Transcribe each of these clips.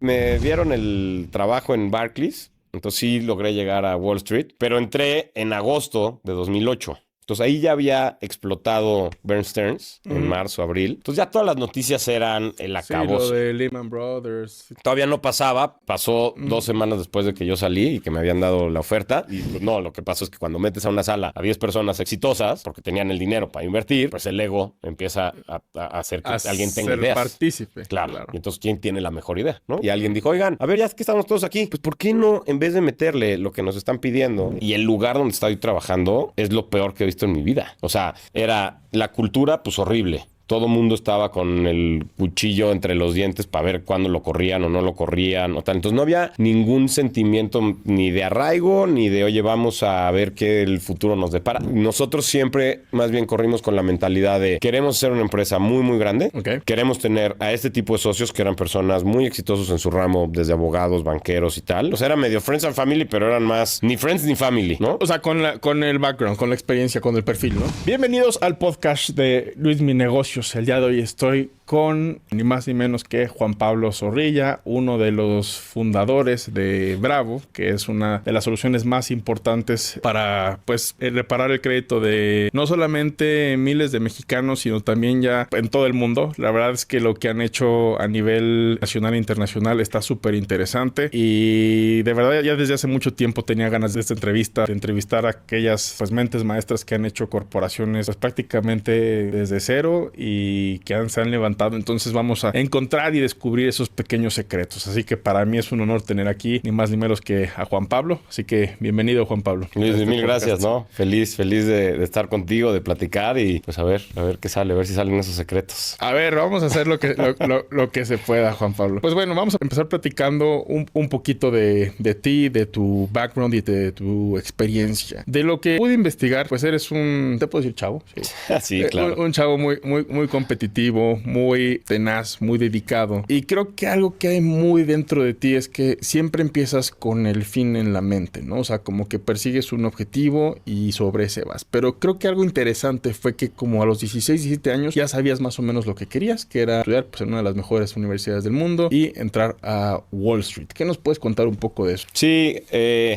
Me dieron el trabajo en Barclays, entonces sí logré llegar a Wall Street, pero entré en agosto de 2008. Entonces ahí ya había explotado Bear Stearns en marzo, abril. Entonces ya todas las noticias eran el Sí, lo acabose. de Lehman Brothers. Todavía no pasaba, pasó 2 semanas después de que yo salí y que me habían dado la oferta. Y pues no, lo que pasó es que cuando metes a una sala a 10 personas exitosas, porque tenían el dinero para invertir, pues el ego empieza a hacer que alguien tenga ser ideas. partícipe. Claro. Y entonces, ¿quién tiene la mejor idea? ¿No? Y alguien dijo, oigan, a ver, ya que estamos todos aquí, pues ¿por qué no, en vez de meterle lo que nos están pidiendo y el lugar donde estoy trabajando es lo peor que he visto en mi vida? O sea, era la cultura, pues horrible. Todo mundo estaba con el cuchillo entre los dientes para ver cuándo lo corrían o no lo corrían o tal. Entonces no había ningún sentimiento ni de arraigo ni de, oye, vamos a ver qué el futuro nos depara. Nosotros siempre más bien corrimos con la mentalidad de queremos ser una empresa muy, muy grande. Okay. Queremos tener a este tipo de socios que eran personas muy exitosos en su ramo, desde abogados, banqueros y tal. O sea, era medio friends and family, pero eran más ni friends ni family, ¿no? O sea, con el background, con la experiencia, con el perfil, ¿no? Bienvenidos al podcast de Luis Mi Negocios. El día de hoy estoy con ni más ni menos que Juan Pablo Zorrilla, uno de los fundadores de Bravo, que es una de las soluciones más importantes para, pues, reparar el crédito de no solamente miles de mexicanos, sino también ya en todo el mundo. La verdad es que lo que han hecho a nivel nacional e internacional está súper interesante y de verdad ya desde hace mucho tiempo tenía ganas de esta entrevista, de entrevistar a aquellas, pues, mentes maestras que han hecho corporaciones, pues, prácticamente desde cero y que se han levantado. Entonces vamos a encontrar y descubrir esos pequeños secretos. Así que para mí es un honor tener aquí ni más ni menos que a Juan Pablo. Así que bienvenido, Juan Pablo. Luis, mil gracias, ¿no? Feliz de estar contigo, de platicar y pues a ver qué sale, a ver si salen esos secretos. A ver, vamos a hacer lo que se pueda, Juan Pablo. Pues bueno, vamos a empezar platicando un poquito de ti, de tu background y de tu experiencia. De lo que pude investigar, pues eres ¿te puedo decir chavo? Sí, sí, claro. Un chavo muy, muy, muy competitivo, muy tenaz, muy dedicado. Y creo que algo que hay muy dentro de ti es que siempre empiezas con el fin en la mente, ¿no? O sea, como que persigues un objetivo y sobre ese vas. Pero creo que algo interesante fue que como a los 16, 17 años ya sabías más o menos lo que querías, que era estudiar, pues, en una de las mejores universidades del mundo y entrar a Wall Street. ¿Qué nos puedes contar un poco de eso? Sí,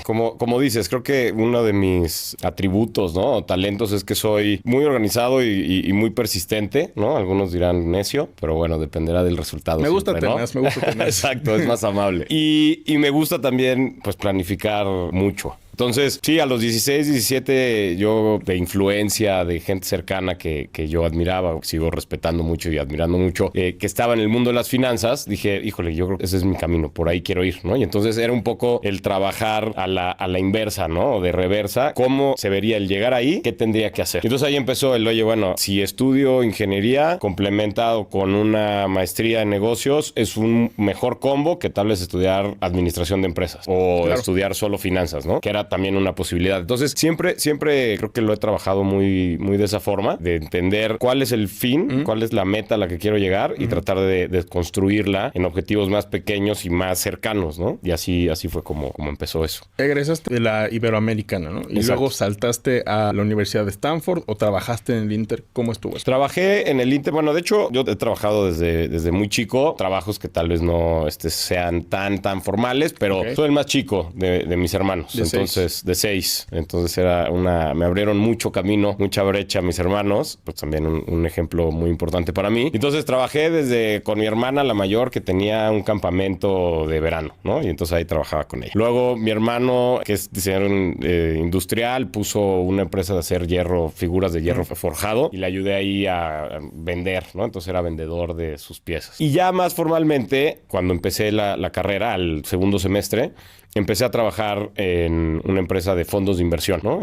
como dices, creo que uno de mis atributos, ¿no? O talentos es que soy muy organizado y muy persistente, ¿no? Algunos dirán necio, pero bueno, dependerá del resultado. Me gusta siempre, tenaz, ¿no? me gusta tenaz. Exacto, es más amable. Y me gusta también, pues, planificar mucho. Entonces, sí, a los 16, 17, yo de influencia de gente cercana que yo admiraba, sigo respetando mucho y admirando mucho, que estaba en el mundo de las finanzas, dije, híjole, yo creo que ese es mi camino, por ahí quiero ir, ¿no? Y entonces era un poco el trabajar a la inversa, ¿no? O de reversa, cómo se vería el llegar ahí, qué tendría que hacer. Y entonces ahí empezó el, oye, bueno, si estudio ingeniería complementado con una maestría en negocios, es un mejor combo que tal vez estudiar administración de empresas o Claro. estudiar solo finanzas, ¿no? Que era también una posibilidad. Entonces, siempre creo que lo he trabajado muy, muy de esa forma, de entender cuál es el fin, cuál es la meta a la que quiero llegar y tratar de construirla en objetivos más pequeños y más cercanos, ¿no? Y así fue como empezó eso. Egresaste de la Iberoamericana, ¿no? Y Exacto. luego saltaste a la Universidad de Stanford o trabajaste en el Inter. ¿Cómo estuvo eso? Trabajé en el Inter. Bueno, de hecho, yo he trabajado desde muy chico. Trabajos que tal vez no sean tan formales, pero Ok. soy el más chico de mis hermanos. De Entonces, de 6. Entonces me abrieron mucho camino, mucha brecha mis hermanos. Pues también un ejemplo muy importante para mí. Entonces trabajé con mi hermana, la mayor, que tenía un campamento de verano, ¿no? Y entonces ahí trabajaba con ella. Luego mi hermano, que es diseñador industrial, puso una empresa de hacer figuras de hierro forjado y le ayudé ahí a vender, ¿no? Entonces era vendedor de sus piezas. Y ya más formalmente, cuando empecé la carrera, al segundo semestre, empecé a trabajar en una empresa de fondos de inversión, ¿no?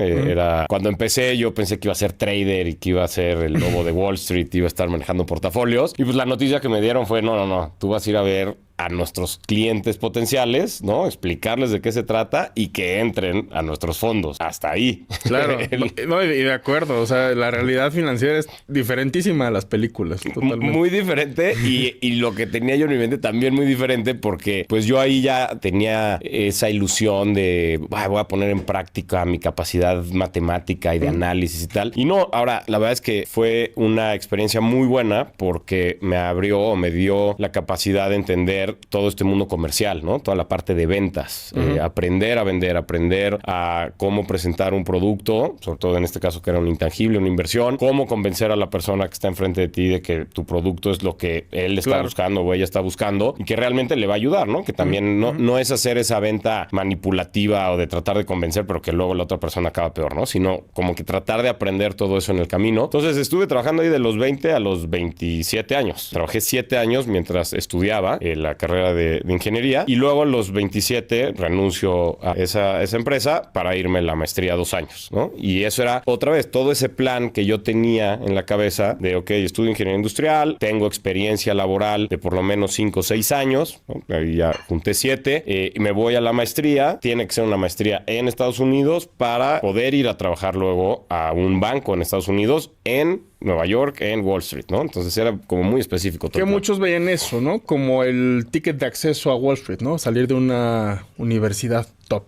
Cuando empecé yo pensé que iba a ser trader y que iba a ser el lobo de Wall Street, iba a estar manejando portafolios. Y pues la noticia que me dieron fue, no, tú vas a ir a ver a nuestros clientes potenciales, ¿no? Explicarles de qué se trata y que entren a nuestros fondos. Hasta ahí. Claro. No, y de acuerdo. O sea, la realidad financiera es diferentísima a las películas. Totalmente. Muy diferente. Y lo que tenía yo en mi mente también muy diferente porque pues yo ahí ya tenía esa ilusión de voy a poner en práctica mi capacidad matemática y de análisis y tal. Y no, ahora la verdad es que fue una experiencia muy buena porque me dio la capacidad de entender aprender todo este mundo comercial, ¿no? Toda la parte de ventas, aprender a vender, aprender a cómo presentar un producto, sobre todo en este caso que era un intangible, una inversión, cómo convencer a la persona que está enfrente de ti de que tu producto es lo que él está buscando o ella está buscando y que realmente le va a ayudar, ¿no? Que también no es hacer esa venta manipulativa o de tratar de convencer, pero que luego la otra persona acaba peor, ¿no? Sino como que tratar de aprender todo eso en el camino. Entonces estuve trabajando ahí de los 20 a los 27 años. Trabajé 7 años mientras estudiaba la carrera de ingeniería y luego a los 27 renuncio a esa empresa para irme a la maestría 2 años, ¿no? Y eso era otra vez todo ese plan que yo tenía en la cabeza de, ok, estudio ingeniería industrial, tengo experiencia laboral de por lo menos 5 o 6 años, ¿no? Ahí ya junté 7, y me voy a la maestría. Tiene que ser una maestría en Estados Unidos para poder ir a trabajar luego a un banco en Estados Unidos en Nueva York, en Wall Street, ¿no? Entonces era como muy específico todo. Que muchos veían eso, ¿no? Como el ticket de acceso a Wall Street, ¿no? Salir de una universidad top.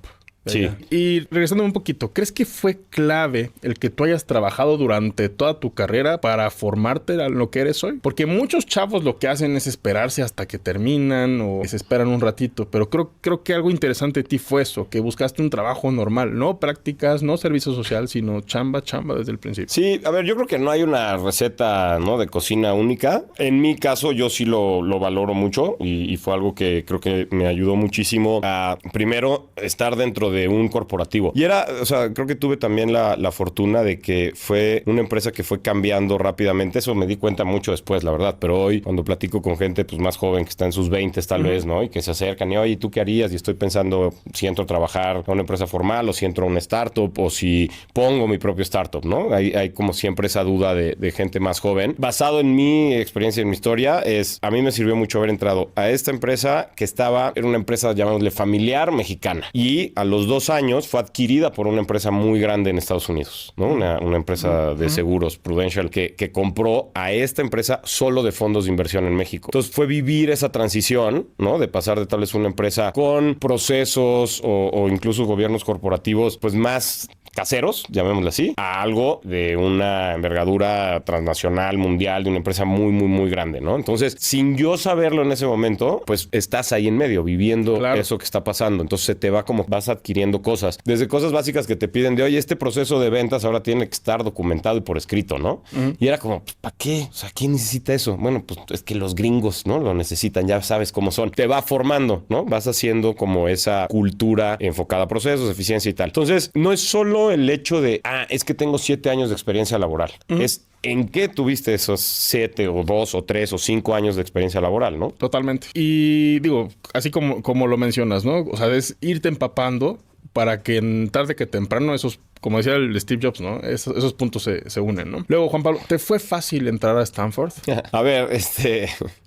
Sí. Y regresando un poquito, ¿crees que fue clave el que tú hayas trabajado durante toda tu carrera para formarte a lo que eres hoy? Porque muchos chavos lo que hacen es esperarse hasta que terminan o se esperan un ratito, pero creo que algo interesante de ti fue eso, que buscaste un trabajo normal, no prácticas, no servicio social, sino chamba desde el principio. Sí, a ver, yo creo que no hay una receta, ¿no?, de cocina única. En mi caso, yo sí lo valoro mucho y fue algo que creo que me ayudó muchísimo a, primero, estar dentro de un corporativo. Y era, o sea, creo que tuve también la fortuna de que fue una empresa que fue cambiando rápidamente. Eso me di cuenta mucho después, la verdad. Pero hoy, cuando platico con gente pues más joven que está en sus 20 tal vez, ¿no? Y que se acercan y, oye, ¿tú qué harías? Y estoy pensando si entro a trabajar a una empresa formal o si entro a una startup o si pongo mi propio startup, ¿no? Hay como siempre esa duda de gente más joven. Basado en mi experiencia, en mi historia, a mí me sirvió mucho haber entrado a esta empresa que era una empresa, llamémosle, familiar mexicana. Y a los 2 años fue adquirida por una empresa muy grande en Estados Unidos, ¿no? Una empresa de seguros, Prudential, que compró a esta empresa solo de fondos de inversión en México. Entonces fue vivir esa transición, ¿no? De pasar de tal vez una empresa con procesos o incluso gobiernos corporativos pues más caseros, llamémosle así, a algo de una envergadura transnacional, mundial, de una empresa muy, muy, muy grande, ¿no? Entonces, sin yo saberlo en ese momento, pues estás ahí en medio, viviendo eso que está pasando. Entonces, se te va como vas adquiriendo cosas. Desde cosas básicas que te piden de, oye, este proceso de ventas ahora tiene que estar documentado y por escrito, ¿no? Y era como, pues, ¿para qué? O sea, ¿quién necesita eso? Bueno, pues es que los gringos, ¿no? Lo necesitan, ya sabes cómo son. Te va formando, ¿no? Vas haciendo como esa cultura enfocada a procesos, eficiencia y tal. Entonces, no es solo el hecho de, es que tengo 7 años de experiencia laboral. Es en qué tuviste esos 7 o 2 o 3 o 5 años de experiencia laboral, ¿no? Totalmente. Y digo, así como lo mencionas, ¿no? O sea, es irte empapando para que tarde que temprano esos, como decía el Steve Jobs, ¿no? Esos puntos se unen, ¿no? Luego, Juan Pablo, ¿te fue fácil entrar a Stanford? A ver,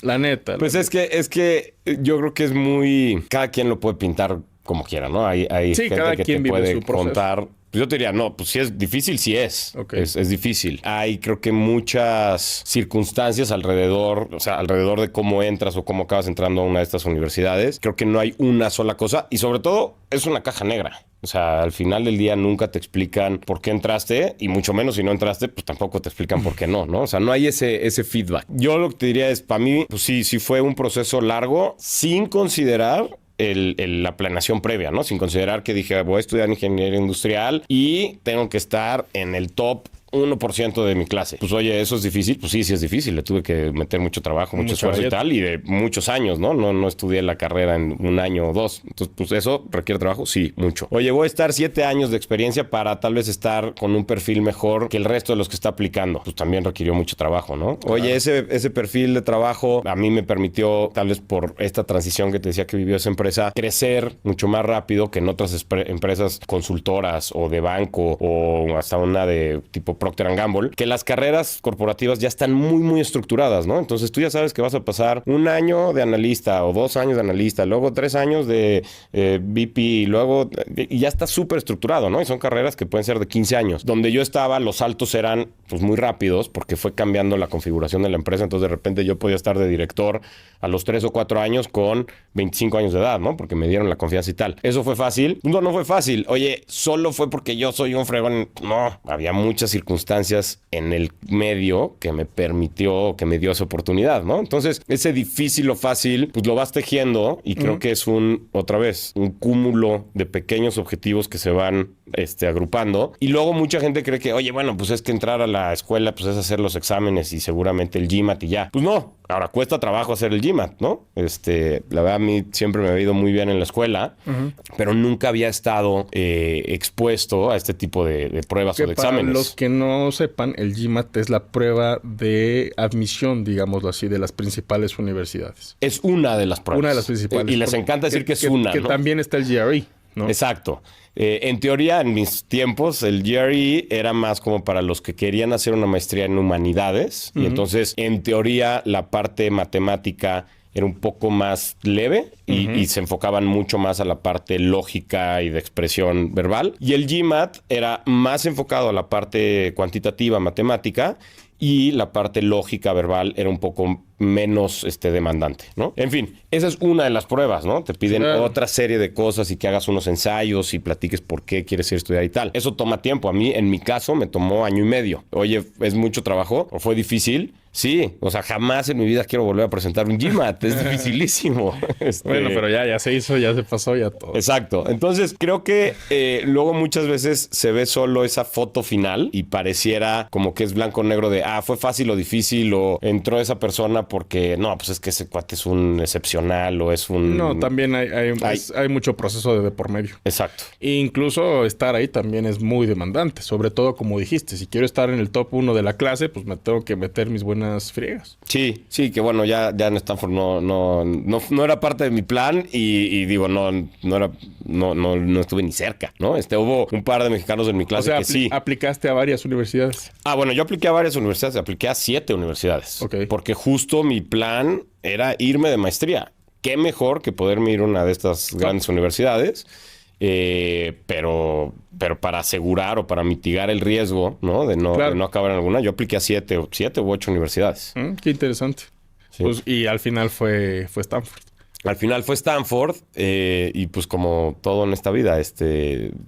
La neta. Pues es que yo creo que es muy... Cada quien lo puede pintar como quiera, ¿no? Hay sí, gente cada que quien te vive puede su proceso. contar... Pues yo te diría, no, pues sí es difícil, sí es. Okay. Es difícil. Hay creo que muchas circunstancias alrededor de cómo entras o cómo acabas entrando a una de estas universidades. Creo que no hay una sola cosa y sobre todo es una caja negra. O sea, al final del día nunca te explican por qué entraste y mucho menos si no entraste, pues tampoco te explican por qué no, ¿no? O sea, no hay ese feedback. Yo lo que te diría es, para mí, pues sí fue un proceso largo sin considerar la planeación previa, ¿no? Sin considerar que dije, voy a estudiar ingeniería industrial y tengo que estar en el top 1% de mi clase. Pues oye, ¿eso es difícil? Pues sí es difícil. Le tuve que meter mucho trabajo, mucho esfuerzo y tal, y de muchos años, ¿no? No estudié la carrera en 1 año o 2. Entonces, pues eso requiere trabajo, sí, mucho. Oye, voy a estar 7 años de experiencia para tal vez estar con un perfil mejor que el resto de los que está aplicando. Pues también requirió mucho trabajo, ¿no? Claro. Oye, ese perfil de trabajo a mí me permitió, tal vez por esta transición que te decía que vivió esa empresa, crecer mucho más rápido que en otras empresas consultoras o de banco o hasta una de tipo Procter & Gamble, que las carreras corporativas ya están muy, muy estructuradas, ¿no? Entonces tú ya sabes que vas a pasar 1 año de analista o 2 años de analista, luego 3 años de VP y luego... Y ya está súper estructurado, ¿no? Y son carreras que pueden ser de 15 años. Donde yo estaba, los saltos eran pues muy rápidos porque fue cambiando la configuración de la empresa. Entonces de repente yo podía estar de director a los 3 o 4 años con 25 años de edad, ¿no? Porque me dieron la confianza y tal. ¿Eso fue fácil? No fue fácil. Oye, solo fue porque yo soy un fregón. No, había muchas circunstancias circunstancias en el medio que me permitió, que me dio esa oportunidad, ¿no? Entonces, ese difícil o fácil, pues lo vas tejiendo y creo que es otra vez, un cúmulo de pequeños objetivos que se van agrupando. Y luego mucha gente cree que, oye, bueno, pues es que entrar a la escuela, pues es hacer los exámenes y seguramente el GMAT y ya. Pues no, ahora cuesta trabajo hacer el GMAT, ¿no? La verdad, a mí siempre me ha ido muy bien en la escuela, pero nunca había estado expuesto a este tipo de pruebas o de exámenes. Para los que no sepan, el GMAT es la prueba de admisión, digámoslo así, de las principales universidades. Es una de las pruebas. Una de las principales. Y les encanta decir que es una, que ¿no? también está el GRE, ¿no? Exacto. En teoría, en mis tiempos, el GRE era más como para los que querían hacer una maestría en humanidades. Y entonces, en teoría, la parte matemática era un poco más leve y se enfocaban mucho más a la parte lógica y de expresión verbal. Y el GMAT era más enfocado a la parte cuantitativa, matemática, y la parte lógica verbal era un poco menos demandante, ¿no? En fin, esa es una de las pruebas, ¿no? Te piden otra serie de cosas y que hagas unos ensayos y platiques por qué quieres ir a estudiar y tal. Eso toma tiempo. A mí, en mi caso, me tomó 1 año y medio. Oye, ¿es mucho trabajo o fue difícil? Sí, o sea, jamás en mi vida quiero volver a presentar un GMAT. Es dificilísimo. Bueno, pero ya se hizo, ya se pasó, ya todo. Exacto. Entonces, creo que luego muchas veces se ve solo esa foto final y pareciera como que es blanco o negro de, fue fácil o difícil, o entró esa persona porque, no, pues es que ese cuate es un excepcional o es un... No, también hay mucho proceso de por medio. Exacto. E incluso estar ahí también es muy demandante. Sobre todo, como dijiste, si quiero estar en el top 1 de la clase, pues me tengo que meter mis buenas friegas. Sí, que bueno, ya en Stanford no era parte de mi plan y digo, no estuve ni cerca, ¿no? Hubo un par de mexicanos en mi clase, o sea, que sí. ¿Aplicaste a varias universidades? Bueno, yo apliqué a varias universidades, apliqué a 7 universidades. Okay. Porque justo mi plan era irme de maestría. Qué mejor que poderme ir a una de estas grandes universidades. Pero para asegurar o para mitigar el riesgo, ¿no? De no acabar en alguna, yo apliqué a 7 u 8 universidades. Qué interesante. Sí. Pues, y al final fue Stanford. Al final fue Stanford y pues como todo en esta vida,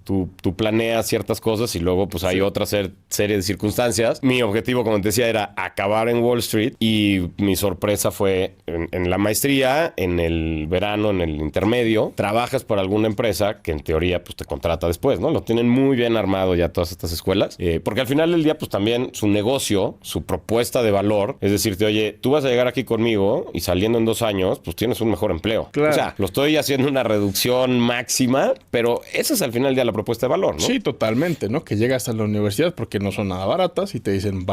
tú planeas ciertas cosas y luego pues hay otra serie de circunstancias. Mi objetivo, como te decía, era acabar en Wall Street y mi sorpresa fue en la maestría, en el verano, en el intermedio, trabajas para alguna empresa que en teoría pues te contrata después, ¿no? Lo tienen muy bien armado ya todas estas escuelas, porque al final del día pues también su negocio, su propuesta de valor es decirte, oye, tú vas a llegar aquí conmigo y saliendo en 2 años pues tienes un mejor empleo. Claro. O sea, lo estoy haciendo una reducción máxima, pero esa es al final del día la propuesta de valor, ¿no? Sí, totalmente, ¿no? Que llegas a la universidad porque no son nada baratas y te dicen,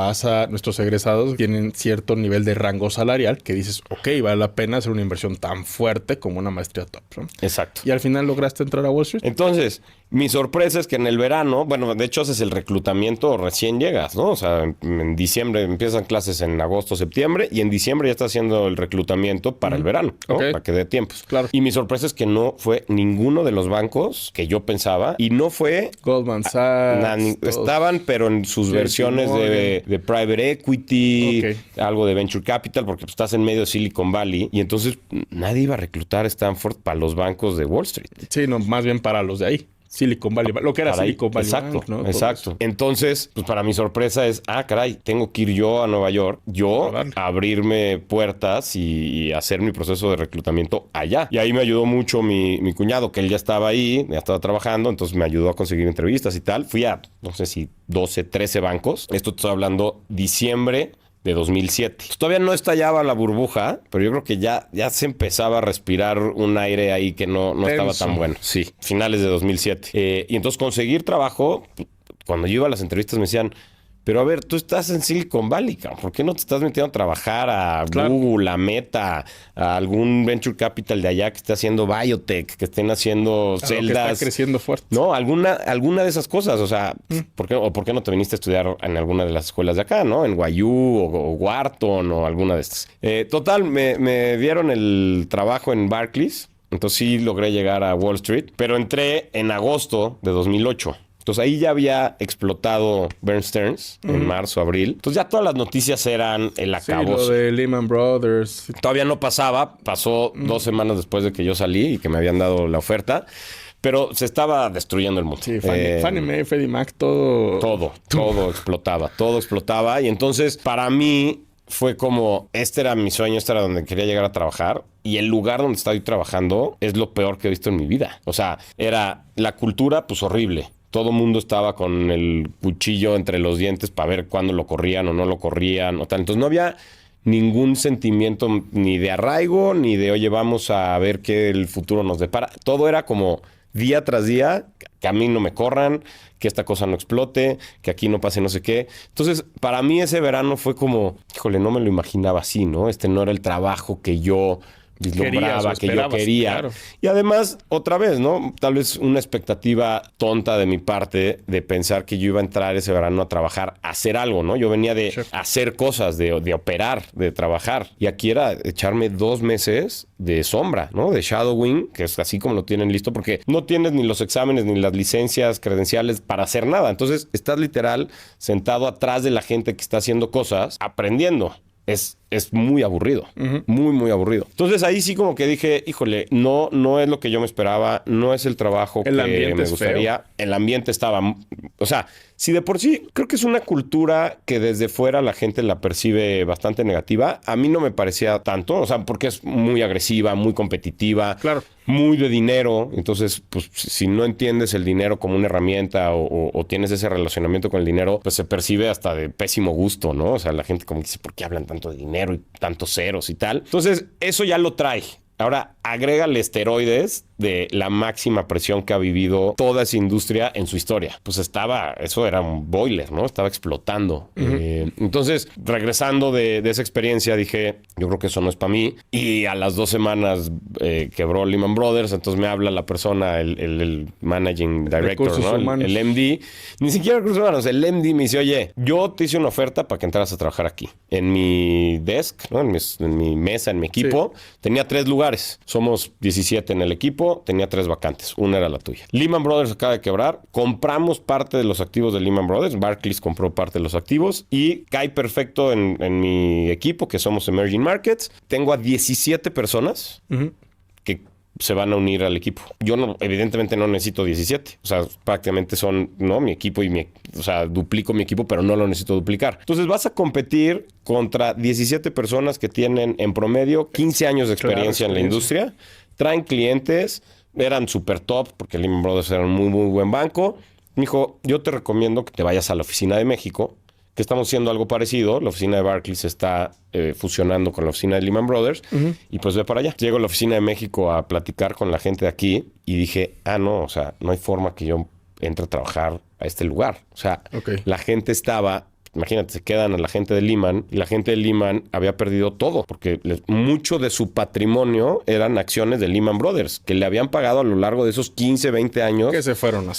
nuestros egresados tienen cierto nivel de rango salarial que dices, ok, vale la pena hacer una inversión tan fuerte como una maestría top, ¿no? Exacto. Y al final lograste entrar a Wall Street. Entonces, mi sorpresa es que en el verano, bueno, de hecho haces el reclutamiento recién llegas, ¿no? O sea, en diciembre empiezan clases en agosto, septiembre y en diciembre ya estás haciendo el reclutamiento para el verano, ¿no? Okay. Para que dé tiempos. Claro. Y mi sorpresa es que no fue ninguno de los bancos que yo pensaba y no fue... Goldman Sachs. Estaban, pero en sus versiones de private equity, algo de venture capital, porque pues, estás en medio de Silicon Valley y entonces nadie iba a reclutar a Stanford para los bancos de Wall Street. Sí, no, más bien para los de ahí. Silicon Valley, lo que era Silicon Valley Bank, ¿no? Exacto. Entonces, pues para mi sorpresa es, caray, tengo que ir yo a Nueva York, abrirme puertas y hacer mi proceso de reclutamiento allá. Y ahí me ayudó mucho mi cuñado, que él ya estaba ahí, ya estaba trabajando, entonces me ayudó a conseguir entrevistas y tal. Fui a, no sé si 12, 13 bancos. Esto te estoy hablando diciembre de 2007. Pues todavía no estallaba la burbuja, pero yo creo que ya se empezaba a respirar un aire ahí que no estaba tan bueno. Sí, finales de 2007. Y entonces conseguir trabajo, cuando yo iba a las entrevistas me decían, pero a ver, tú estás en Silicon Valley, ¿por qué no te estás metiendo a trabajar a Google, a Meta, a algún venture capital de allá que esté haciendo biotech, que estén haciendo celdas? Que está creciendo fuerte. No, alguna de esas cosas. O sea, ¿por qué no te viniste a estudiar en alguna de las escuelas de acá, no? En YU o Wharton o alguna de estas. Total, me dieron el trabajo en Barclays. Entonces sí logré llegar a Wall Street, pero entré en agosto de 2008. Entonces ahí ya había explotado Bear Stearns en marzo, abril. Entonces ya todas las noticias eran el acabose. Sí, lo de Lehman Brothers. Todavía no pasaba. Pasó 2 semanas después de que yo salí y que me habían dado la oferta. Pero se estaba destruyendo el mundo. Sí, Fannie Mae, Freddie Mac, todo explotaba. Y entonces, para mí, fue como, este era mi sueño, este era donde quería llegar a trabajar. Y el lugar donde estoy trabajando es lo peor que he visto en mi vida. O sea, era la cultura, pues horrible. Todo el mundo estaba con el cuchillo entre los dientes para ver cuándo lo corrían o no lo corrían o tal. Entonces no había ningún sentimiento ni de arraigo, ni de, oye, vamos a ver qué el futuro nos depara. Todo era como día tras día, que a mí no me corran, que esta cosa no explote, que aquí no pase no sé qué. Entonces, para mí ese verano fue como, híjole, no me lo imaginaba así, ¿no? No era el trabajo que yo vislumbraba, que yo quería. Claro. Y además, otra vez, ¿no? Tal vez una expectativa tonta de mi parte de pensar que yo iba a entrar ese verano a trabajar, a hacer algo, ¿no? Yo venía de hacer cosas, de operar, de trabajar. Y aquí era echarme 2 meses de sombra, ¿no? De shadowing, que es así como lo tienen listo, porque no tienes ni los exámenes, ni las licencias, credenciales para hacer nada. Entonces, estás literal sentado atrás de la gente que está haciendo cosas, aprendiendo. Es muy aburrido, muy aburrido. Entonces ahí sí como que dije, híjole, no es lo que yo me esperaba, no es el trabajo que me gustaría. Feo. El ambiente estaba, o sea, si de por sí creo que es una cultura que desde fuera la gente la percibe bastante negativa, a mí no me parecía tanto, o sea, porque es muy agresiva, muy competitiva, claro, muy de dinero. Entonces, pues si no entiendes el dinero como una herramienta o tienes ese relacionamiento con el dinero, pues se percibe hasta de pésimo gusto, ¿no? O sea, la gente como dice, ¿por qué hablan tanto de dinero y tantos ceros y tal? Entonces, eso ya lo trae. Ahora, agrégale esteroides de la máxima presión que ha vivido toda esa industria en su historia. Pues eso era un boiler, ¿no? Estaba explotando. Entonces, regresando de esa experiencia, dije, yo creo que eso no es para mí. Y a las 2 semanas quebró Lehman Brothers. Entonces me habla la persona, el managing director, ¿no? El MD. Ni siquiera recursos humanos. El MD me dice, oye, yo te hice una oferta para que entraras a trabajar aquí. En mi desk, ¿no? En mi mesa, en mi equipo, tenía 3 lugares. Somos 17 en el equipo, tenía 3 vacantes. Una era la tuya. Lehman Brothers acaba de quebrar. Compramos parte de los activos de Lehman Brothers. Barclays compró parte de los activos y cae perfecto en mi equipo, que somos Emerging Markets. Tengo a 17 personas que se van a unir al equipo. Yo evidentemente no necesito 17. O sea, prácticamente son, ¿no? Mi equipo o sea, duplico mi equipo, pero no lo necesito duplicar. Entonces vas a competir contra 17 personas que tienen en promedio 15 años de experiencia en la industria. Traen clientes, eran súper top porque Lehman Brothers era un muy buen banco. Me dijo, yo te recomiendo que te vayas a la oficina de México, que estamos haciendo algo parecido. La oficina de Barclays está fusionando con la oficina de Lehman Brothers y pues ve para allá. Llego a la oficina de México a platicar con la gente de aquí y dije, no, o sea, no hay forma que yo entre a trabajar a este lugar. O sea, la gente estaba... Imagínate, se quedan a la gente de Lehman y la gente de Lehman había perdido todo porque mucho de su patrimonio eran acciones de Lehman Brothers que le habían pagado a lo largo de esos 15, 20 años. Que se fueron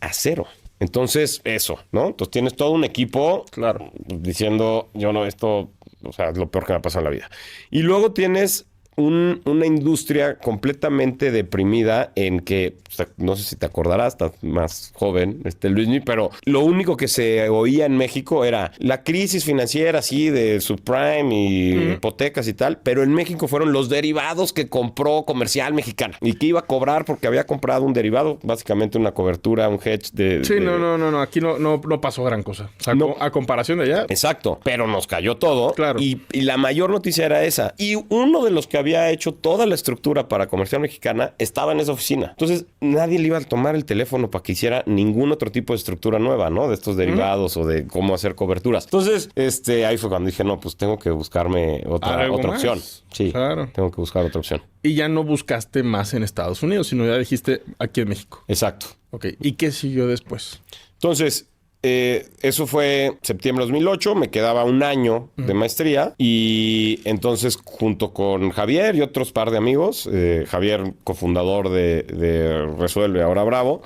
a cero. Entonces, eso, ¿no? Entonces tienes todo un equipo, claro, diciendo, esto, o sea, es lo peor que me ha pasado en la vida. Y luego tienes una industria completamente deprimida en que, o sea, no sé si te acordarás, estás más joven, Luismi, pero lo único que se oía en México era la crisis financiera, así, de subprime y hipotecas y tal, pero en México fueron los derivados que compró Comercial Mexicana y que iba a cobrar porque había comprado un derivado, básicamente una cobertura, un hedge de... Sí, no, aquí no pasó gran cosa. O sea, a comparación de allá. Exacto, pero nos cayó todo. Claro. Y la mayor noticia era esa. Y uno de los que había hecho toda la estructura para Comercial Mexicana estaba en esa oficina. Entonces, nadie le iba a tomar el teléfono para que hiciera ningún otro tipo de estructura nueva, ¿no? De estos derivados o de cómo hacer coberturas. Entonces, ahí fue cuando dije, no, pues tengo que buscarme otra opción. Sí, claro. Tengo que buscar otra opción. Y ya no buscaste más en Estados Unidos, sino ya dijiste aquí en México. Exacto. Ok. ¿Y qué siguió después? Entonces... eso fue septiembre de 2008, me quedaba un año de maestría y entonces junto con Javier y otros par de amigos, Javier cofundador de Resuelve, ahora Bravo,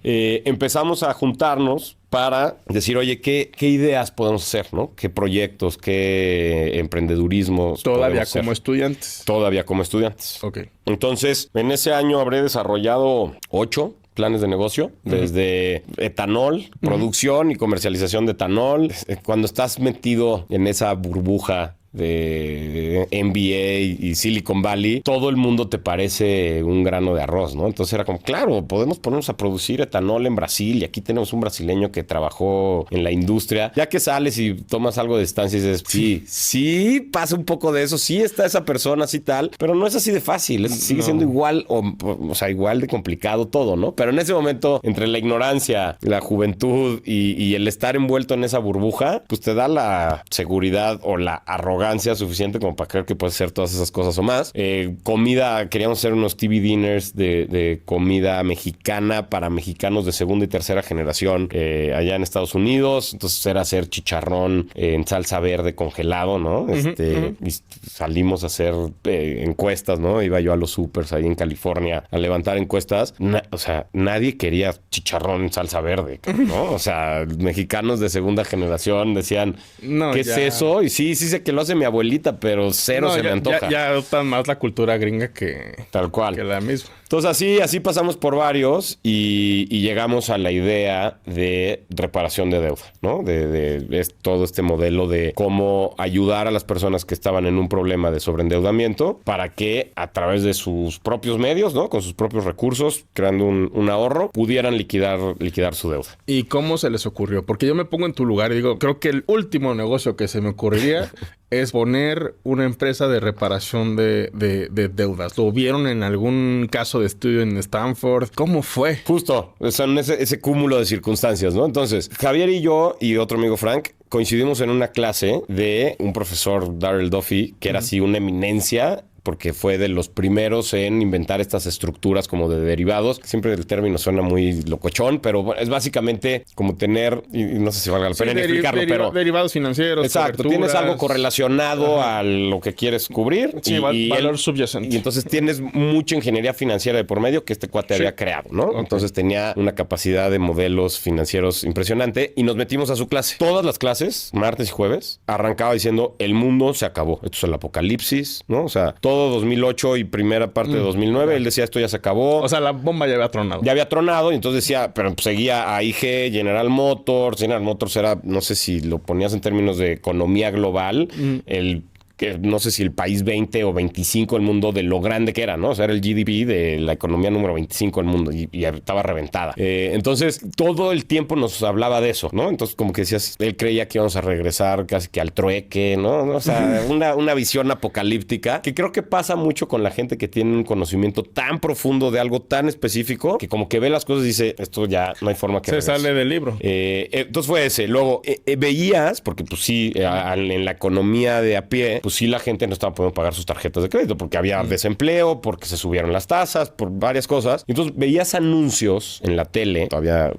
empezamos a juntarnos para decir, oye, ¿qué ideas podemos hacer, ¿no? ¿Qué proyectos, qué emprendedurismo? Todavía como estudiantes. Todavía como estudiantes. Ok. Entonces, en ese año habré desarrollado 8 planes de negocio, desde etanol, producción y comercialización de etanol. Cuando estás metido en esa burbuja de MBA y Silicon Valley, todo el mundo te parece un grano de arroz, ¿no? Entonces era como, claro, podemos ponernos a producir etanol en Brasil y aquí tenemos un brasileño que trabajó en la industria. Ya que sales y tomas algo de distancia y dices, sí, pasa un poco de eso, sí está esa persona así tal, pero no es así de fácil, sigue siendo igual, o sea, igual de complicado todo, ¿no? Pero en ese momento, entre la ignorancia, la juventud y el estar envuelto en esa burbuja, pues te da la seguridad o la arrogancia suficiente como para creer que puedes hacer todas esas cosas o más. Comida, queríamos hacer unos TV dinners de comida mexicana para mexicanos de segunda y tercera generación allá en Estados Unidos. Entonces era hacer chicharrón en salsa verde congelado, ¿no? Y salimos a hacer encuestas, ¿no? Iba yo a los supers ahí en California a levantar encuestas. O sea, nadie quería chicharrón en salsa verde, ¿no? O sea, mexicanos de segunda generación decían, no, ¿qué es eso? Y sí sé que lo hace mi abuelita, pero cero se me antoja. Ya adoptan más la cultura gringa que... Tal cual. Que la misma. Entonces así pasamos por varios y llegamos a la idea de reparación de deuda, ¿no? Es todo este modelo de cómo ayudar a las personas que estaban en un problema de sobreendeudamiento para que a través de sus propios medios, ¿no? Con sus propios recursos, creando un ahorro, pudieran liquidar su deuda. ¿Y cómo se les ocurrió? Porque yo me pongo en tu lugar y digo, creo que el último negocio que se me ocurriría es poner una empresa de reparación de deudas. ¿Lo vieron en algún caso de estudio en Stanford? ¿Cómo fue? Justo, son ese cúmulo de circunstancias, ¿no? Entonces, Javier y yo y otro amigo Frank coincidimos en una clase de un profesor, Darrell Duffy, que era así una eminencia porque fue de los primeros en inventar estas estructuras como de derivados. Siempre el término suena muy locochón, pero es básicamente como tener, y no sé si valga la pena explicarlo, pero... Derivados financieros, exacto, tienes algo correlacionado a lo que quieres cubrir. Sí, valor subyacente. Y entonces tienes mucha ingeniería financiera de por medio que este cuate había creado, ¿no? Okay. Entonces tenía una capacidad de modelos financieros impresionante y nos metimos a su clase. Todas las clases, martes y jueves, arrancaba diciendo, el mundo se acabó. Esto es el apocalipsis, ¿no? O sea, todo 2008 y primera parte de 2009, él decía, esto ya se acabó. O sea, la bomba ya había tronado. Ya había tronado y entonces decía, pero seguía a IG, General Motors. General Motors era, no sé si lo ponías en términos de economía global, que no sé si el país 20 o 25 del mundo de lo grande que era, ¿no? O sea, era el GDP de la economía número 25 del mundo y estaba reventada. Entonces, todo el tiempo nos hablaba de eso, ¿no? Entonces, como que decías, él creía que íbamos a regresar casi que al trueque, ¿no? O sea, una visión apocalíptica que creo que pasa mucho con la gente que tiene un conocimiento tan profundo de algo tan específico que como que ve las cosas y dice, esto ya no hay forma que se sale del libro. Entonces fue ese. Luego, veías, porque pues sí, en la economía de a pie, pues sí la gente no estaba pudiendo pagar sus tarjetas de crédito porque había desempleo, porque se subieron las tasas, por varias cosas. Entonces veías anuncios en la tele, todavía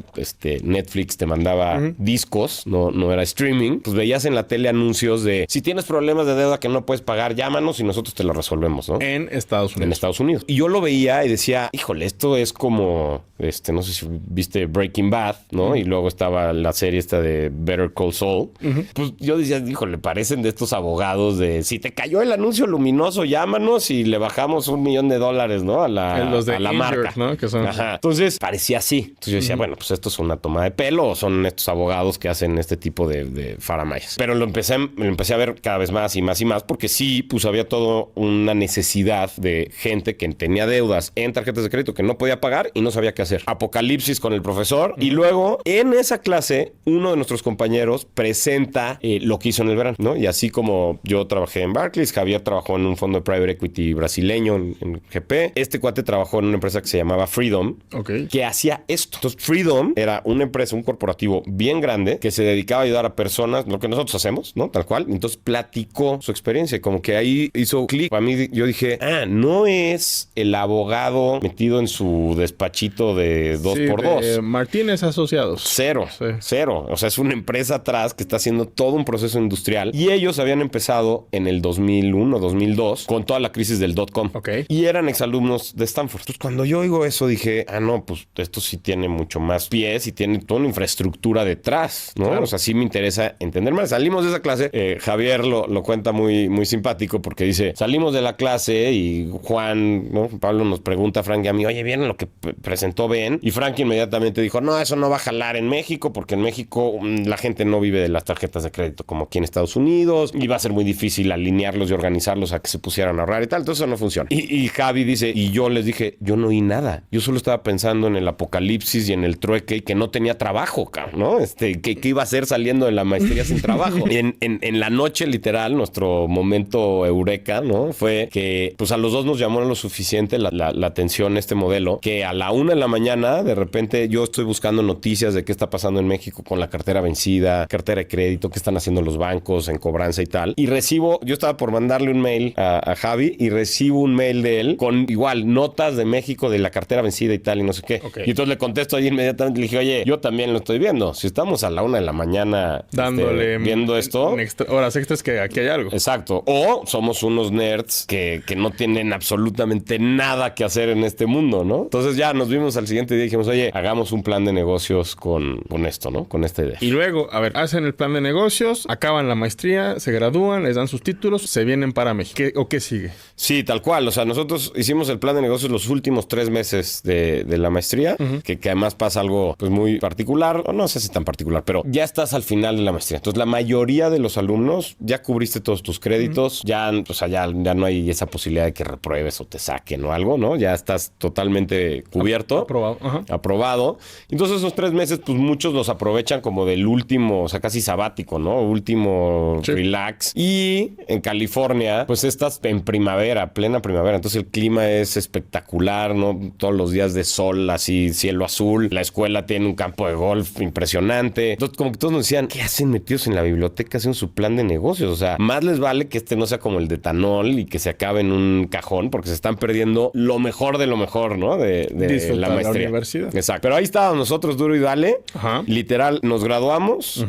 Netflix te mandaba discos, no era streaming, pues veías en la tele anuncios de si tienes problemas de deuda que no puedes pagar, llámanos y nosotros te lo resolvemos, ¿no? En Estados Unidos. En Estados Unidos. Y yo lo veía y decía, híjole, esto es como, no sé si viste Breaking Bad, ¿no? Y luego estaba la serie esta de Better Call Saul. Pues yo decía, híjole, parecen de estos abogados de si te cayó el anuncio luminoso, llámanos y le bajamos $1 millón, ¿no? A la marca, ¿no? Que son... Ajá. Entonces, parecía así. Entonces yo decía, bueno, pues esto es una toma de pelo o son estos abogados que hacen este tipo de faramayas. Pero lo empecé a ver cada vez más y más y más porque sí, pues había toda una necesidad de gente que tenía deudas en tarjetas de crédito que no podía pagar y no sabía qué hacer. Apocalipsis con el profesor. Y luego, en esa clase, uno de nuestros compañeros presenta lo que hizo en el verano, ¿no? Y así como yo trabajé en Barclays, Javier trabajó en un fondo de private equity brasileño en GP. Este cuate trabajó en una empresa que se llamaba Freedom, que hacía esto. Entonces, Freedom era una empresa, un corporativo bien grande que se dedicaba a ayudar a personas, lo que nosotros hacemos, ¿no? Tal cual. Entonces, platicó su experiencia y como que ahí hizo clic. Para mí, yo dije, no es el abogado metido en su despachito de 2x2. Martínez Asociados. Cero. O sea, es una empresa atrás que está haciendo todo un proceso industrial y ellos habían empezado en el 2001, 2002 con toda la crisis del .com. Y eran exalumnos de Stanford. Entonces, cuando yo oigo eso, dije, no, pues esto sí tiene mucho más pies y tiene toda una infraestructura detrás, ¿no? Claro. O sea, sí me interesa entender más. Salimos de esa clase. Javier lo cuenta muy, muy simpático porque dice, salimos de la clase y Juan, ¿no? Pablo nos pregunta a Frank y a mí, oye, ¿vieron lo que presentó Ben? Y Frank inmediatamente dijo, no, eso no va a jalar en México porque en México la gente no vive de las tarjetas de crédito como aquí en Estados Unidos y va a ser muy difícil fácil alinearlos y organizarlos a que se pusieran a ahorrar y tal. Entonces eso no funciona. Y Javi dice, y yo les dije, yo no oí nada. Yo solo estaba pensando en el apocalipsis y en el trueque y que no tenía trabajo, cabrón, ¿no? ¿Qué iba a hacer saliendo de la maestría sin trabajo? Y en la noche, literal, nuestro momento eureka, ¿no? Fue que, pues a los dos nos llamó lo suficiente la atención este modelo, que a la 1 de la mañana, de repente, yo estoy buscando noticias de qué está pasando en México con la cartera vencida, cartera de crédito, qué están haciendo los bancos en cobranza y tal. Y yo estaba por mandarle un mail a Javi y recibo un mail de él con igual notas de México de la cartera vencida y tal y no sé qué. Okay. Y entonces le contesto ahí inmediatamente, le dije, oye, yo también lo estoy viendo. Si estamos a la 1 de la mañana dándole viendo esto. Horas extras que aquí hay algo. Exacto. O somos unos nerds que no tienen absolutamente nada que hacer en este mundo, ¿no? Entonces ya nos vimos al siguiente día y dijimos, oye, hagamos un plan de negocios con esto, ¿no? Con esta idea. Y luego, a ver, hacen el plan de negocios, acaban la maestría, se gradúan, les dan sus títulos, se vienen para México. ¿O qué sigue? Sí, tal cual. O sea, nosotros hicimos el plan de negocios los últimos 3 meses de la maestría, que además pasa algo pues muy particular, o no sé si tan particular, pero ya estás al final de la maestría. Entonces, la mayoría de los alumnos ya cubriste todos tus créditos, ya no hay esa posibilidad de que repruebes o te saquen o algo, ¿no? Ya estás totalmente cubierto. Aprobado. Ajá. Aprobado. Entonces, esos 3 meses, pues muchos los aprovechan como del último, o sea, casi sabático, ¿no? Último relax. Y en California, pues estás en primavera, plena primavera. Entonces, el clima es espectacular, ¿no? Todos los días de sol, así, cielo azul. La escuela tiene un campo de golf impresionante. Entonces, como que todos nos decían, ¿qué hacen metidos en la biblioteca haciendo su plan de negocios? O sea, más les vale que este no sea como el de Tanol y que se acabe en un cajón, porque se están perdiendo lo mejor de lo mejor, ¿no? De la maestría. La universidad. Exacto. Pero ahí estábamos nosotros, duro y dale. Ajá. Literal, nos graduamos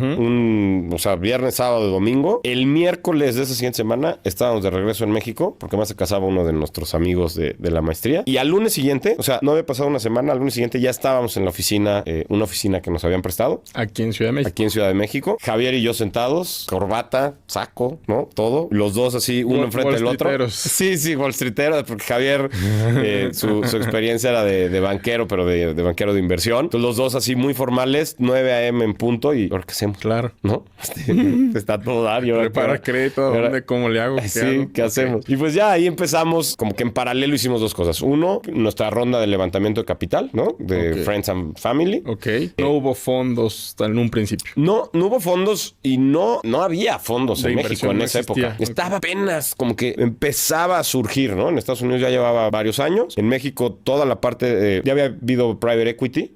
viernes, sábado y domingo. El miércoles de esa siguiente semana estábamos de regreso en México, porque más se casaba uno de nuestros amigos de la maestría. Y al lunes siguiente, o sea, no había pasado una semana, al lunes siguiente ya estábamos en la oficina, una oficina que nos habían prestado. Aquí en Ciudad de México. Aquí en Ciudad de México. Javier y yo sentados, corbata, saco, ¿no? Todo. Los dos así, uno enfrente del otro. Sí, Wall Streeteros, porque Javier, su experiencia era de banquero, pero de banquero de inversión. Entonces los dos así muy formales, 9 a.m. en punto y ¿ahora qué hacemos? Claro. ¿No? Está todo dar. Prepara crédito, ¿dónde? ¿Cómo le hago? ¿Qué hacemos? Y pues ya ahí empezamos, como que en paralelo hicimos 2 cosas. Uno, nuestra ronda de levantamiento de capital, ¿no? De Friends and Family. Ok. No hubo fondos en un principio. No hubo fondos y no había fondos en México en esa época. Okay. Estaba apenas como que empezaba a surgir, ¿no? En Estados Unidos ya llevaba varios años. En México toda la parte ya había habido private equity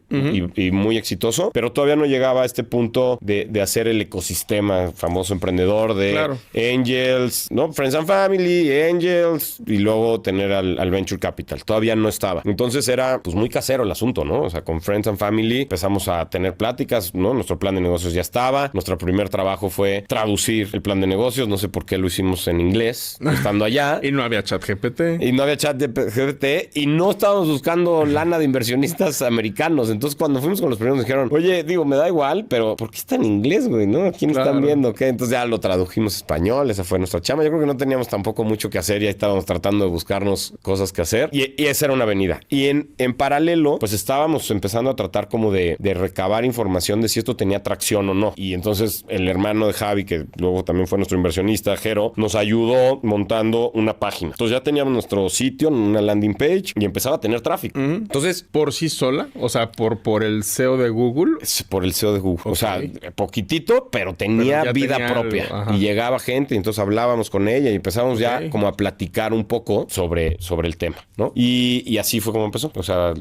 y muy exitoso, pero todavía no llegaba a este punto de hacer el ecosistema famoso emprendedor de Angels, ¿no? Friends and Family, Angels y luego tener al Venture Capital. Todavía no estaba. Entonces era pues muy casero el asunto, ¿no? O sea, con Friends and Family empezamos a tener pláticas, ¿no? Nuestro plan de negocios ya estaba. Nuestro primer trabajo fue traducir el plan de negocios. No sé por qué lo hicimos en inglés, estando allá. Y no había ChatGPT. Y no había ChatGPT. Y no estábamos buscando lana de inversionistas americanos. Entonces, cuando fuimos con los primeros, nos dijeron, oye, me da igual, pero ¿por qué está en inglés, güey? ¿No? ¿Quién están viendo? ¿Qué? Entonces ya lo tradujimos a español. Esa fue nuestra chamba. Yo creo que no teníamos tampoco mucho que hacer. Ya estábamos tratando de buscarnos cosas que hacer. Y esa era una avenida. Y en paralelo, pues estábamos empezando a tratar como de recabar información de si esto tenía tracción o no. Y entonces el hermano de Javi, que luego también fue nuestro inversionista, Jero, nos ayudó montando una página. Entonces ya teníamos nuestro sitio, una landing page, y empezaba a tener tráfico. Entonces, ¿por sí sola? O sea, por el SEO de Google. Por el SEO de Google. Okay. O sea, poquitito, pero tenía vida propia. Y llegaba gente, y entonces hablábamos con ella y empezamos ya como a platicar un poco sobre el tema, ¿no? Y así fue como empezó. O sea,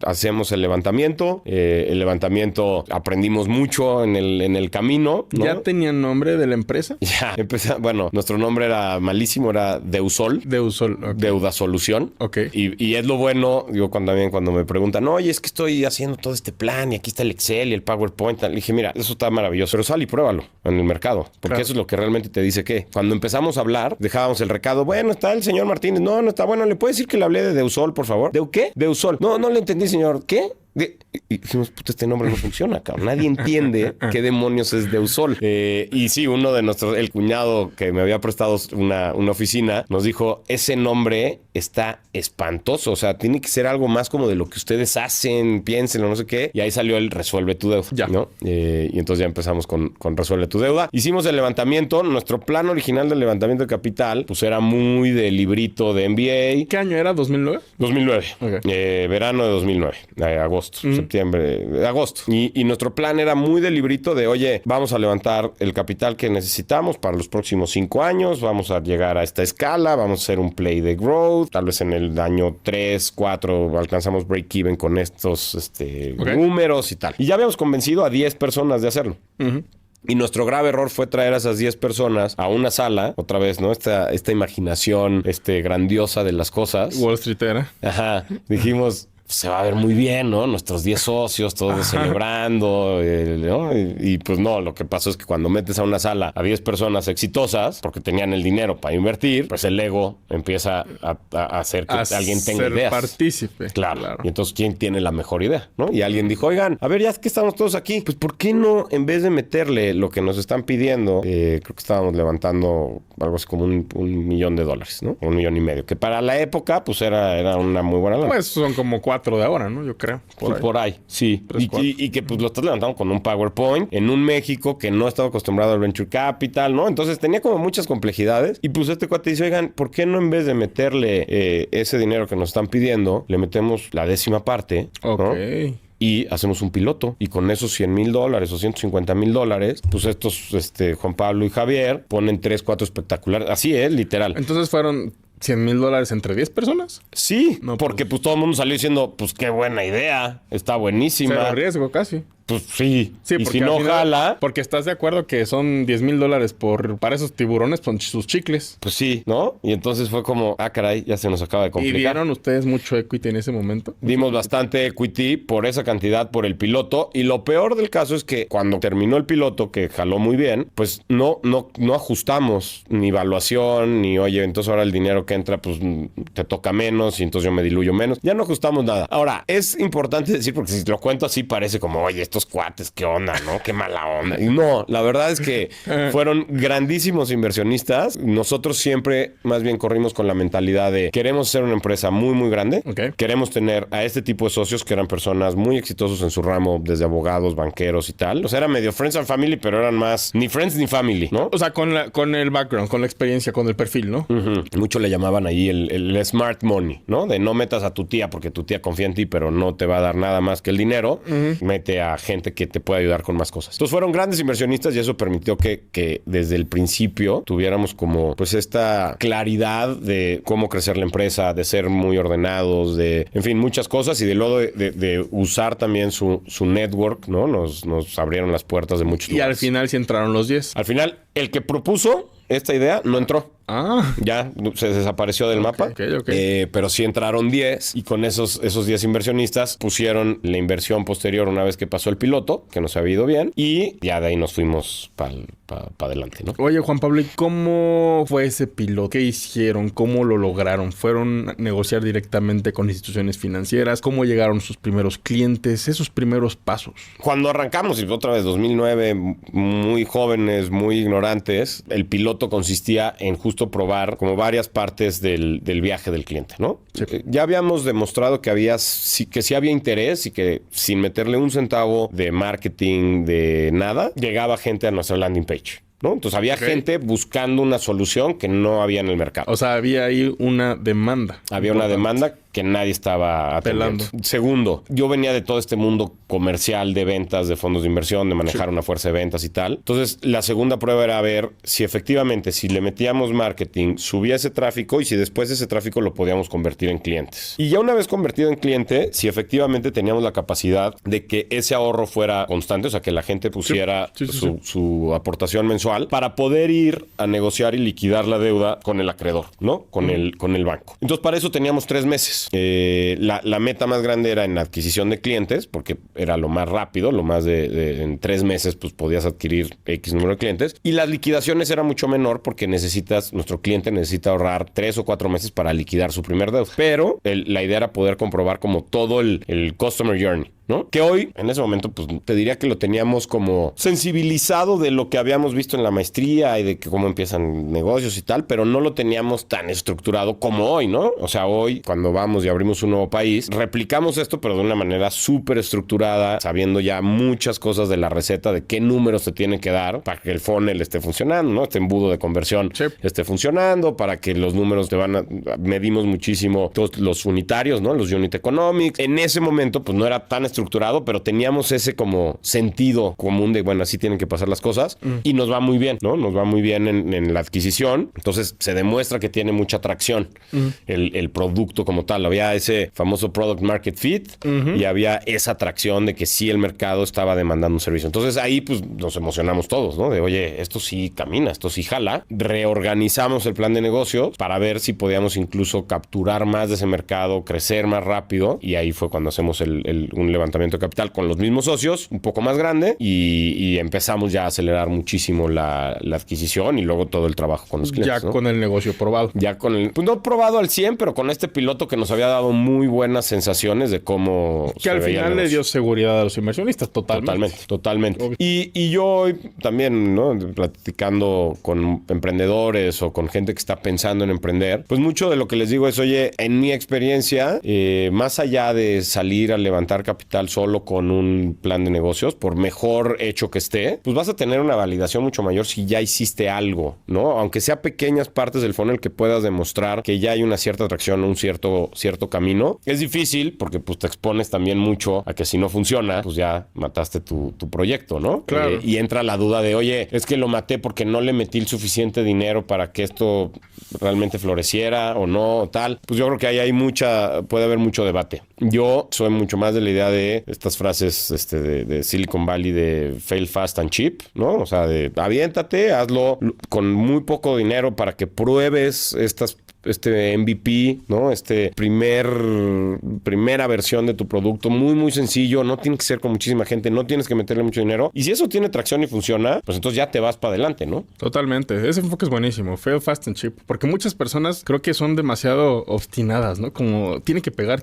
hacemos el levantamiento. El levantamiento aprendimos mucho en el camino, ¿no? ¿Ya tenían nombre de la empresa? Ya, bueno, nuestro nombre era malísimo, era Deusol. Deusol, okay. Deuda Solución. Ok. Y es lo bueno, digo, cuando me preguntan, oye, es que estoy haciendo todo este plan y aquí está el Excel y el PowerPoint. Le dije, mira, eso está maravilloso, pero sal y pruébalo en el mercado, porque eso es lo que realmente te dice que cuando empezamos a hablar, dejábamos el recado, bueno, está el señor Martínez, no está bueno, ¿le puede decir que le hablé de Deusol, por favor? ¿De qué? Deusol. No le entendí, señor. ¿Qué? Y dijimos, puta, este nombre no funciona, cabrón. Nadie entiende qué demonios es Deusol. Y sí, uno de nuestros, el cuñado que me había prestado una oficina, nos dijo, ese nombre está espantoso. O sea, tiene que ser algo más como de lo que ustedes hacen, piénsenlo, no sé qué. Y ahí salió el Resuelve tu Deuda, ya, ¿no? Y entonces ya empezamos con Resuelve tu Deuda. Hicimos el levantamiento. Nuestro plan original del levantamiento de capital, pues era muy de librito de MBA. ¿Qué año era? ¿2009? 2009. Okay. Verano de 2009. Agosto, septiembre, agosto. Y nuestro plan era muy de librito de, oye, vamos a levantar el capital que necesitamos para los próximos 5 años, vamos a llegar a esta escala, vamos a hacer un play de growth, tal vez en el año 3, 4 alcanzamos break-even con estos números y tal. Y ya habíamos convencido a 10 personas de hacerlo. Y nuestro grave error fue traer a esas 10 personas a una sala, otra vez, ¿no? Esta imaginación grandiosa de las cosas. Wall Street era. Ajá. Dijimos, se va a ver muy bien, ¿no? Nuestros 10 socios, todos celebrando, ¿no? Y pues no, lo que pasó es que cuando metes a una sala a 10 personas exitosas, porque tenían el dinero para invertir, pues el ego empieza a hacer que alguien tenga ideas. Partícipe. Claro. Y entonces, ¿quién tiene la mejor idea, no? Y alguien dijo, oigan, a ver, ya que estamos todos aquí, pues ¿por qué no, en vez de meterle lo que nos están pidiendo, creo que estábamos levantando algo así como $1 millón, ¿no? $1,5 millones, que para la época, pues era una muy buena lana. Pues son como 4 de ahora, ¿no? Yo creo. Por ahí, sí. Y que pues lo estás levantando con un PowerPoint en un México que no estaba acostumbrado al Venture Capital, ¿no? Entonces tenía como muchas complejidades. Y pues este cuate dice, oigan, ¿por qué no en vez de meterle ese dinero que nos están pidiendo, le metemos la 10ª parte, ¿no? Y hacemos un piloto. Y con esos $100,000 o $150,000, pues estos, Juan Pablo y Javier, ponen 3, 4 espectaculares. Así es, literal. Entonces fueron $100,000 entre 10 personas. Sí, no, porque pues todo el mundo salió diciendo, pues qué buena idea, está buenísima. Cero riesgo casi. Pues sí. Y si no final, jala... Porque estás de acuerdo que son $10,000 para esos tiburones con sus chicles. Pues sí, ¿no? Y entonces fue como, caray, ya se nos acaba de complicar. ¿Y dieron ustedes mucho equity en ese momento? Dimos bastante equity por esa cantidad, por el piloto. Y lo peor del caso es que cuando terminó el piloto, que jaló muy bien, pues no ajustamos ni evaluación, ni oye, entonces ahora el dinero que entra, pues te toca menos y entonces yo me diluyo menos. Ya no ajustamos nada. Ahora, es importante decir, porque si lo cuento así parece como, oye, estos cuates, qué onda, ¿no? Qué mala onda. Y no, la verdad es que fueron grandísimos inversionistas. Nosotros siempre más bien corrimos con la mentalidad de queremos ser una empresa muy, muy grande. Okay. Queremos tener a este tipo de socios que eran personas muy exitosos en su ramo, desde abogados, banqueros y tal. O sea, era medio friends and family, pero eran más ni friends ni family, ¿no? O sea, con el background, con la experiencia, con el perfil, ¿no? Mucho le llamaban ahí el smart money, ¿no? De no metas a tu tía porque tu tía confía en ti, pero no te va a dar nada más que el dinero. Mete a gente que te puede ayudar con más cosas. Entonces fueron grandes inversionistas y eso permitió que desde el principio tuviéramos como pues esta claridad de cómo crecer la empresa, de ser muy ordenados, de, en fin, muchas cosas y de luego de usar también su network, ¿no? Nos abrieron las puertas de muchos lugares. Y al final sí entraron los 10. Al final, el que propuso esta idea no entró. Ah. Ya se desapareció del mapa. Okay. Pero sí entraron 10 y con esos 10 inversionistas pusieron la inversión posterior una vez que pasó el piloto, que nos había ido bien, y ya de ahí nos fuimos para adelante, ¿no? Oye, Juan Pablo, ¿y cómo fue ese piloto? ¿Qué hicieron? ¿Cómo lo lograron? ¿Fueron a negociar directamente con instituciones financieras? ¿Cómo llegaron sus primeros clientes? Esos primeros pasos. Cuando arrancamos, y otra vez 2009, muy jóvenes, muy ignorantes, el piloto consistía en justo probar como varias partes del viaje del cliente, ¿no? Sí. Ya habíamos demostrado que sí había interés y que sin meterle un centavo de marketing, de nada, llegaba gente a nuestra landing page, ¿no? Entonces había gente buscando una solución que no había en el mercado. O sea, había ahí una demanda. Había una demanda que nadie estaba atendiendo. Segundo, yo venía de todo este mundo comercial de ventas, de fondos de inversión, de manejar una fuerza de ventas y tal. Entonces, la segunda prueba era ver si efectivamente, si le metíamos marketing, subía ese tráfico y si después ese tráfico lo podíamos convertir en clientes. Y ya una vez convertido en cliente, si efectivamente teníamos la capacidad de que ese ahorro fuera constante, o sea, que la gente pusiera su aportación mensual para poder ir a negociar y liquidar la deuda con el acreedor, ¿no? Con el banco. Entonces, para eso teníamos 3 meses. La meta más grande era en la adquisición de clientes, porque era lo más rápido, lo más en 3 meses pues podías adquirir X número de clientes. Y las liquidaciones era mucho menor porque nuestro cliente necesita ahorrar 3 o 4 meses para liquidar su primer deuda. Pero la idea era poder comprobar como todo el customer journey, ¿no? Que hoy, en ese momento, pues te diría que lo teníamos como sensibilizado de lo que habíamos visto en la maestría y de que cómo empiezan negocios y tal, pero no lo teníamos tan estructurado como hoy, ¿no? O sea, hoy, cuando vamos y abrimos un nuevo país, replicamos esto, pero de una manera súper estructurada, sabiendo ya muchas cosas de la receta, de qué números se tienen que dar para que el funnel esté funcionando, ¿no? Este embudo de conversión esté funcionando, para que los números medimos muchísimo todos los unitarios, ¿no? Los unit economics. En ese momento, pues no era tan estructurado, pero teníamos ese como sentido común de, bueno, así tienen que pasar las cosas y nos va muy bien, ¿no? Nos va muy bien en la adquisición. Entonces se demuestra que tiene mucha atracción el producto como tal. Había ese famoso product market fit y había esa atracción de que sí el mercado estaba demandando un servicio. Entonces ahí pues nos emocionamos todos, ¿no? De, oye, esto sí camina, esto sí jala. Reorganizamos el plan de negocios para ver si podíamos incluso capturar más de ese mercado, crecer más rápido, y ahí fue cuando hacemos un levantamiento de capital con los mismos socios, un poco más grande, y empezamos ya a acelerar muchísimo la adquisición y luego todo el trabajo con los clientes. Ya, ¿no? Con el negocio probado. Ya con el, pues no probado al 100, pero con este piloto que nos había dado muy buenas sensaciones de cómo que al final le dio seguridad a los inversionistas, Totalmente. Y yo hoy también, ¿no? Platicando con emprendedores o con gente que está pensando en emprender, pues mucho de lo que les digo es, oye, en mi experiencia, más allá de salir a levantar capital solo con un plan de negocios, por mejor hecho que esté, pues vas a tener una validación mucho mayor si ya hiciste algo, ¿no? Aunque sea pequeñas partes del funnel que puedas demostrar que ya hay una cierta atracción, un cierto camino. Es difícil porque pues te expones también mucho a que si no funciona, pues ya mataste tu proyecto, ¿no? Claro. Y entra la duda de, oye, es que lo maté porque no le metí el suficiente dinero para que esto realmente floreciera o no, o tal. Pues yo creo que ahí puede haber mucho debate. Yo soy mucho más de la idea de estas frases de Silicon Valley de fail fast and cheap, ¿no? O sea, de aviéntate, hazlo con muy poco dinero para que pruebes este MVP, ¿no? Primera versión de tu producto, muy, muy sencillo, no tiene que ser con muchísima gente, no tienes que meterle mucho dinero. Y si eso tiene tracción y funciona, pues entonces ya te vas para adelante, ¿no? Totalmente. Ese enfoque es buenísimo. Fail fast and cheap. Porque muchas personas creo que son demasiado obstinadas, ¿no? Como tiene que pegar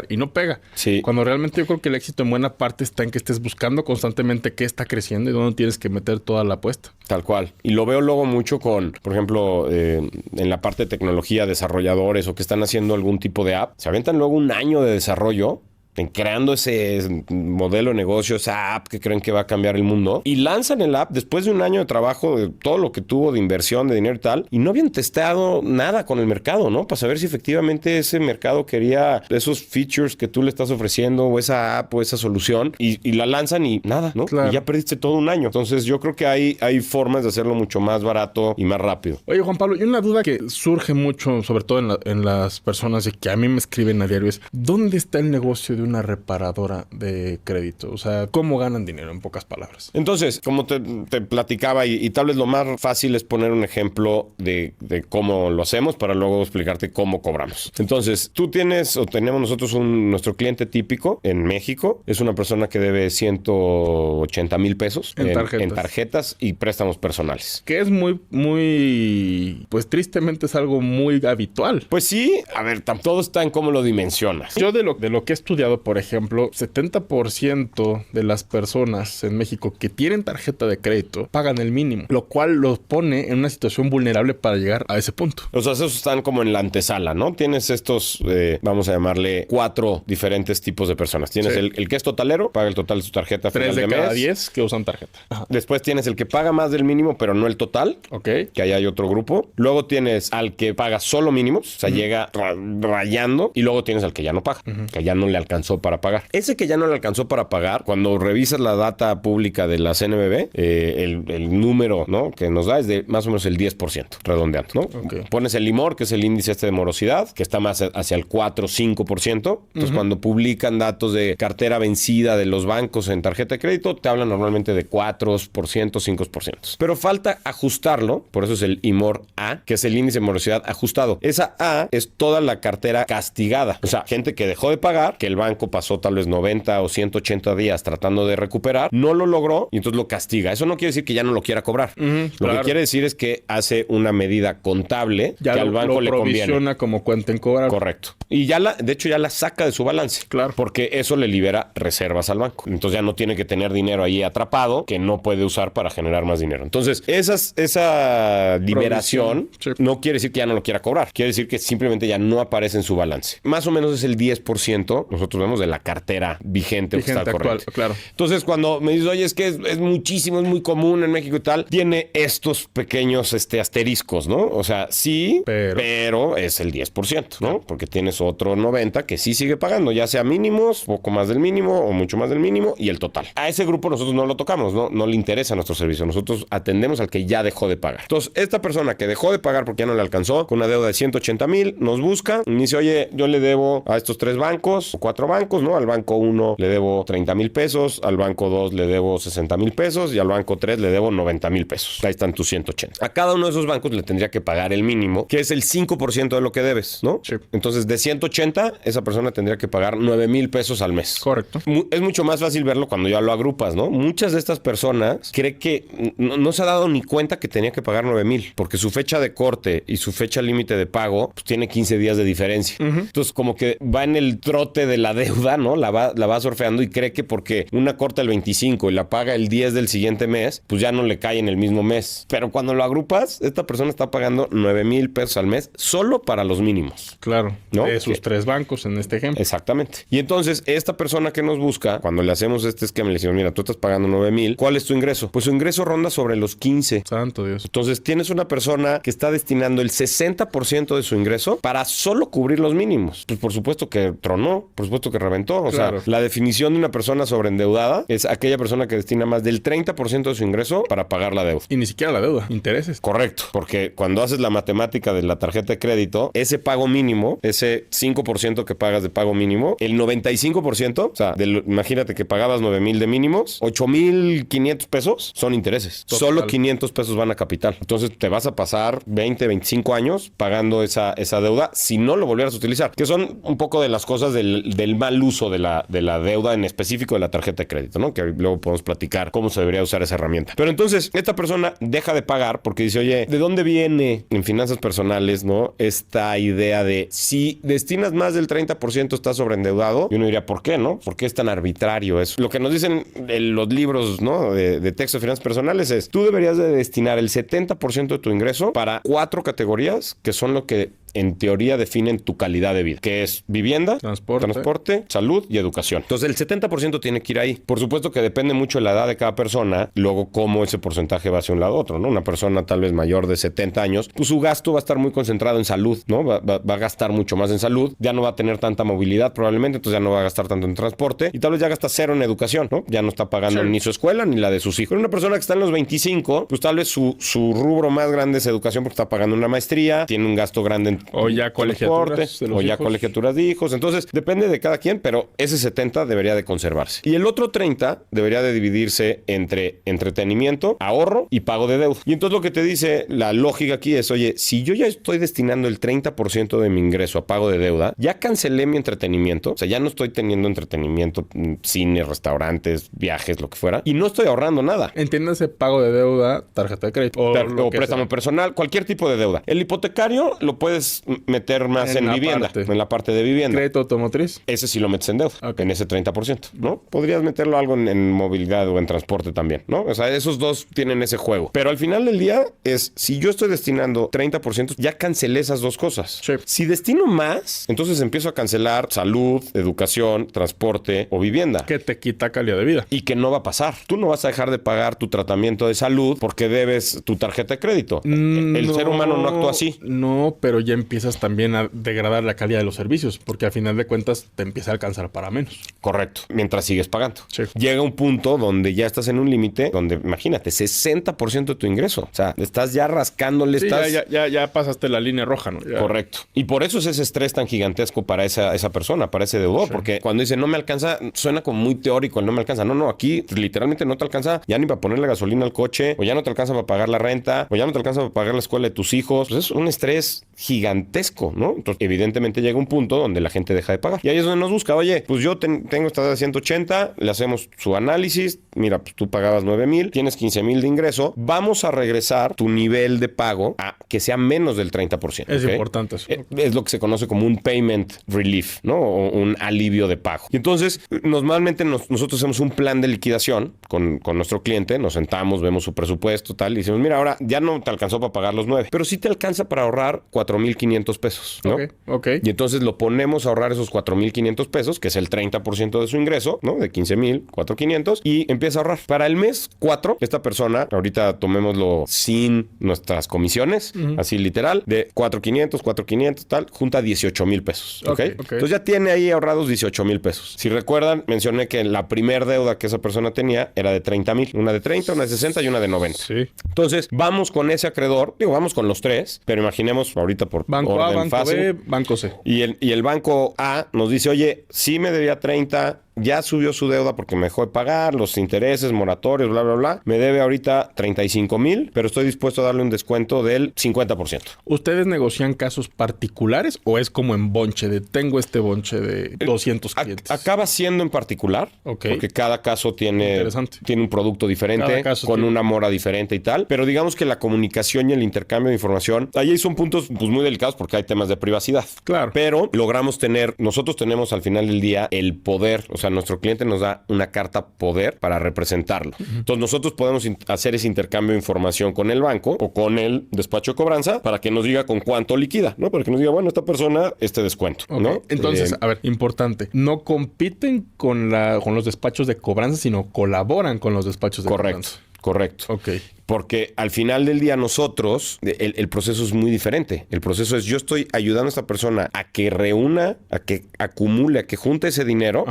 y no pega. Sí. Cuando realmente yo creo que el éxito en buena parte está en que estés buscando constantemente qué está creciendo y dónde tienes que meter toda la apuesta. Tal cual. Y lo veo luego mucho con, por ejemplo, en la parte de tecnología, desarrolladores o que están haciendo algún tipo de app. Se aventan luego un año de desarrollo creando ese modelo de negocio, esa app que creen que va a cambiar el mundo, y lanzan el app después de un año de trabajo, de todo lo que tuvo de inversión, de dinero y tal, y no habían testeado nada con el mercado, ¿no? Para saber si efectivamente ese mercado quería esos features que tú le estás ofreciendo, o esa app, o esa solución, y la lanzan y nada, ¿no? Claro. Y ya perdiste todo un año. Entonces yo creo que hay formas de hacerlo mucho más barato y más rápido. Oye, Juan Pablo, y una duda que surge mucho, sobre todo en las personas y que a mí me escriben a diario es, ¿dónde está el negocio de una reparadora de crédito? O sea, ¿cómo ganan dinero, en pocas palabras? Entonces, como te platicaba, y tal vez lo más fácil es poner un ejemplo de cómo lo hacemos para luego explicarte cómo cobramos. Entonces, tú tienes o tenemos nosotros nuestro cliente típico en México. Es una persona que debe 180,000 pesos en tarjetas y préstamos personales. Que es muy, pues tristemente es algo muy habitual. Pues sí, a ver, todo está en cómo lo dimensionas. Yo de lo que he estudiado, por ejemplo, 70% de las personas en México que tienen tarjeta de crédito pagan el mínimo, lo cual los pone en una situación vulnerable para llegar a ese punto. O sea, esos están como en la antesala, ¿no? Tienes estos, vamos a llamarle 4 diferentes tipos de personas. Tienes el que es totalero, paga el total de su tarjeta. 3 de cada 10 que usan tarjeta. Ajá. Después tienes el que paga más del mínimo, pero no el total. Ok. Que ahí hay otro grupo. Luego tienes al que paga solo mínimos, o sea, llega rayando. Y luego tienes al que ya no paga, que ya no le alcanzó para pagar. Ese que ya no le alcanzó para pagar, cuando revisas la data pública de la CNBV, el número, ¿no?, que nos da es de más o menos el 10%, redondeando, ¿no? Okay. Pones el LIMOR, que es el índice de morosidad, que está más hacia el 4-5%. Entonces, cuando publican datos de cartera vencida de los bancos en tarjeta de crédito, te hablan normalmente de 4%, 5%. Pero falta ajustarlo, por eso es el IMOR A, que es el índice de morosidad ajustado. Esa A es toda la cartera castigada. O sea, gente que dejó de pagar, que el banco banco pasó tal vez 90 o 180 días tratando de recuperar, no lo logró y entonces lo castiga. Eso no quiere decir que ya no lo quiera cobrar. Lo que quiere decir es que hace una medida contable ya que al banco le conviene. Provisiona como cuenta en cobrar. Correcto. Y de hecho ya la saca de su balance. Claro. Porque eso le libera reservas al banco. Entonces ya no tiene que tener dinero ahí atrapado que no puede usar para generar más dinero. Entonces esa liberación no quiere decir que ya no lo quiera cobrar. Quiere decir que simplemente ya no aparece en su balance. Más o menos es el 10%, nosotros vemos, de la cartera vigente que está al corriente. Claro. Entonces cuando me dices, oye, es que es muchísimo, es muy común en México y tal, tiene estos pequeños asteriscos, ¿no? O sea, sí, pero es el 10%, ¿no? Porque tienes otro 90% que sí sigue pagando, ya sea mínimos, poco más del mínimo o mucho más del mínimo y el total. A ese grupo nosotros no lo tocamos, no le interesa nuestro servicio. Nosotros atendemos al que ya dejó de pagar. Entonces, esta persona que dejó de pagar porque ya no le alcanzó, con una deuda de 180,000, nos busca y dice, oye, yo le debo a estos 3 bancos o 4 bancos, ¿no? Al banco 1 le debo 30,000 pesos, al banco 2 le debo 60,000 pesos y al banco 3 le debo 90,000 pesos. Ahí están tus 180. A cada uno de esos bancos le tendría que pagar el mínimo, que es el 5% de lo que debes, ¿no? Sí. Entonces, de 180, esa persona tendría que pagar 9,000 pesos al mes. Correcto. Es mucho más fácil verlo cuando ya lo agrupas, ¿no? Muchas de estas personas creen que no se ha dado ni cuenta que tenía que pagar 9,000, porque su fecha de corte y su fecha límite de pago pues, tiene 15 días de diferencia. Entonces, como que va en el trote de la deuda, ¿no? La va surfeando y cree que porque una corta el 25 y la paga el 10 del siguiente mes, pues ya no le cae en el mismo mes. Pero cuando lo agrupas, esta persona está pagando 9,000 pesos al mes solo para los mínimos. Claro. ¿No? De sus 3 bancos en este ejemplo. Exactamente. Y entonces, esta persona que nos busca, cuando le hacemos este esquema, le decimos, mira, tú estás pagando 9,000, ¿cuál es tu ingreso? Pues su ingreso ronda sobre los 15. Santo Dios. Entonces, tienes una persona que está destinando el 60% de su ingreso para solo cubrir los mínimos. Pues por supuesto que tronó, por supuesto que reventó. O sea, la definición de una persona sobreendeudada es aquella persona que destina más del 30% de su ingreso para pagar la deuda. Y ni siquiera la deuda, intereses. Correcto, porque cuando haces la matemática de la tarjeta de crédito, ese pago mínimo, ese 5% que pagas de pago mínimo, el 95%, o sea, imagínate que pagabas 9,000 de mínimos, 8,500 pesos son intereses. Total. Solo 500 pesos van a capital. Entonces te vas a pasar 20, 25 años pagando esa deuda si no lo volvieras a utilizar, que son un poco de las cosas del mal uso de la deuda, en específico de la tarjeta de crédito, ¿no? Que luego podemos platicar cómo se debería usar esa herramienta. Pero entonces, esta persona deja de pagar porque dice, oye, ¿de dónde viene en finanzas personales, ¿no? Esta idea de si destinas más del 30% estás sobreendeudado? Y uno diría, ¿por qué, no? ¿Por qué es tan arbitrario eso? Lo que nos dicen en los libros, ¿no? De texto de finanzas personales es, tú deberías de destinar el 70% de tu ingreso para 4 categorías que son lo que en teoría definen tu calidad de vida, que es vivienda, transporte, salud y educación. Entonces el 70% tiene que ir ahí. Por supuesto que depende mucho de la edad de cada persona, luego cómo ese porcentaje va hacia un lado u otro, ¿no? Una persona tal vez mayor de 70 años, pues su gasto va a estar muy concentrado en salud, ¿no? Va a gastar mucho más en salud, ya no va a tener tanta movilidad probablemente, entonces ya no va a gastar tanto en transporte y tal vez ya gasta cero en educación, ¿no? Ya no está pagando ni su escuela ni la de sus hijos. Pero una persona que está en los 25, pues tal vez su rubro más grande es educación porque está pagando una maestría, tiene un gasto grande en o ya colegiaturas de los o ya hijos. Colegiaturas de hijos. Entonces, depende de cada quien, pero ese 70 debería de conservarse. Y el otro 30 debería de dividirse entre entretenimiento, ahorro y pago de deuda. Y entonces lo que te dice la lógica aquí es, oye, si yo ya estoy destinando el 30% de mi ingreso a pago de deuda, ya cancelé mi entretenimiento, o sea, ya no estoy teniendo entretenimiento, cine, restaurantes, viajes, lo que fuera, y no estoy ahorrando nada. Entiéndase pago de deuda, tarjeta de crédito O préstamo personal, cualquier tipo de deuda. El hipotecario lo puedes meter más en vivienda, en la parte de vivienda. Crédito automotriz. Ese sí lo metes en deuda, en ese 30%, ¿no? Podrías meterlo algo en movilidad o en transporte también, ¿no? O sea, esos dos tienen ese juego. Pero al final del día es, si yo estoy destinando 30%, ya cancelé esas dos cosas. Sí. Si destino más, entonces empiezo a cancelar salud, educación, transporte o vivienda. Que te quita calidad de vida. Y que no va a pasar. Tú no vas a dejar de pagar tu tratamiento de salud porque debes tu tarjeta de crédito. El ser humano no actúa así. No, pero ya empiezas también a degradar la calidad de los servicios, porque al final de cuentas te empieza a alcanzar para menos. Correcto, mientras sigues pagando. Sí. Llega un punto donde ya estás en un límite, donde imagínate, 60% de tu ingreso. O sea, estás ya rascándole, Sí, estás... ya pasaste la línea roja, ¿no? Ya. Correcto. Y por eso es ese estrés tan gigantesco para esa persona, para ese deudor, porque cuando dice no me alcanza, suena como muy teórico el no me alcanza. No, aquí literalmente no te alcanza ya ni para ponerle gasolina al coche, o ya no te alcanza para pagar la renta, o ya no te alcanza para pagar la escuela de tus hijos. Pues es un estrés gigantesco, ¿no? Entonces, evidentemente llega un punto donde la gente deja de pagar. Y ahí es donde nos busca, oye, pues yo tengo esta deuda de 180, le hacemos su análisis, mira, pues tú pagabas 9,000, tienes 15,000 de ingreso, vamos a regresar tu nivel de pago a que sea menos del 30%. Es ¿okay? importante eso. Es lo que se conoce como un payment relief, ¿no? O un alivio de pago. Y entonces, normalmente nosotros hacemos un plan de liquidación con nuestro cliente, nos sentamos, vemos su presupuesto, tal, y decimos, mira, ahora ya no te alcanzó para pagar los 9, pero sí te alcanza para ahorrar 4,500 pesos, ¿no? Ok. Y entonces lo ponemos a ahorrar esos 4,500 pesos, que es el 30% de su ingreso, ¿no? De 15,000, 4,500, y empieza a ahorrar. Para el mes 4, esta persona, ahorita tomémoslo sin nuestras comisiones, así literal, de 4,500, tal, junta 18,000 pesos, ¿ok? Entonces ya tiene ahí ahorrados 18,000 pesos. Si recuerdan, mencioné que la primer deuda que esa persona tenía era de 30,000, una de 30, una de 60 y una de 90. Sí. Entonces, vamos con ese acreedor, vamos con los tres, pero imaginemos ahorita por Banco A, orden Banco fácil. B, Banco C. Y el banco A nos dice, oye, sí me debía 30, ya subió su deuda porque me dejó de pagar, los intereses, moratorios, bla, bla, bla. Me debe ahorita 35,000, pero estoy dispuesto a darle un descuento del 50%. ¿Ustedes negocian casos particulares o es como en bonche de tengo este bonche de 200 clientes? Acaba siendo en particular, porque cada caso tiene un producto diferente, con una mora diferente y tal. Pero digamos que la comunicación y el intercambio de información, ahí son puntos pues, muy delicados porque hay temas de privacidad. Claro. Pero logramos nosotros tenemos al final del día el poder, o sea, nuestro cliente nos da una carta poder para representarlo. Entonces nosotros podemos hacer ese intercambio de información con el banco o con el despacho de cobranza para que nos diga con cuánto liquida, ¿no? Para que nos diga, bueno, esta persona, este descuento, ¿no? Entonces, a ver, importante. No compiten con los despachos de cobranza, sino colaboran con los despachos de cobranza. Correcto. Ok. Porque al final del día nosotros, el proceso es muy diferente. El proceso es yo estoy ayudando a esta persona a que reúna, a que acumule, a que junte ese dinero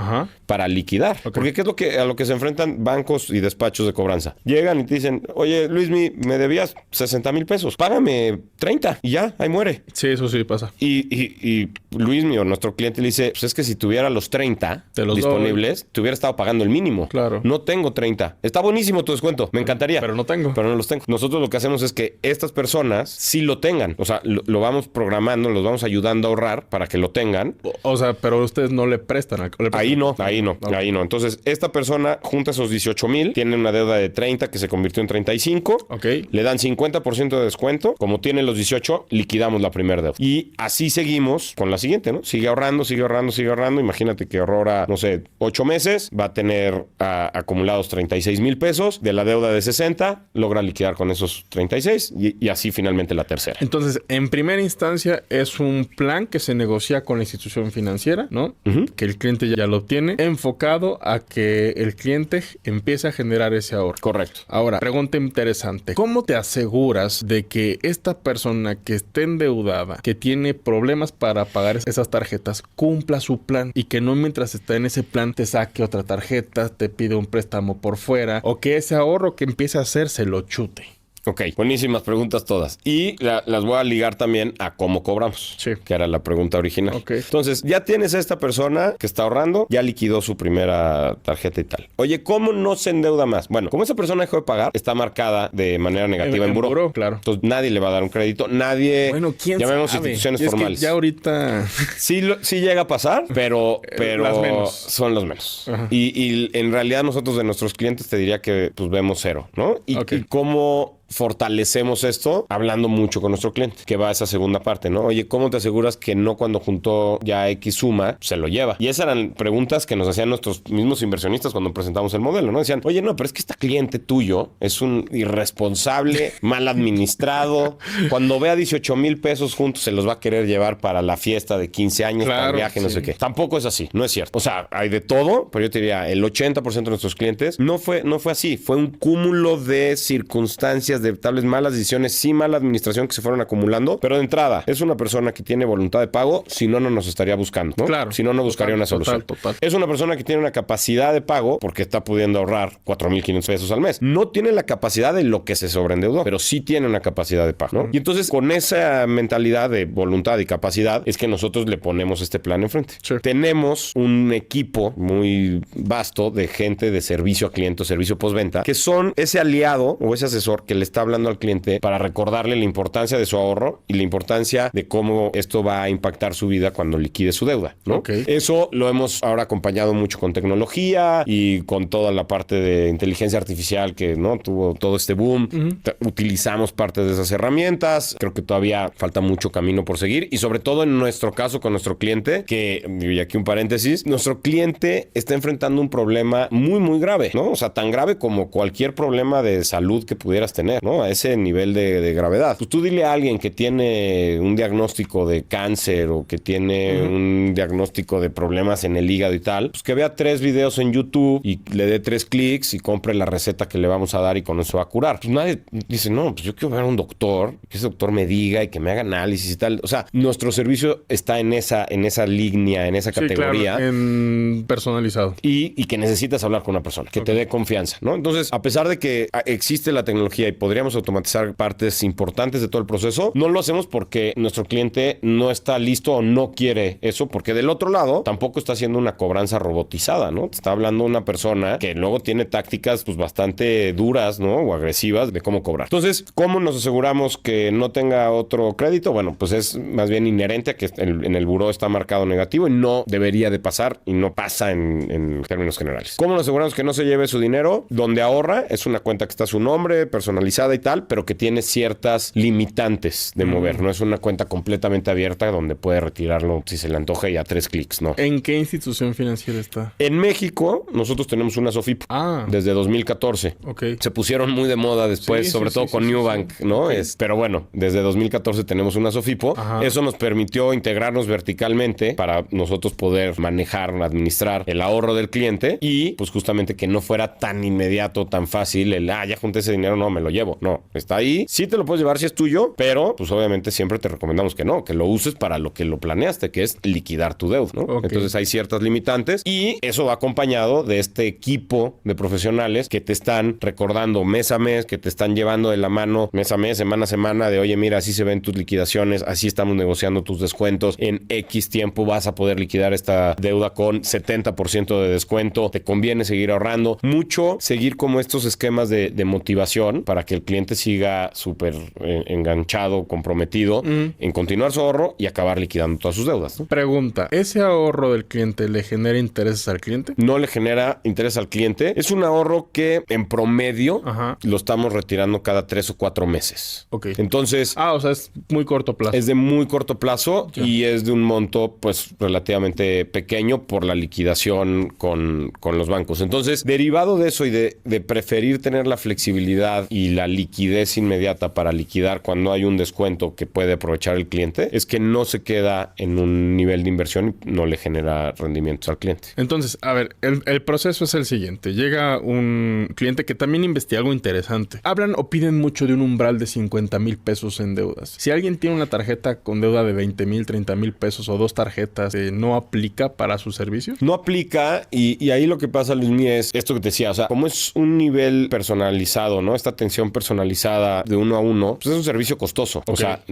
para liquidar. Porque ¿qué es a lo que se enfrentan bancos y despachos de cobranza? Llegan y te dicen, oye, Luismi, me debías 60,000 pesos. Págame 30 y ya, ahí muere. Sí, eso sí pasa. Y Luismi o nuestro cliente le dice, pues es que si tuviera los 30 disponibles, te hubiera estado pagando el mínimo. Claro. No tengo 30. Está buenísimo tu descuento. Me encantaría. Pero no tengo. No los tengo. Nosotros lo que hacemos es que estas personas sí lo tengan. O sea, lo vamos programando, los vamos ayudando a ahorrar para que lo tengan. O sea, pero ustedes no le prestan. Ahí no. Entonces, esta persona junta esos 18,000, tiene una deuda de 30 que se convirtió en 35. Le dan 50% de descuento. Como tiene los 18, liquidamos la primera deuda. Y así seguimos con la siguiente, ¿no? Sigue ahorrando. Imagínate que ahorra, no sé, 8 meses. Va a tener acumulados 36,000 pesos. De la deuda de 60, logra liquidar con esos 36 y así finalmente la tercera. Entonces, en primera instancia es un plan que se negocia con la institución financiera, ¿no? Que el cliente ya lo tiene, enfocado a que el cliente empiece a generar ese ahorro. Correcto. Ahora, pregunta interesante. ¿Cómo te aseguras de que esta persona que esté endeudada, que tiene problemas para pagar esas tarjetas, cumpla su plan y que no mientras está en ese plan te saque otra tarjeta, te pide un préstamo por fuera o que ese ahorro que empiece a hacer se lo chute? Ok, buenísimas preguntas todas. Y las voy a ligar también a cómo cobramos, que era la pregunta original. Entonces, ya tienes a esta persona que está ahorrando, ya liquidó su primera tarjeta y tal. Oye, ¿cómo no se endeuda más? Bueno, como esa persona dejó de pagar, está marcada de manera negativa en buró. Claro. Entonces, nadie le va a dar un crédito. Nadie... Bueno, ¿quién llamemos sabe? instituciones es formales. Que ya ahorita... Sí llega a pasar, pero las menos. Son los menos. Y en realidad nosotros de nuestros clientes te diría que pues vemos cero, ¿no? Y cómo fortalecemos esto hablando mucho con nuestro cliente, que va a esa segunda parte, ¿no? Oye, ¿cómo te aseguras que no cuando juntó ya X suma se lo lleva? Y esas eran preguntas que nos hacían nuestros mismos inversionistas cuando presentamos el modelo, ¿no? Decían, oye, no, pero es que este cliente tuyo es un irresponsable, mal administrado. Cuando vea 18,000 pesos juntos se los va a querer llevar para la fiesta de 15 años, para el viaje, no sé qué. Tampoco es así, no es cierto. O sea, hay de todo, pero yo te diría, el 80% de nuestros clientes no fue así. Fue un cúmulo de circunstancias, de tal vez malas decisiones, sí mala administración que se fueron acumulando, pero de entrada es una persona que tiene voluntad de pago, si no nos estaría buscando, ¿no? Claro. Si no buscaría una solución. Total. Es una persona que tiene una capacidad de pago porque está pudiendo ahorrar 4,500 pesos al mes. No tiene la capacidad de lo que se sobreendeudó, pero sí tiene una capacidad de pago, ¿no? Y entonces con esa mentalidad de voluntad y capacidad es que nosotros le ponemos este plan enfrente. Tenemos un equipo muy vasto de gente de servicio a cliente, servicio postventa, que son ese aliado o ese asesor que le está está hablando al cliente para recordarle la importancia de su ahorro y la importancia de cómo esto va a impactar su vida cuando liquide su deuda, ¿no? Okay. Eso lo hemos ahora acompañado mucho con tecnología y con toda la parte de inteligencia artificial que, ¿no?, tuvo todo este boom. Utilizamos parte de esas herramientas. Creo que todavía falta mucho camino por seguir y sobre todo en nuestro caso con nuestro cliente, que, y aquí un paréntesis, nuestro cliente está enfrentando un problema muy, muy grave, ¿no? O sea, tan grave como cualquier problema de salud que pudieras tener, ¿no? A ese nivel de gravedad. Pues tú dile a alguien que tiene un diagnóstico de cáncer o que tiene un diagnóstico de problemas en el hígado y tal, pues que vea 3 videos en YouTube y le dé 3 clics y compre la receta que le vamos a dar y con eso va a curar. Pues nadie dice, no, pues yo quiero ver a un doctor, que ese doctor me diga y que me haga análisis y tal. O sea, nuestro servicio está en esa línea, en esa categoría. Claro, en personalizado. Y que necesitas hablar con una persona, que te dé confianza, ¿no? Entonces, a pesar de que existe la tecnología y podríamos automatizar partes importantes de todo el proceso, no lo hacemos porque nuestro cliente no está listo o no quiere eso, porque del otro lado tampoco está haciendo una cobranza robotizada, ¿no? Te está hablando una persona que luego tiene tácticas pues bastante duras, ¿no? O agresivas de cómo cobrar. Entonces, ¿cómo nos aseguramos que no tenga otro crédito? Bueno, pues es más bien inherente a que en el buró está marcado negativo y no debería de pasar y no pasa en términos generales. ¿Cómo nos aseguramos que no se lleve su dinero? Donde ahorra es una cuenta que está a su nombre, personalizada y tal, pero que tiene ciertas limitantes de mover. No es una cuenta completamente abierta donde puede retirarlo si se le antoja y a 3 clics, ¿no? ¿En qué institución financiera está? En México, nosotros tenemos una SOFIP desde 2014. Ok. Se pusieron muy de moda después, sobre todo con Nubank, ¿no? Okay. Pero bueno, desde 2014 tenemos una SOFIPO. Eso nos permitió integrarnos verticalmente para nosotros poder manejar, administrar el ahorro del cliente y pues justamente que no fuera tan inmediato, tan fácil el, ya junté ese dinero, no, me lo llevo. No, está ahí. Sí te lo puedes llevar si es tuyo, pero pues obviamente siempre te recomendamos que no, que lo uses para lo que lo planeaste, que es liquidar tu deuda, ¿no? Okay. Entonces hay ciertas limitantes y eso va acompañado de este equipo de profesionales que te están recordando mes a mes, que te están llevando de la mano mes a mes, semana a semana, de oye, mira, así se ven tus liquidaciones, así estamos negociando tus descuentos, en X tiempo vas a poder liquidar esta deuda con 70% de descuento, te conviene seguir ahorrando, mucho seguir como estos esquemas de motivación para que el cliente siga súper enganchado, comprometido en continuar su ahorro y acabar liquidando todas sus deudas, ¿no? Pregunta, ¿ese ahorro del cliente le genera intereses al cliente? No le genera interés al cliente. Es un ahorro que en promedio lo estamos retirando cada 3 o 4 meses. Ok. Entonces... o sea, es muy corto plazo. Es de muy corto plazo y es de un monto pues relativamente pequeño por la liquidación con los bancos. Entonces, derivado de eso y de preferir tener la flexibilidad y la liquidez inmediata para liquidar cuando hay un descuento que puede aprovechar el cliente, es que no se queda en un nivel de inversión y no le genera rendimientos al cliente. Entonces, a ver, el proceso es el siguiente. Llega un cliente que también investiga algo interesante. Hablan o piden mucho de un umbral de 50,000 pesos en deudas. Si alguien tiene una tarjeta con deuda de 20,000, 30,000 pesos o 2 tarjetas, ¿no aplica para sus servicios? No aplica y ahí lo que pasa, Luismi, es esto que te decía. O sea, como es un nivel personalizado, ¿no? Esta atención personalizada de uno a uno, pues es un servicio costoso. Okay. O sea,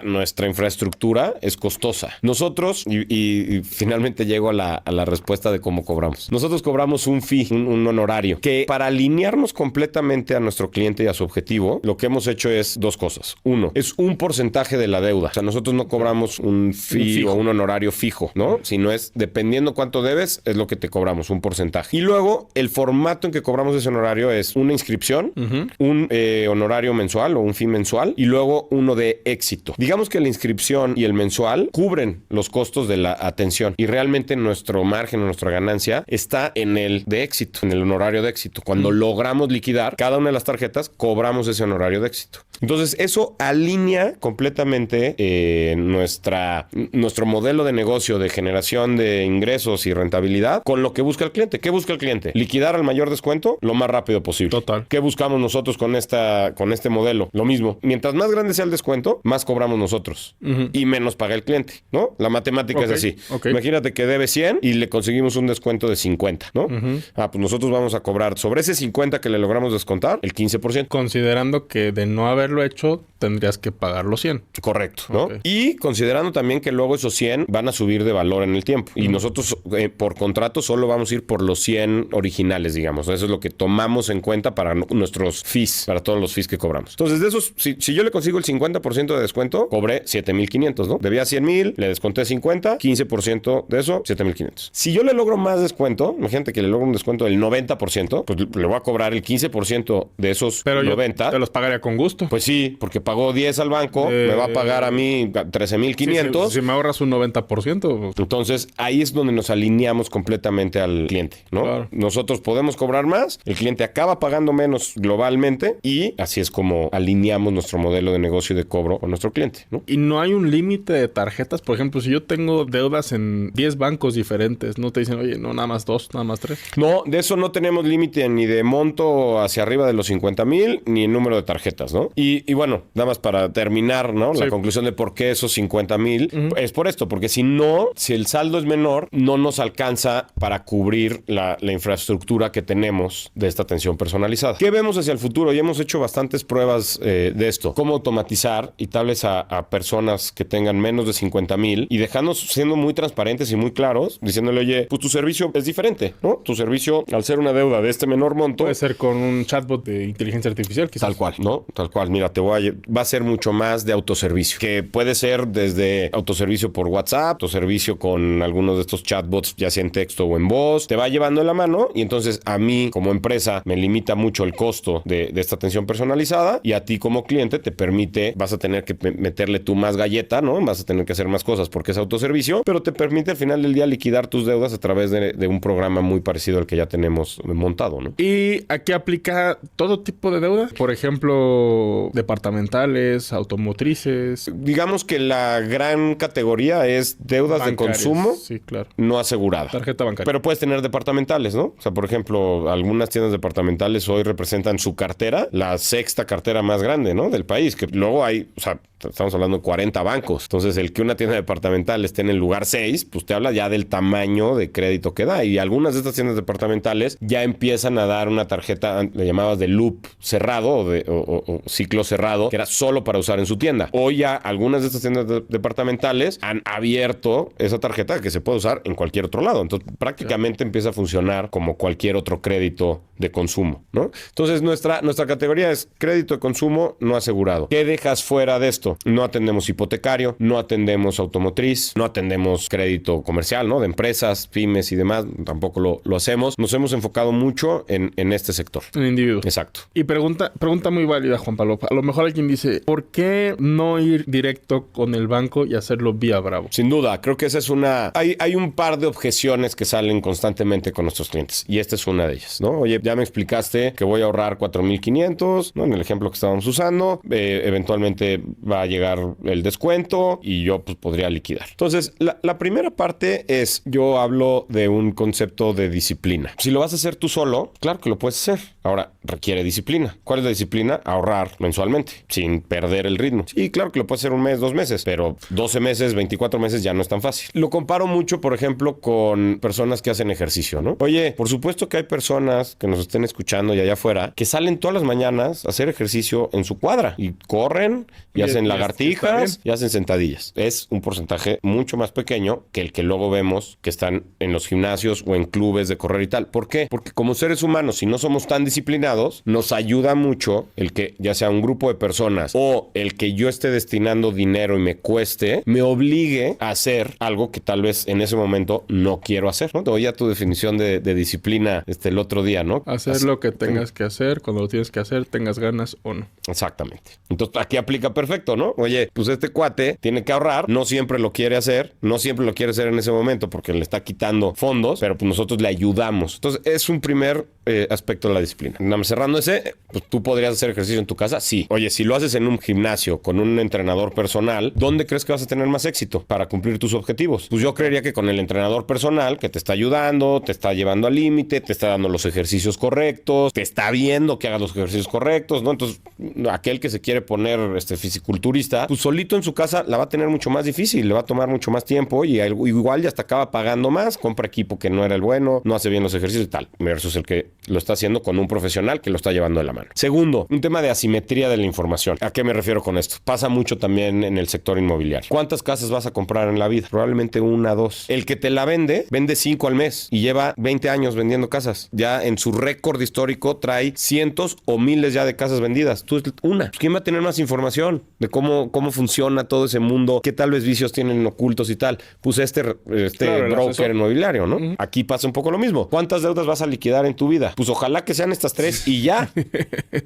nuestra infraestructura es costosa. Nosotros, y finalmente llego a la respuesta de cómo cobramos. Nosotros cobramos un fee, un honorario, que para alinearnos completamente a nuestro cliente y a su objetivo, lo que hemos hecho es 2 cosas. Uno, es un porcentaje de la deuda. O sea, nosotros no cobramos un fee o un honorario fijo, ¿no? Sino es, dependiendo cuánto debes, es lo que te cobramos, un porcentaje. Y luego, el formato en que cobramos ese honorario es una inscripción, un honorario mensual o un fee mensual, y luego uno de éxito. Digamos que la inscripción y el mensual cubren los costos de la atención y realmente nuestro margen, nuestra ganancia está en el de éxito, en el honorario de éxito. Cuando logramos liquidar cada una de las tarjetas, cobramos ese honorario de éxito. Entonces, eso alinea completamente nuestro modelo de negocio de generación de ingresos y rentabilidad con lo que busca el cliente. ¿Qué busca el cliente? Liquidar al mayor descuento lo más rápido posible. Total. ¿Qué buscamos nosotros con este modelo? Lo mismo. Mientras más grande sea el descuento, más cobramos nosotros y menos paga el cliente, ¿no? La matemática es así. Imagínate que debe 100 y le conseguimos un descuento de 50, ¿no? Pues nosotros vamos a cobrar sobre ese 50 que le logramos descontar el 15%. Considerando que de no haberlo hecho, tendrías que pagar los 100. Correcto, ¿no? Y considerando también que luego esos 100 van a subir de valor en el tiempo. Y nosotros por contrato solo vamos a ir por los 100 originales, digamos. Eso es lo que tomamos en cuenta para nuestros fees, para todos los fees que cobramos. Entonces, de esos, si yo le consigo el 50% de descuento, cobré 7,500, ¿no? Debía 100,000, le desconté 50, 15% de eso, 7,500. Si yo le logro más descuento, imagínate que le logro un descuento del 90%, pues le voy a cobrar el 15% de esos Pero 90. Yo te los pagaría con gusto. Pues sí, porque pagó 10 al banco, me va a pagar a mí 13,500. Si me ahorras un 90%. Entonces, ahí es donde nos alineamos completamente al cliente, ¿no? Claro. Nosotros podemos cobrar más, el cliente acaba pagando menos globalmente y así es como alineamos nuestro modelo de negocio y de cobro con nuestro cliente, ¿no? Y no hay un límite de tarjetas. Por ejemplo, si yo tengo deudas en 10 bancos diferentes, no te dicen, oye, no, nada más 2, nada más 3. No, de eso no tenemos límite ni de monto hacia arriba de los 50,000 ni el número de tarjetas, ¿no? Y bueno, nada más para terminar, ¿no? La conclusión de por qué esos 50,000 es por esto, porque si no, si el saldo es menor, no nos alcanza para cubrir la infraestructura que tenemos de esta atención personalizada. ¿Qué vemos hacia el futuro? Ya hemos hecho bastantes pruebas de esto. Cómo automatizar y tal vez a personas que tengan menos de 50,000 y dejarnos siendo muy transparentes y muy claros, diciéndole, oye, pues tu servicio es diferente, ¿no? Tu servicio, al ser una deuda de este menor monto... Puede ser con un chatbot de inteligencia artificial, quizás. Tal cual, ¿no? Tal cual. Mira, va a ser mucho más de autoservicio, que puede ser desde autoservicio por WhatsApp, autoservicio con algunos de estos chatbots, ya sea en texto o en voz, te va llevando de la mano y entonces a mí como empresa me limita mucho el costo de esta atención personalizada y a ti como cliente te permite, vas a tener que meterle tú más galleta, ¿no? Vas a tener que hacer más cosas porque es autoservicio, pero te permite al final del día liquidar tus deudas a través de un programa muy parecido al que ya tenemos montado, ¿no? Y aquí aplica todo tipo de deuda. Por ejemplo, departamentales, automotrices. Digamos que la gran categoría es deudas Bancarias, de consumo sí, claro. no asegurada. Tarjeta bancaria. Pero puedes tener departamentales, ¿no? O sea, por ejemplo, algunas tiendas departamentales hoy representan su cartera, la sexta cartera más grande, ¿no? Del país, que luego hay, o sea, estamos hablando de 40 bancos. Entonces, el que una tienda departamental esté en el lugar 6, pues te habla ya del tamaño de crédito que da. Y algunas de estas tiendas departamentales ya empiezan a dar una tarjeta, le llamabas de loop cerrado o ciclo cerrado, que era solo para usar en su tienda. Hoy ya algunas de estas tiendas departamentales han abierto esa tarjeta que se puede usar en cualquier otro lado. Entonces, prácticamente empieza a funcionar como cualquier otro crédito de consumo, ¿no? Entonces, nuestra categoría es crédito de consumo no asegurado. ¿Qué dejas fuera de esto? No atendemos hipotecario, no atendemos automotriz, no atendemos crédito comercial, ¿no? De empresas, pymes y demás, tampoco lo hacemos. Nos hemos enfocado mucho en este sector. En individuos. Exacto. Y pregunta muy válida, Juan Pablo. A lo mejor alguien dice, ¿por qué no ir directo con el banco y hacerlo vía Bravo? Sin duda, creo que esa es hay un par de objeciones que salen constantemente con nuestros clientes y esta es una de ellas, ¿no? Oye, ya me explicaste que voy a ahorrar 4,500, ¿no? En el ejemplo que estábamos usando, eventualmente va a llegar el descuento y yo pues podría liquidar. Entonces, la primera parte es, yo hablo de un concepto de disciplina. Si lo vas a hacer tú solo, claro que lo puedes hacer. Ahora, requiere disciplina. ¿Cuál es la disciplina? Ahorrar mensualmente, sin perder el ritmo. Sí, claro que lo puedes hacer un mes, 2 meses, pero 12 meses, 24 meses ya no es tan fácil. Lo comparo mucho, por ejemplo, con personas que hacen ejercicio, ¿no? Oye, por supuesto que hay personas que nos estén escuchando y allá afuera que salen todas las mañanas a hacer ejercicio en su cuadra y corren y hacen lagartijas y hacen sentadillas. Es un porcentaje mucho más pequeño que el que luego vemos que están en los gimnasios o en clubes de correr y tal. ¿Por qué? Porque como seres humanos, si no somos tan disciplinados, nos ayuda mucho el que ya sea un grupo de personas o el que yo esté destinando dinero y me cueste, me obligue a hacer algo que tal vez en ese momento no quiero hacer, ¿no? Te oía tu definición de disciplina el otro día, ¿no? Hacer lo que tengas que hacer, cuando lo tienes que hacer, tengas ganas o no. Exactamente. Entonces, aquí aplica perfecto, ¿no? Oye, pues este cuate tiene que ahorrar, no siempre lo quiere hacer, no siempre lo quiere hacer en ese momento porque le está quitando fondos, pero pues nosotros le ayudamos. Entonces, es un primer aspecto de la disciplina. Nada más cerrando ese, pues tú podrías hacer ejercicio en tu casa, sí. Oye, si lo haces en un gimnasio con un entrenador personal, ¿dónde crees que vas a tener más éxito para cumplir tus objetivos? Pues yo creería que con el entrenador personal que te está ayudando, te está llevando al límite, te está dando los ejercicios correctos, te está viendo que hagas los ejercicios correctos, ¿no? Entonces, aquel que se quiere poner fisiculturista, pues solito en su casa la va a tener mucho más difícil, le va a tomar mucho más tiempo y igual ya hasta acaba pagando más, compra equipo que no era el bueno, no hace bien los ejercicios y tal, versus el que lo está haciendo con un profesional que lo está llevando de la mano. Segundo, un tema de asimetría de la información. ¿A qué me refiero con esto? Pasa mucho también en el sector inmobiliario. ¿Cuántas casas vas a comprar en la vida? Probablemente 1, 2. El que te la vende 5 al mes y lleva 20 años vendiendo casas. Ya en su récord histórico trae cientos o miles ya de casas vendidas. Tú es una. ¿Quién va a tener más información de cómo funciona todo ese mundo? ¿Qué tal vez vicios tienen ocultos y tal? Pues claro, broker inmobiliario, ¿no? Uh-huh. Aquí pasa un poco lo mismo. ¿Cuántas deudas vas a liquidar en tu vida? Pues ojalá que sean estas 3 y ya,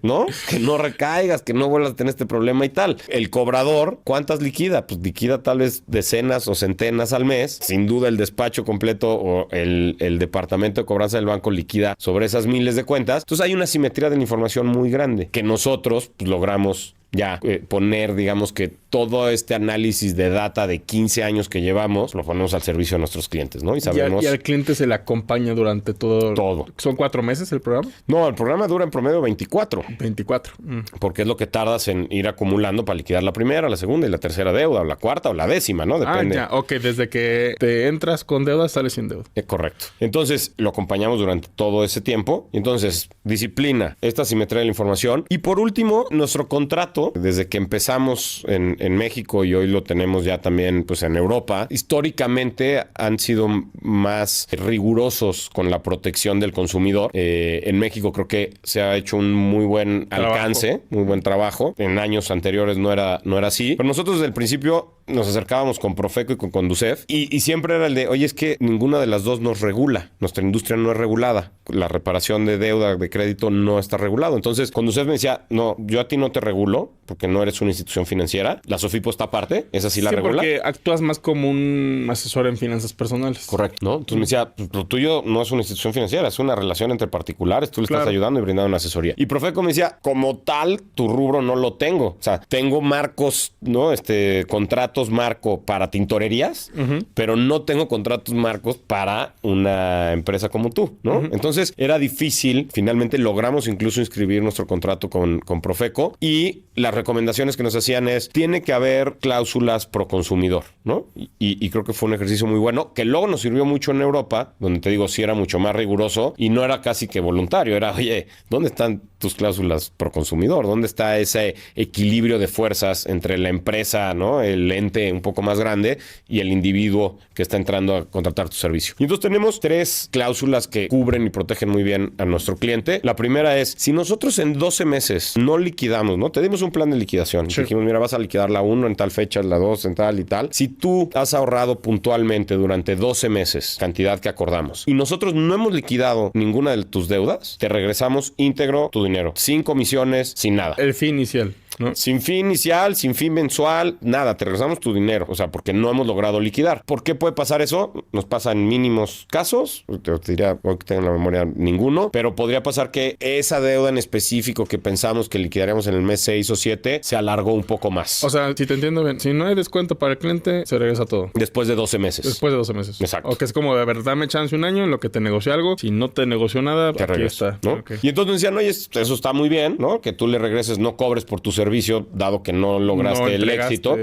¿no? Que no recaigas, que no vuelvas a tener este problema y tal. El cobrador, ¿cuántas liquida? Pues liquida tal vez decenas o centenas al mes. Sin duda el despacho completo o el departamento de cobranza del banco liquida sobre esas miles de cuentas. Entonces hay una simetría de la información muy grande que nosotros pues, logramos ya poner, digamos que todo este análisis de data de 15 años que llevamos, lo ponemos al servicio de nuestros clientes, ¿no? Y sabemos... Y al cliente se le acompaña durante todo. ¿Son 4 meses el programa? No, el programa dura en promedio 24. 24. Porque es lo que tardas en ir acumulando para liquidar la primera, la segunda y la tercera deuda, o la cuarta o la décima, ¿no? Depende. Ah, ya. Ok, desde que te entras con deuda, sales sin deuda. Correcto. Entonces, lo acompañamos durante todo ese tiempo. Entonces, disciplina, esta simetría de la información. Y por último, nuestro contrato, desde que empezamos en México y hoy lo tenemos ya también pues en Europa, históricamente han sido más rigurosos con la protección del consumidor. En México creo que se ha hecho un muy buen alcance, muy buen trabajo. En años anteriores no era así. Pero nosotros desde el principio nos acercábamos con Profeco y con Conducef y siempre era el de, oye, es que ninguna de las dos nos regula. Nuestra industria no es regulada. La reparación de deuda, de crédito no está regulado. Entonces, Conducef me decía, no, yo a ti no te regulo porque no eres una institución financiera. La Sofipo está aparte, esa sí la regula. Porque actúas más como un asesor en finanzas personales. Correcto, ¿no? Entonces me decía, lo tuyo no es una institución financiera, es una relación entre particulares. Tú le estás ayudando y brindando una asesoría. Y Profeco me decía, como tal, tu rubro no lo tengo. O sea, tengo marcos, ¿no? Contratos marco para tintorerías, pero no tengo contratos marcos para una empresa como tú, ¿no? Entonces era difícil. Finalmente logramos incluso inscribir nuestro contrato con Profeco y las recomendaciones que nos hacían es, tiene que haber cláusulas pro consumidor, ¿no? Y creo que fue un ejercicio muy bueno, que luego nos sirvió mucho en Europa, donde te digo, sí era mucho más riguroso y no era casi que voluntario, era, oye, ¿dónde están tus cláusulas pro consumidor? ¿Dónde está ese equilibrio de fuerzas entre la empresa, ¿no? El ente un poco más grande y el individuo que está entrando a contratar tu servicio. Y entonces tenemos 3 cláusulas que cubren y protegen muy bien a nuestro cliente. La primera es, si nosotros en 12 meses no liquidamos, ¿no? Te dimos un plan de liquidación. Sí. Dijimos, mira, vas a liquidar la 1 en tal fecha, la 2 en tal y tal. Si tú has ahorrado puntualmente durante 12 meses, cantidad que acordamos, y nosotros no hemos liquidado ninguna de tus deudas, te regresamos íntegro tu dinero. Sin comisiones, sin nada. El fee inicial, ¿no? Sin fin inicial, sin fin mensual, nada, te regresamos tu dinero. O sea, porque no hemos logrado liquidar. ¿Por qué puede pasar eso? Nos pasa en mínimos casos. Te diría, hoy que tengo en la memoria ninguno, pero podría pasar que esa deuda en específico que pensamos que liquidaríamos en el mes 6 o 7 se alargó un poco más. O sea, si te entiendo bien, si no hay descuento para el cliente, se regresa todo. Después de 12 meses. Después de 12 meses. Exacto. O que es como, de verdad, dame chance un año en lo que te negocie algo. Si no te negoció nada, te aquí regreso, está. ¿no? Okay. Y entonces me decían, oye, eso está muy bien, ¿no? Que tú le regreses, no cobres por tu servicio, dado que no lograste el éxito.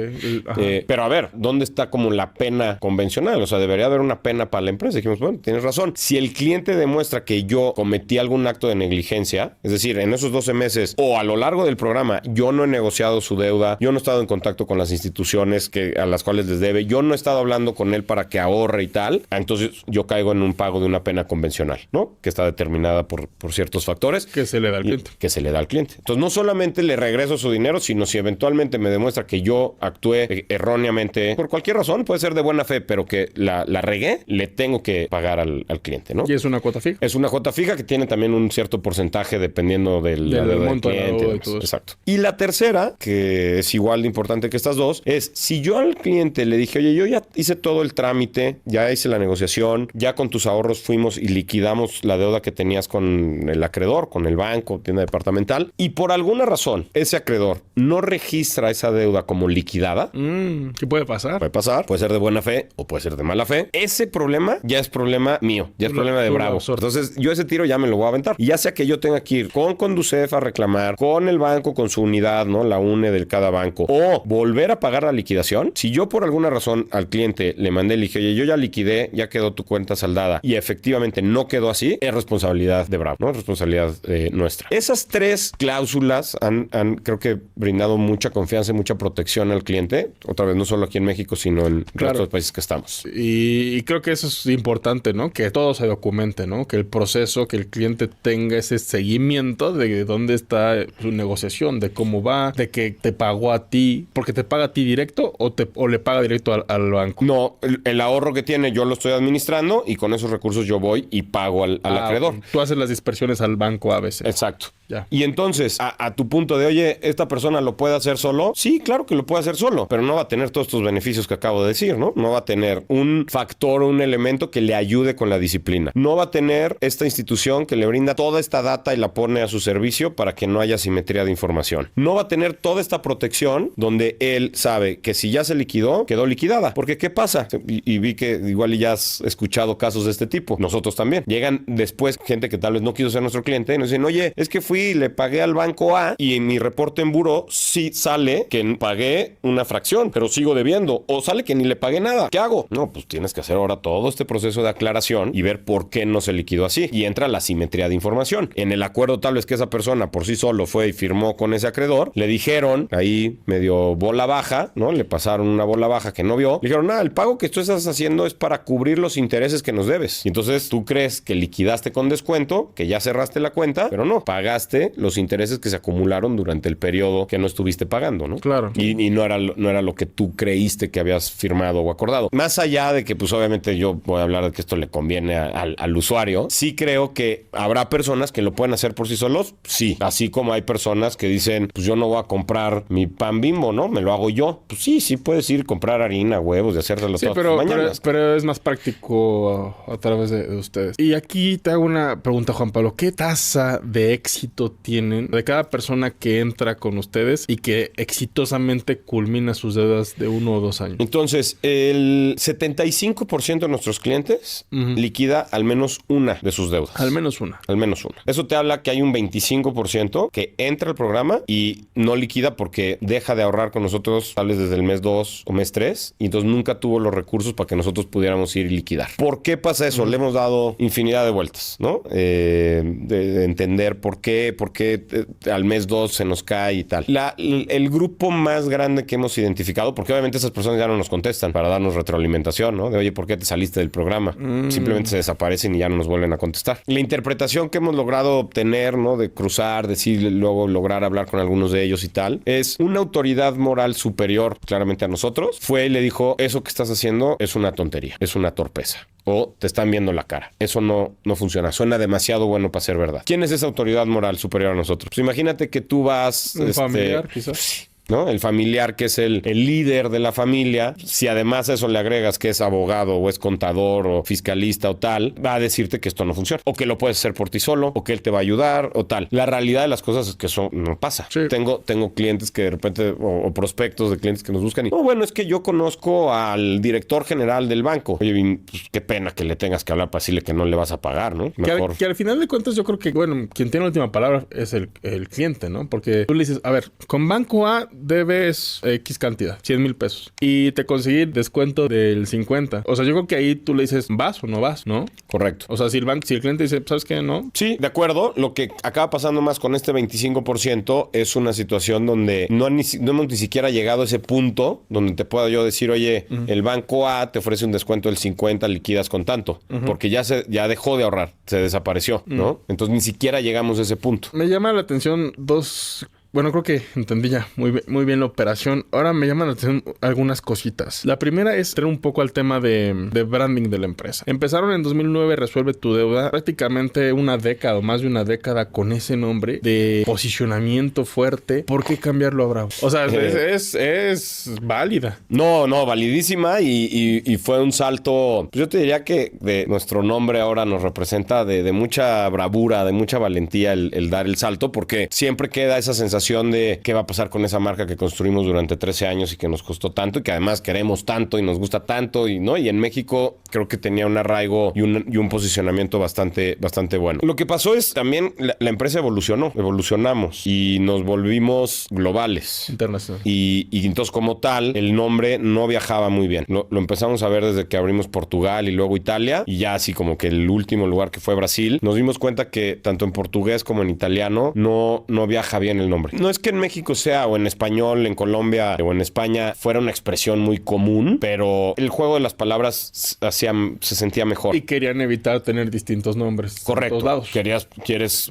Pero a ver, ¿dónde está como la pena convencional? O sea, debería haber una pena para la empresa. Dijimos, bueno, tienes razón. Si el cliente demuestra que yo cometí algún acto de negligencia, es decir, en esos 12 meses o a lo largo del programa, yo no he negociado su deuda, yo no he estado en contacto con las instituciones a las cuales les debe, yo no he estado hablando con él para que ahorre y tal, entonces yo caigo en un pago de una pena convencional, ¿no? Que está determinada por ciertos factores. Que se le da al cliente. Que se le da al cliente. Entonces, no solamente le regreso su dinero, sino si eventualmente me demuestra que yo actué erróneamente, por cualquier razón, puede ser de buena fe, pero que la regué, le tengo que pagar al cliente, ¿no? ¿Y es una cuota fija? Es una cuota fija que tiene también un cierto porcentaje dependiendo del monto del cliente. Y todo eso. Exacto. Y la tercera, que es igual de importante que estas dos, es si yo al cliente le dije, oye, yo ya hice todo el trámite, ya hice la negociación, ya con tus ahorros fuimos y liquidamos la deuda que tenías con el acreedor, con el banco, tienda departamental, y por alguna razón ese acreedor acreedor no registra esa deuda como liquidada, ¿Qué puede pasar? puede pasar, puede ser de buena fe o puede ser de mala fe, ese problema ya es problema mío, ya es problema de Bravo. Entonces yo ese tiro ya me lo voy a aventar. Y ya sea que yo tenga que ir con Conducef a reclamar, con el banco, con su unidad, ¿no? La UNE de cada banco, o volver a pagar la liquidación. Si yo por alguna razón al cliente le mandé, le dije, oye, yo ya liquidé, ya quedó tu cuenta saldada y efectivamente no quedó así, es responsabilidad de Bravo, ¿no? Es responsabilidad nuestra. Esas tres cláusulas han creo que brindado mucha confianza y mucha protección al cliente. Otra vez, no solo aquí en México, sino en todos los países que estamos. Y creo que eso es importante, ¿no? Que todo se documente, ¿no? Que el proceso, que el cliente tenga ese seguimiento de dónde está su negociación, de cómo va, de que te pagó a ti, porque te paga a ti directo o le paga directo al banco. No, el ahorro que tiene yo lo estoy administrando y con esos recursos yo voy y pago al acreedor. Tú haces las dispersiones al banco a veces. Exacto. Ya. Y entonces, a tu punto de, oye, ¿esta persona lo puede hacer solo? Sí, claro que lo puede hacer solo, pero no va a tener todos estos beneficios que acabo de decir, ¿no? No va a tener un factor o un elemento que le ayude con la disciplina. No va a tener esta institución que le brinda toda esta data y la pone a su servicio para que no haya simetría de información. No va a tener toda esta protección donde él sabe que si ya se liquidó, quedó liquidada. Porque ¿qué pasa? Y vi que igual ya has escuchado casos de este tipo. Nosotros también. Llegan después gente que tal vez no quiso ser nuestro cliente y nos dicen, oye, es que fui y le pagué al banco A y en mi reporte en buró sí sale que pagué una fracción, pero sigo debiendo. O sale que ni le pagué nada. ¿Qué hago? No, pues tienes que hacer ahora todo este proceso de aclaración y ver por qué no se liquidó así. Y entra la simetría de información. En el acuerdo tal vez que esa persona por sí solo fue y firmó con ese acreedor, le dijeron, ahí medio bola baja, ¿no? Le pasaron una bola baja que no vio. Le dijeron, el pago que tú estás haciendo es para cubrir los intereses que nos debes. Y entonces tú crees que liquidaste con descuento, que ya cerraste la cuenta, pero no, pagaste los intereses que se acumularon durante el periodo que no estuviste pagando, ¿no? Claro. Y no era lo que tú creíste que habías firmado o acordado. Más allá de que, pues obviamente yo voy a hablar de que esto le conviene al usuario, sí creo que habrá personas que lo pueden hacer por sí solos, sí. Así como hay personas que dicen, pues yo no voy a comprar mi pan Bimbo, ¿no? Me lo hago yo. Pues sí puedes ir a comprar harina, huevos y hacérselo todas las mañanas. Pero es más práctico a través de ustedes. Y aquí te hago una pregunta, Juan Pablo. ¿Qué tasa de éxito tienen de cada persona que entra con ustedes y que exitosamente culmina sus deudas de 1 o 2 años? Entonces, el 75% de nuestros clientes liquida al menos una de sus deudas. Al menos una. Al menos una. Eso te habla que hay un 25% que entra al programa y no liquida porque deja de ahorrar con nosotros tal vez desde el mes 2 o mes 3 y entonces nunca tuvo los recursos para que nosotros pudiéramos ir y liquidar. ¿Por qué pasa eso? Le hemos dado infinidad de vueltas, ¿no? De entender por qué al mes 2 se nos cae y tal. El grupo más grande que hemos identificado, porque obviamente esas personas ya no nos contestan para darnos retroalimentación, ¿no? De, oye, ¿por qué te saliste del programa? Simplemente se desaparecen y ya no nos vuelven a contestar. La interpretación que hemos logrado obtener, ¿no? De cruzar, decir, luego lograr hablar con algunos de ellos y tal, es una autoridad moral superior claramente a nosotros. Fue y le dijo, eso que estás haciendo es una tontería, es una torpeza. O te están viendo la cara. Eso no funciona. Suena demasiado bueno para ser verdad. ¿Quién es esa autoridad moral superior a nosotros? Pues imagínate que tú vas... Un familiar, quizás. ¿No? El familiar que es el líder de la familia, si además a eso le agregas que es abogado o es contador o fiscalista o tal, va a decirte que esto no funciona. O que lo puedes hacer por ti solo, o que él te va a ayudar o tal. La realidad de las cosas es que eso no pasa. Sí. Tengo clientes que de repente, o prospectos de clientes que nos buscan y, bueno, es que yo conozco al director general del banco. Oye, pues, qué pena que le tengas que hablar para decirle que no le vas a pagar, ¿no? Mejor. Que al final de cuentas yo creo que, bueno, quien tiene la última palabra es el cliente, ¿no? Porque tú le dices, a ver, con Banco A debes X cantidad, 100,000 pesos. Y te conseguir descuento del 50. O sea, yo creo que ahí tú le dices, ¿vas o no vas? ¿No? Correcto. O sea, si el cliente dice, ¿sabes qué? No. Sí, de acuerdo. Lo que acaba pasando más con este 25% es una situación donde no hemos ni siquiera llegado a ese punto donde te pueda yo decir, oye, el banco A te ofrece un descuento del 50, liquidas con tanto. Porque ya dejó de ahorrar, se desapareció, ¿no? Entonces ni siquiera llegamos a ese punto. Me llama la atención dos... Bueno, creo que entendí ya muy bien la operación. Ahora me llaman la atención algunas cositas. La primera es traer un poco al tema de branding de la empresa. Empezaron en 2009, Resuelve tu Deuda. Prácticamente una década o más de una década con ese nombre de posicionamiento fuerte. ¿Por qué cambiarlo a Bravo? O sea, es válida. No, validísima y fue un salto. Pues yo te diría que de nuestro nombre ahora nos representa de mucha bravura, de mucha valentía el dar el salto, porque siempre queda esa sensación preocupación de qué va a pasar con esa marca que construimos durante 13 años y que nos costó tanto y que además queremos tanto y nos gusta tanto y no. Y en México creo que tenía un arraigo y un posicionamiento bastante bueno. Lo que pasó es también la empresa evolucionamos y nos volvimos globales. Internacional. Y entonces como tal, el nombre no viajaba muy bien. Lo empezamos a ver desde que abrimos Portugal y luego Italia y ya así como que el último lugar que fue Brasil, nos dimos cuenta que tanto en portugués como en italiano no viaja bien el nombre. No es que en México sea o en español, en Colombia o en España fuera una expresión muy común, pero el juego de las palabras se sentía mejor. Y querían evitar tener distintos nombres. Correcto. En todos lados. Quieres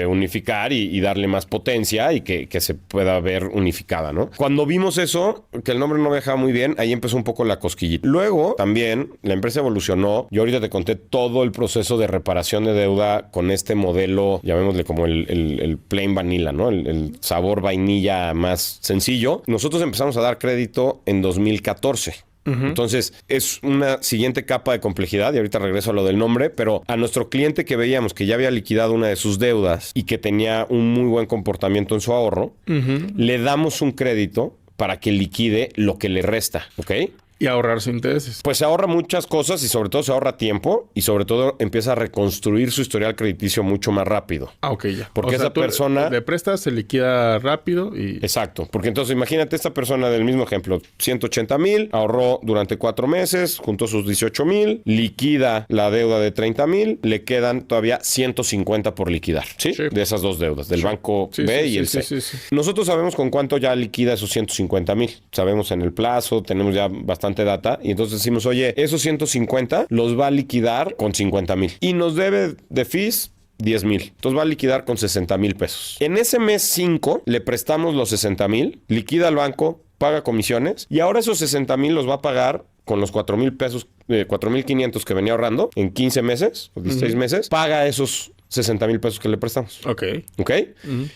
unificar y darle más potencia y que se pueda ver unificada, ¿no? Cuando vimos eso, que el nombre no viajaba muy bien, ahí empezó un poco la cosquillita. Luego, también, la empresa evolucionó. Yo ahorita te conté todo el proceso de reparación de deuda con este modelo, llamémosle como el plain vanilla, ¿no? El sabor vainilla más sencillo. Nosotros empezamos a dar crédito en 2014. Entonces es una siguiente capa de complejidad y ahorita regreso a lo del nombre, pero a nuestro cliente que veíamos que ya había liquidado una de sus deudas y que tenía un muy buen comportamiento en su ahorro, le damos un crédito para que liquide lo que le resta, ¿ok? Y ahorrarse intereses. Pues se ahorra muchas cosas y sobre todo se ahorra tiempo y sobre todo empieza a reconstruir su historial crediticio mucho más rápido. Ah, ok, ya. Porque esa persona... Le prestas, se liquida rápido y... Exacto. Porque entonces imagínate esta persona del mismo ejemplo. 180,000, ahorró durante 4 meses, juntó sus 18,000, liquida la deuda de 30,000, le quedan todavía 150 por liquidar. ¿Sí? De esas dos deudas, del banco B y el C. Sí. Nosotros sabemos con cuánto ya liquida esos 150,000. Sabemos en el plazo, tenemos ya bastante data y entonces decimos, oye, esos 150 los va a liquidar con 50,000 y nos debe de fees 10,000. Entonces va a liquidar con 60,000 pesos. En ese mes 5 le prestamos los 60,000, liquida al banco, paga comisiones y ahora esos 60,000 los va a pagar con los 4,000 pesos, 4,500 que venía ahorrando en 15 meses o 16 meses, paga esos 60,000 pesos que le prestamos. Ok.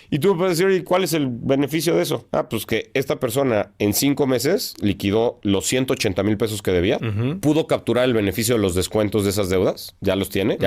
Y tú me puedes decir, ¿y cuál es el beneficio de eso? Pues que esta persona en 5 meses liquidó los 180,000 pesos que debía, pudo capturar el beneficio de los descuentos de esas deudas, ya los tiene,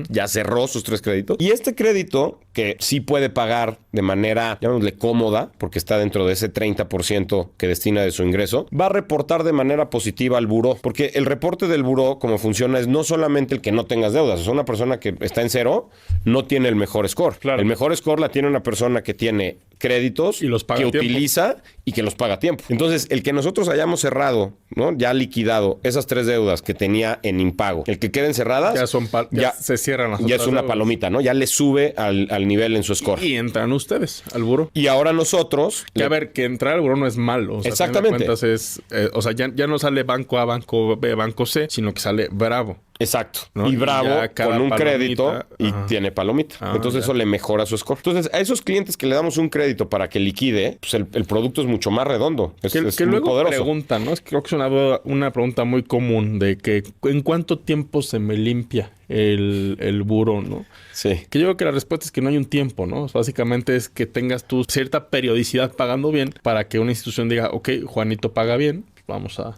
ya cerró sus 3 créditos. Y este crédito, que sí puede pagar de manera, llamémosle cómoda, porque está dentro de ese 30% que destina de su ingreso, va a reportar de manera positiva al buró, porque el reporte del buró, como funciona, es no solamente el que no tengas deudas, o sea, una persona que está en cero no tiene el mejor score. Claro. El mejor score la tiene una persona que tiene créditos y los paga que a tiempo. Utiliza y que los paga a tiempo. Entonces, el que nosotros hayamos cerrado, ¿no? Ya liquidado esas 3 deudas que tenía en impago, el que queden cerradas, ya se cierran las ya otras es una deudas. palomita, ¿no? Ya le sube al nivel en su score. Y entran ustedes al buró. Y ahora nosotros... Que a ver, que entrar al buró no es malo. O sea, Exactamente. A fin de cuentas es, o sea, ya no sale banco A, banco B, banco C, sino que sale Bravo. Exacto. ¿No? Y Bravo con un crédito y tiene palomita. Entonces eso le mejora su score. Entonces a esos clientes que le damos un crédito para que liquide, pues el producto es mucho más redondo. Es Que muy luego poderoso. preguntan, ¿no? Creo que es una pregunta muy común de que ¿en cuánto tiempo se me limpia el buró, ¿no? Sí. Que yo creo que la respuesta es que no hay un tiempo, ¿no? Básicamente es que tengas tú cierta periodicidad pagando bien para que una institución diga, ok, Juanito paga bien, vamos a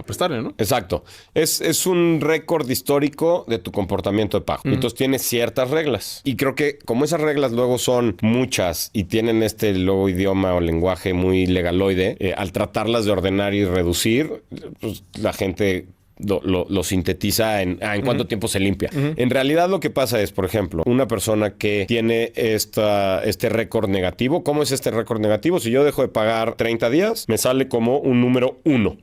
prestarle, ¿no? Exacto. Es un récord histórico de tu comportamiento de pago. Entonces tiene ciertas reglas. Y creo que como esas reglas luego son muchas y tienen este luego idioma o lenguaje muy legaloide, al tratarlas de ordenar y reducir, pues la gente... Lo sintetiza en cuánto tiempo se limpia. En realidad lo que pasa es, por ejemplo, una persona que tiene este récord negativo. ¿Cómo es este récord negativo? Si yo dejo de pagar 30 días, me sale como un número 1.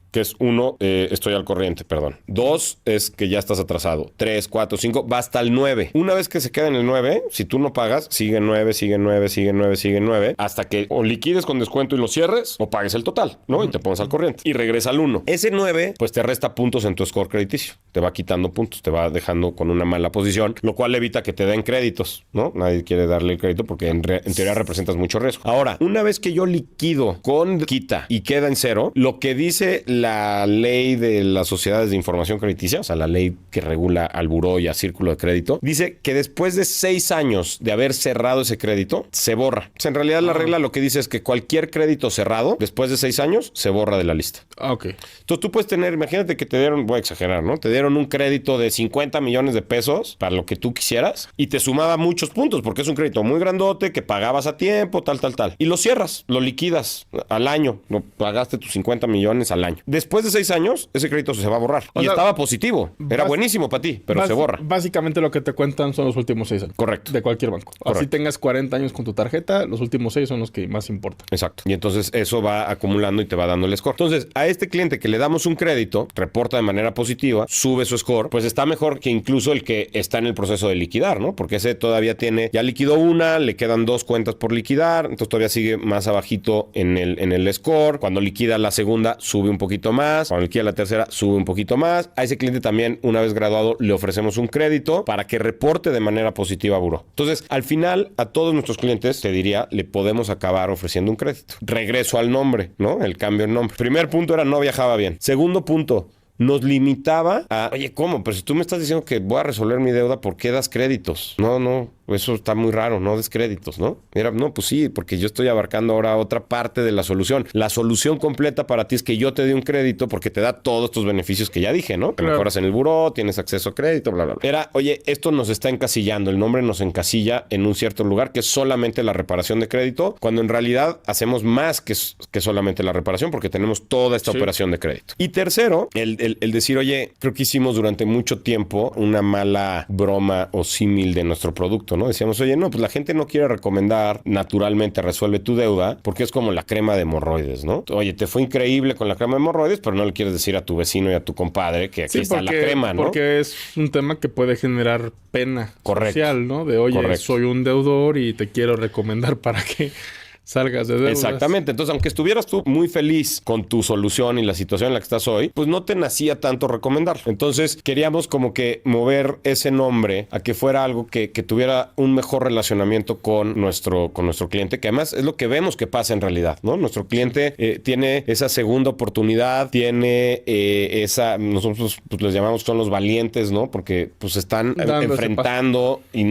Que es 1, estoy al corriente, perdón. 2 es que ya estás atrasado. 3, 4, 5, va hasta el 9. Una vez que se queda en el 9, si tú no pagas, sigue 9, sigue 9, sigue 9, sigue 9, hasta que o liquides con descuento y lo cierres, o pagues el total, ¿no? Y te pones al corriente. Y regresa al 1. Ese 9, pues te resta puntos en tu score crediticio. Te va quitando puntos, te va dejando con una mala posición, lo cual evita que te den créditos, ¿no? Nadie quiere darle el crédito porque en teoría representas mucho riesgo. Ahora, una vez que yo liquido con quita y queda en 0, lo que dice la ley de las sociedades de información crediticia, o sea, la ley que regula al buró y al círculo de crédito, dice que después de 6 años de haber cerrado ese crédito, se borra. O sea, en realidad la regla lo que dice es que cualquier crédito cerrado, después de 6 años, se borra de la lista. Ok. Entonces tú puedes tener, imagínate que te dieron, voy a exagerar, ¿no? Te dieron un crédito de 50 millones de pesos para lo que tú quisieras y te sumaba muchos puntos porque es un crédito muy grandote que pagabas a tiempo, tal. Y lo cierras, lo liquidas al año, no pagaste tus 50 millones al año. Después de 6 años, ese crédito se va a borrar. Y estaba positivo. Era buenísimo para ti, pero se borra. Básicamente lo que te cuentan son los últimos 6 años. Correcto. De cualquier banco. Correcto. Así tengas 40 años con tu tarjeta, los últimos 6 son los que más importan. Exacto. Y entonces eso va acumulando y te va dando el score. Entonces, a este cliente que le damos un crédito, reporta de manera positiva, sube su score, pues está mejor que incluso el que está en el proceso de liquidar, ¿no? Porque ese todavía ya liquidó una, le quedan 2 cuentas por liquidar, entonces todavía sigue más abajito en el score. Cuando liquida la segunda, sube un poquito más. Cuando liquida la tercera, sube un poquito más. A ese cliente también, una vez graduado, le ofrecemos un crédito para que reporte de manera positiva a buró. Entonces, al final, a todos nuestros clientes, te diría, le podemos acabar ofreciendo un crédito. Regreso al nombre, ¿no? El cambio en nombre. Primer punto era no viajaba bien. Segundo punto, nos limitaba a, oye, ¿cómo? Pero si tú me estás diciendo que voy a resolver mi deuda, ¿por qué das créditos? No, eso está muy raro, no des créditos, ¿no? Mira, no, pues sí, porque yo estoy abarcando ahora otra parte de la solución. La solución completa para ti es que yo te dé un crédito porque te da todos estos beneficios que ya dije, ¿no? Te mejoras en el buró, tienes acceso a crédito, bla. Era, oye, esto nos está encasillando, el nombre nos encasilla en un cierto lugar que es solamente la reparación de crédito, cuando en realidad hacemos más que solamente la reparación porque tenemos toda esta operación de crédito. Y tercero, el decir, oye, creo que hicimos durante mucho tiempo una mala broma o símil de nuestro producto, ¿no? Decíamos, oye, no, pues la gente no quiere recomendar naturalmente resuelve tu deuda porque es como la crema de hemorroides, ¿no? Oye, te fue increíble con la crema de hemorroides, pero no le quieres decir a tu vecino y a tu compadre que aquí está la crema, ¿no? Porque es un tema que puede generar pena social, ¿no? De, oye, soy un deudor y te quiero recomendar para que salgas de deudas. Exactamente. Entonces, aunque estuvieras tú muy feliz con tu solución y la situación en la que estás hoy, pues no te nacía tanto recomendar. Entonces, queríamos como que mover ese nombre a que fuera algo que tuviera un mejor relacionamiento con nuestro cliente, que además es lo que vemos que pasa en realidad, ¿no? Nuestro cliente tiene esa segunda oportunidad, tiene nosotros pues les llamamos son los valientes, ¿no? Porque pues están enfrentando y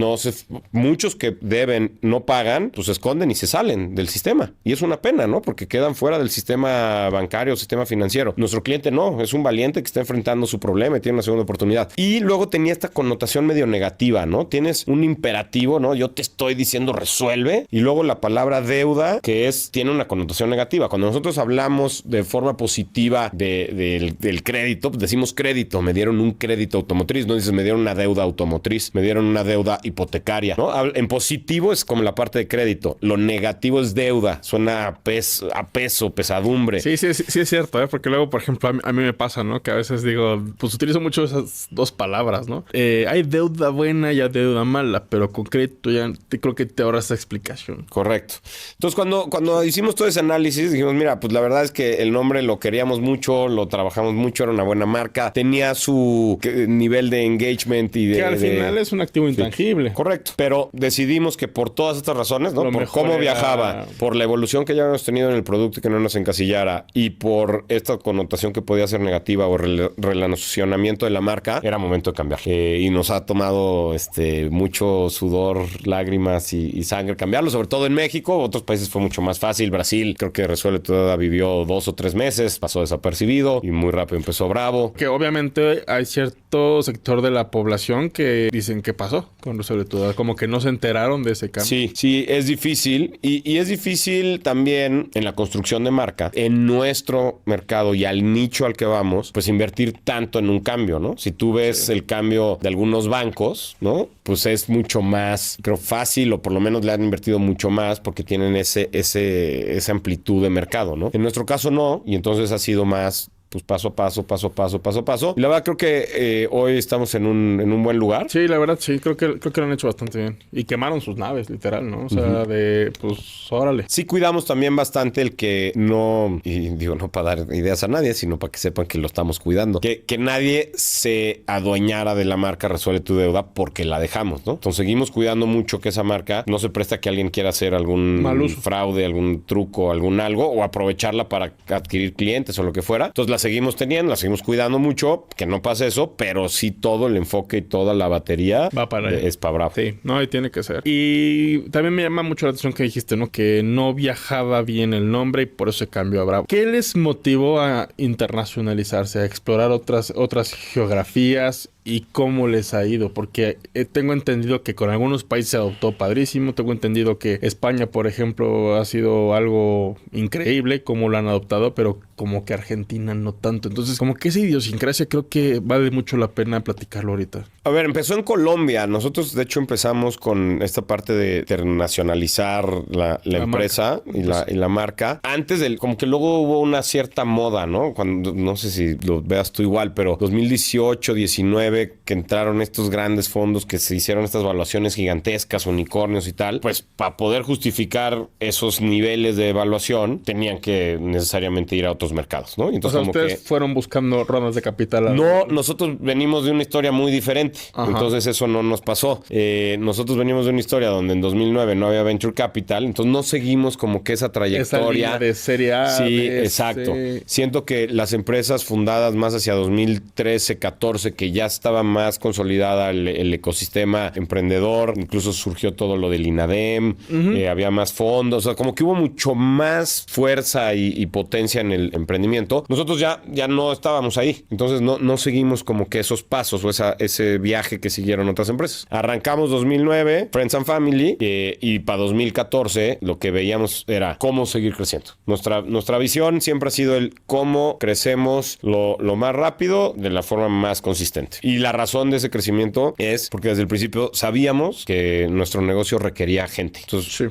muchos que deben no pagan, pues se esconden y se salen del sistema. Y es una pena, ¿no? Porque quedan fuera del sistema bancario, sistema financiero. Nuestro cliente no, es un valiente que está enfrentando su problema y tiene una segunda oportunidad. Y luego tenía esta connotación medio negativa, ¿no? Tienes un imperativo, ¿no? Yo te estoy diciendo resuelve. Y luego la palabra deuda, que tiene una connotación negativa. Cuando nosotros hablamos de forma positiva del crédito, pues decimos crédito. Me dieron un crédito automotriz. No dices me dieron una deuda automotriz. Me dieron una deuda hipotecaria, ¿no? En positivo es como la parte de crédito. Lo negativo es deuda, suena a peso, pesadumbre. Sí es cierto, ¿eh? Porque luego, por ejemplo, a mí me pasa, ¿no? Que a veces digo, pues utilizo mucho esas dos palabras, ¿no? Hay deuda buena y hay deuda mala, pero con crédito ya creo que te ahorras esa explicación. Correcto. Entonces, cuando hicimos todo ese análisis, dijimos, mira, pues la verdad es que el nombre lo queríamos mucho, lo trabajamos mucho, era una buena marca, tenía su nivel de engagement y de... Que al final es un activo intangible. Sí, correcto. Pero decidimos que por todas estas razones, ¿no? Por cómo viajaba, por la evolución que ya habíamos tenido en el producto y que no nos encasillara y por esta connotación que podía ser negativa o relacionamiento de la marca, era momento de cambiar. Y nos ha tomado mucho sudor, lágrimas y sangre cambiarlo, sobre todo en México. Otros países fue mucho más fácil. Brasil, creo que Resuelve tu Deuda vivió 2 o 3 meses, pasó desapercibido y muy rápido empezó Bravo. Que obviamente hay cierto sector de la población que dicen qué pasó con Resuelve tu Deuda, como que no se enteraron de ese cambio. Sí, es difícil y es difícil también en la construcción de marca, en nuestro mercado y al nicho al que vamos, pues invertir tanto en un cambio, ¿no? Si tú ves el cambio de algunos bancos, ¿no? Pues es mucho más, creo, fácil o por lo menos le han invertido mucho más porque tienen esa amplitud de mercado, ¿no? En nuestro caso no, y entonces ha sido más... pues paso a paso. Y la verdad creo que hoy estamos en un buen lugar. Sí, la verdad sí, creo que lo han hecho bastante bien. Y quemaron sus naves, literal, ¿no? O sea, pues, órale. Sí cuidamos también bastante el que no, y digo, no para dar ideas a nadie, sino para que sepan que lo estamos cuidando. Que nadie se adueñara de la marca Resuelve tu Deuda porque la dejamos, ¿no? Entonces seguimos cuidando mucho que esa marca no se presta a que alguien quiera hacer algún fraude, algún truco, algún algo, o aprovecharla para adquirir clientes o lo que fuera. Entonces la seguimos teniendo, la seguimos cuidando mucho, que no pase eso, pero sí todo el enfoque y toda la batería va para allá. Es para Bravo. Sí, no, y tiene que ser. Y también me llama mucho la atención que dijiste, ¿no? Que no viajaba bien el nombre y por eso se cambió a Bravo. ¿Qué les motivó a internacionalizarse, a explorar otras geografías? ¿Y cómo les ha ido? Porque tengo entendido que con algunos países se adoptó padrísimo. Tengo entendido que España, por ejemplo, ha sido algo increíble cómo lo han adoptado, pero como que Argentina no tanto. Entonces, como que esa idiosincrasia creo que vale mucho la pena platicarlo ahorita. A ver, empezó en Colombia. Nosotros, de hecho, empezamos con esta parte de internacionalizar la empresa y la marca. Antes como que luego hubo una cierta moda, ¿no? Cuando, no sé si lo veas tú igual, pero 2018, 19, que entraron estos grandes fondos, que se hicieron estas evaluaciones gigantescas, unicornios y tal, pues para poder justificar esos niveles de evaluación, tenían que necesariamente ir a otros mercados, ¿no? O Entonces, sea, como ustedes fueron buscando rondas de capital. No, nosotros venimos de una historia muy diferente. Ajá. Entonces eso no nos pasó. Nosotros venimos de una historia donde en 2009 no había Venture Capital, entonces no seguimos como que esa trayectoria. Esa línea de serie A. Sí, exacto. Siento que las empresas fundadas más hacia 2013, 14, que ya estaba más consolidada el ecosistema emprendedor, incluso surgió todo lo del INADEM, había más fondos, o sea, como que hubo mucho más fuerza y potencia en el emprendimiento. Nosotros ya no estábamos ahí, entonces no seguimos como que esos pasos o ese viaje que siguieron otras empresas. Arrancamos 2009, Friends and Family, y para 2014 lo que veíamos era cómo seguir creciendo. Nuestra visión siempre ha sido el cómo crecemos lo más rápido de la forma más consistente. Y la razón de ese crecimiento es porque desde el principio sabíamos que nuestro negocio requería gente. Entonces, sí,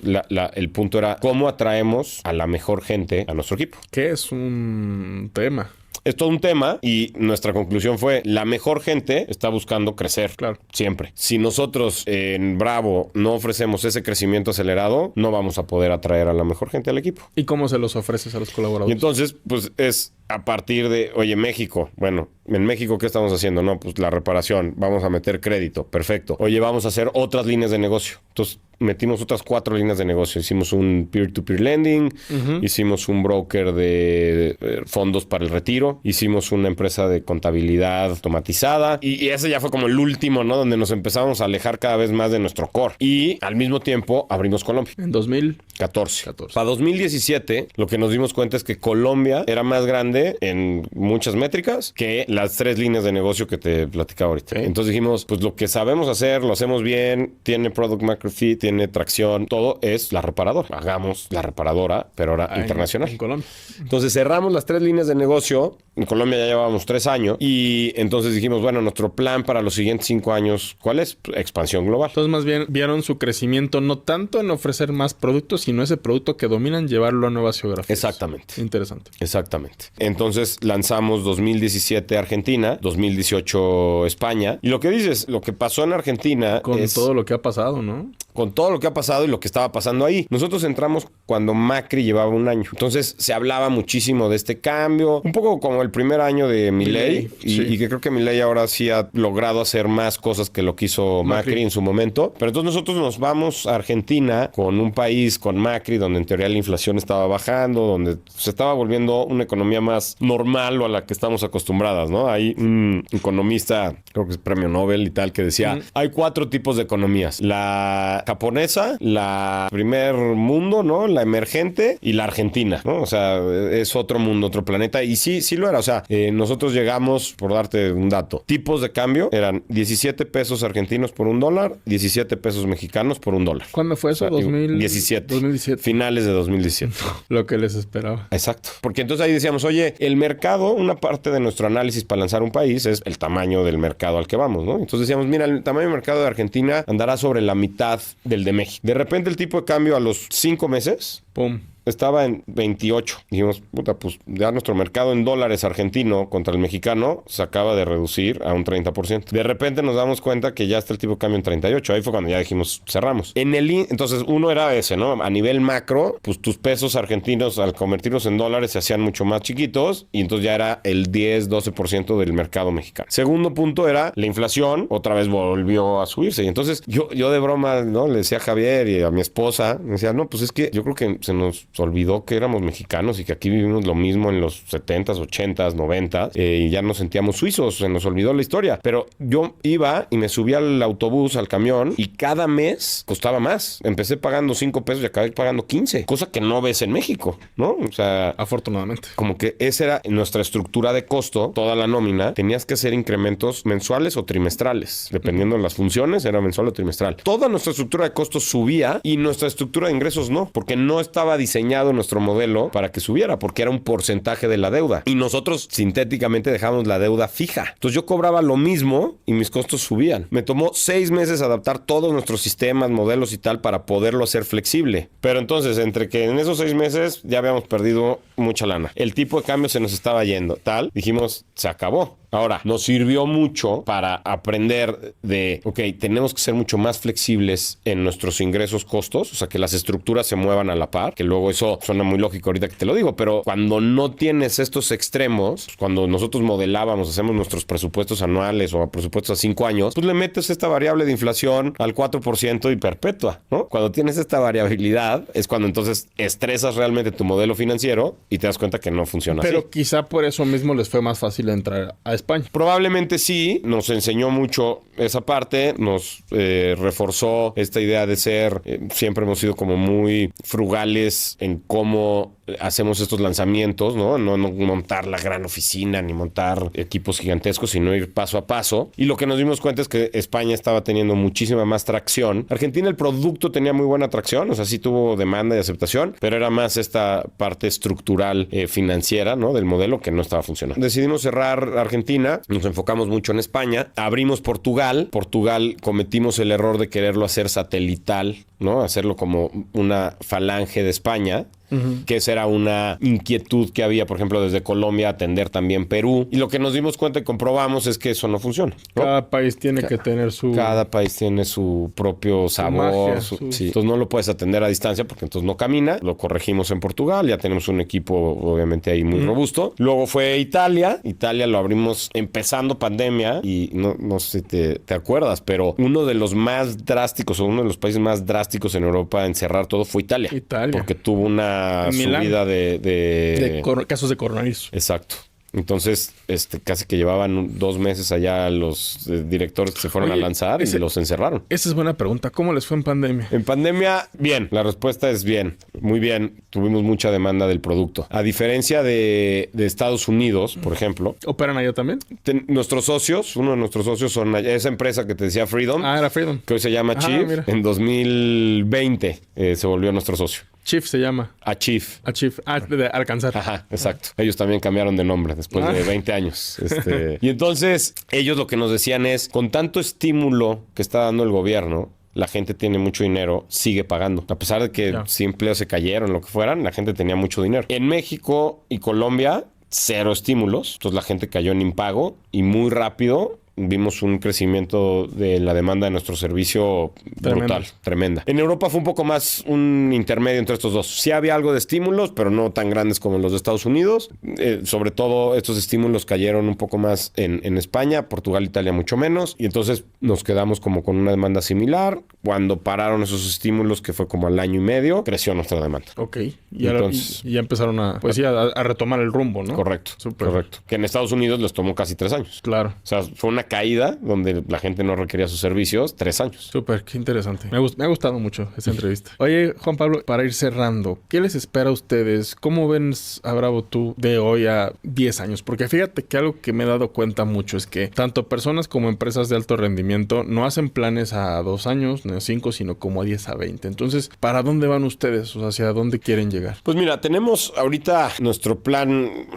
el punto era cómo atraemos a la mejor gente a nuestro equipo. Que es un tema. Es todo un tema y nuestra conclusión fue la mejor gente está buscando crecer. Claro. Siempre. Si nosotros en Bravo no ofrecemos ese crecimiento acelerado, no vamos a poder atraer a la mejor gente al equipo. ¿Y cómo se los ofreces a los colaboradores? Y entonces, pues es a partir de, oye, México, bueno, en México, ¿qué estamos haciendo? No, pues la reparación, vamos a meter crédito, perfecto. Oye, vamos a hacer otras líneas de negocio. Entonces, metimos otras 4 líneas de negocio. Hicimos un peer-to-peer lending, hicimos un broker de fondos para el retiro, hicimos una empresa de contabilidad automatizada y ese ya fue como el último, ¿no? Donde nos empezamos a alejar cada vez más de nuestro core. Y al mismo tiempo abrimos Colombia. En 2014. Para 2017, lo que nos dimos cuenta es que Colombia era más grande en muchas métricas que las 3 líneas de negocio que te platicaba ahorita. Okay. Entonces dijimos, pues lo que sabemos hacer, lo hacemos bien, tiene product market fit, tiene tracción, todo es la reparadora. Hagamos la reparadora, pero ahora internacional. En Colombia. Entonces cerramos las 3 líneas de negocio. En Colombia ya llevábamos 3 años y entonces dijimos, bueno, nuestro plan para los siguientes 5 años, ¿cuál es? Expansión global. Entonces más bien vieron su crecimiento no tanto en ofrecer más productos, sino ese producto que dominan, llevarlo a nuevas geografías. Exactamente. Interesante. Exactamente. Entonces lanzamos 2017 Argentina, 2018 España. Y lo que dices, lo que pasó en Argentina con todo lo que ha pasado, ¿no? Con todo lo que ha pasado y lo que estaba pasando ahí. Nosotros entramos cuando Macri llevaba 1 año. Entonces se hablaba muchísimo de este cambio. Un poco como el primer año de Milei. Y que creo que Milei ahora sí ha logrado hacer más cosas que lo que hizo Macri en su momento. Pero entonces nosotros nos vamos a Argentina con un país con Macri donde en teoría la inflación estaba bajando, donde se estaba volviendo una economía más normal o a la que estamos acostumbradas, ¿no? Hay un economista, creo que es premio Nobel y tal, que decía, hay 4 tipos de economías. La japonesa, la primer mundo, ¿no? La emergente y la argentina, ¿no? O sea, es otro mundo, otro planeta. Y sí lo era. O sea, nosotros llegamos, por darte un dato, tipos de cambio eran 17 pesos argentinos por $1, 17 pesos mexicanos por $1. ¿Cuándo fue eso? O sea, 2017. Finales de 2017. Lo que les esperaba. Exacto. Porque entonces ahí decíamos, oye, el mercado, una parte de nuestro análisis para lanzar un país es el tamaño del mercado al que vamos, ¿no? Entonces decíamos, mira, el tamaño del mercado de Argentina andará sobre la mitad del de México. De repente el tipo de cambio a los 5 meses, ¡pum!, estaba en 28. Dijimos, puta, pues ya nuestro mercado en dólares argentino contra el mexicano se acaba de reducir a un 30%. De repente nos damos cuenta que ya está el tipo de cambio en 38. Ahí fue cuando ya dijimos, cerramos. Entonces, uno era ese, ¿no? A nivel macro, pues tus pesos argentinos al convertirlos en dólares se hacían mucho más chiquitos y entonces ya era el 10-12% del mercado mexicano. Segundo punto era la inflación, otra vez volvió a subirse. Y entonces yo de broma, ¿no? Le decía a Javier y a mi esposa, me decía, no, pues es que yo creo que se nos nos olvidó que éramos mexicanos y que aquí vivimos lo mismo en los 70s, 80s, 90s, y ya nos sentíamos suizos, se nos olvidó la historia. Pero yo iba y me subía al autobús, al camión, y cada mes costaba más. Empecé pagando 5 pesos y acabé pagando 15, cosa que no ves en México, ¿no? O sea, afortunadamente. como que esa era nuestra estructura de costo, toda la nómina, tenías que hacer incrementos mensuales o trimestrales, dependiendo de las funciones, era mensual o trimestral. Toda nuestra estructura de costos subía y nuestra estructura de ingresos no, porque no estaba diseñado nuestro modelo para que subiera, porque era un porcentaje de la deuda. Y nosotros sintéticamente dejábamos la deuda fija. Entonces yo cobraba lo mismo y mis costos subían. Me tomó 6 meses adaptar todos nuestros sistemas, modelos y tal para poderlo hacer flexible. Pero entonces, entre que en esos 6 meses ya habíamos perdido mucha lana. El tipo de cambio se nos estaba yendo. Tal, dijimos, se acabó. Ahora, nos sirvió mucho para aprender de, ok, tenemos que ser mucho más flexibles en nuestros ingresos costos, o sea, que las estructuras se muevan a la par, que luego eso suena muy lógico ahorita que te lo digo, pero cuando no tienes estos extremos, cuando nosotros modelábamos, hacemos nuestros presupuestos anuales o presupuestos a 5 años, pues le metes esta variable de inflación al 4% y perpetua, ¿no? Cuando tienes esta variabilidad es cuando entonces estresas realmente tu modelo financiero y te das cuenta que no funciona así. Pero quizá por eso mismo les fue más fácil entrar a España. Probablemente sí, nos enseñó mucho esa parte, nos reforzó esta idea de ser, siempre hemos sido como muy frugales en cómo hacemos estos lanzamientos, ¿no? No montar la gran oficina ni montar equipos gigantescos, sino ir paso a paso. Y lo que nos dimos cuenta es que España estaba teniendo muchísima más tracción. Argentina, el producto tenía muy buena tracción, o sea, sí tuvo demanda y aceptación, pero era más esta parte estructural financiera, ¿no? Del modelo que no estaba funcionando. Decidimos cerrar Argentina, nos enfocamos mucho en España, abrimos Portugal. Portugal cometimos el error de quererlo hacer satelital, ¿no? Hacerlo como una falange de España. Que esa era una inquietud que había, por ejemplo, desde Colombia atender también Perú. Y lo que nos dimos cuenta y comprobamos es que eso no funciona, ¿no? Cada país tiene que tener su... Cada país tiene su propio sabor. magia, Sí. Entonces no lo puedes atender a distancia porque entonces no camina. Lo corregimos en Portugal. Ya tenemos un equipo obviamente ahí muy robusto. Luego fue Italia. Italia lo abrimos empezando pandemia. Y no sé si te acuerdas, pero uno de los más drásticos o uno de los países más drásticos en Europa en cerrar todo fue Italia. Porque tuvo una subida de casos de coronavirus. Exacto. Entonces, casi que llevaban 2 meses allá los directores que se fueron a lanzar y los encerraron. Esa es buena pregunta. ¿Cómo les fue en pandemia? En pandemia, bien. La respuesta es bien. Muy bien. Tuvimos mucha demanda del producto. A diferencia de Estados Unidos, por ejemplo. ¿Operan allá también? Nuestros socios, uno de nuestros socios son esa empresa que te decía Freedom. Era Freedom. Que hoy se llama Chief. Mira. En 2020 se volvió nuestro socio. Chief se llama. Achieve. De alcanzar. Ajá, exacto. Ellos también cambiaron de nombre después de 20 años. Y entonces, ellos lo que nos decían es, con tanto estímulo que está dando el gobierno, la gente tiene mucho dinero, sigue pagando. A pesar de que si empleos se cayeron, lo que fueran, la gente tenía mucho dinero. En México y Colombia, 0 estímulos. Entonces la gente cayó en impago y muy rápido vimos un crecimiento de la demanda de nuestro servicio brutal, tremenda. En Europa fue un poco más un intermedio entre estos dos. Sí había algo de estímulos, pero no tan grandes como los de Estados Unidos. Sobre todo estos estímulos cayeron un poco más en España, Portugal, Italia mucho menos. Y entonces nos quedamos como con una demanda similar. Cuando pararon esos estímulos, que fue como al año y medio, creció nuestra demanda. Ok. Y entonces, ya empezaron a retomar el rumbo, ¿no? Correcto. Correcto. Que en Estados Unidos les tomó casi 3 años. Claro. O sea, fue una caída donde la gente no requería sus servicios 3 años. Súper, qué interesante. Me ha gustado mucho esta entrevista. Oye, Juan Pablo, para ir cerrando, ¿qué les espera a ustedes? ¿Cómo ven a Bravo tú de hoy a 10 años? Porque fíjate que algo que me he dado cuenta mucho es que tanto personas como empresas de alto rendimiento no hacen planes a 2 años, no a 5, sino como a 10 a 20. Entonces, ¿para dónde van ustedes? O sea, ¿hacia dónde quieren llegar? Pues mira, tenemos ahorita nuestro plan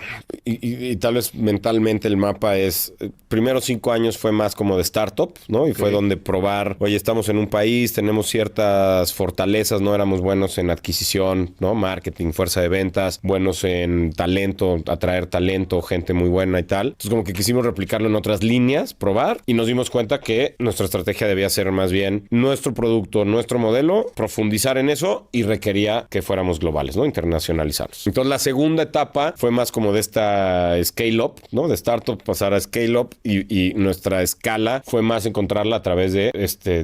y tal vez mentalmente el mapa es, primero 5 años fue más como de startup, ¿no? Y fue donde probar, oye, estamos en un país, tenemos ciertas fortalezas, no éramos buenos en adquisición, ¿no? Marketing, fuerza de ventas, buenos en talento, atraer talento, gente muy buena y tal. Entonces como que quisimos replicarlo en otras líneas, probar, y nos dimos cuenta que nuestra estrategia debía ser más bien nuestro producto, nuestro modelo, profundizar en eso y requería que fuéramos globales, ¿no? Internacionalizarnos. Entonces la segunda etapa fue más como de esta scale up, ¿no? De startup pasar a scale up y nuestra escala fue más encontrarla a través de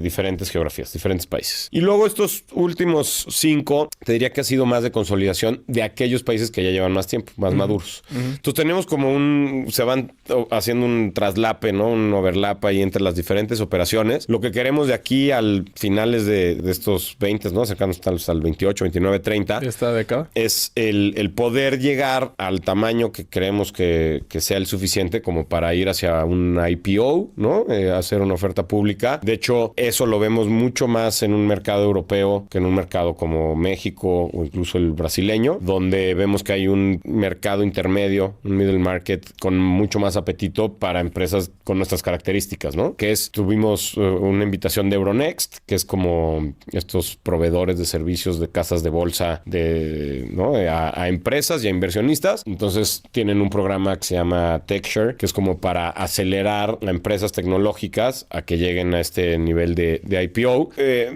diferentes geografías, diferentes países. Y luego estos últimos 5, te diría que ha sido más de consolidación de aquellos países que ya llevan más tiempo, más maduros. Entonces tenemos como se van haciendo un traslape, ¿no? Un overlap ahí entre las diferentes operaciones. Lo que queremos de aquí al finales de estos 20, ¿no? Acercándonos al 28, 29, 30. ¿Esta década? Es el poder llegar al tamaño que creemos que sea el suficiente como para ir hacia un IPO, ¿no? Hacer una oferta pública. De hecho, eso lo vemos mucho más en un mercado europeo que en un mercado como México o incluso el brasileño, donde vemos que hay un mercado intermedio, un middle market con mucho más apetito para empresas con nuestras características, ¿no? Tuvimos una invitación de Euronext, que es como estos proveedores de servicios de casas de bolsa ¿no? a empresas y a inversionistas. Entonces tienen un programa que se llama TechShare, que es como para acelerar a empresas tecnológicas a que lleguen a este nivel de IPO.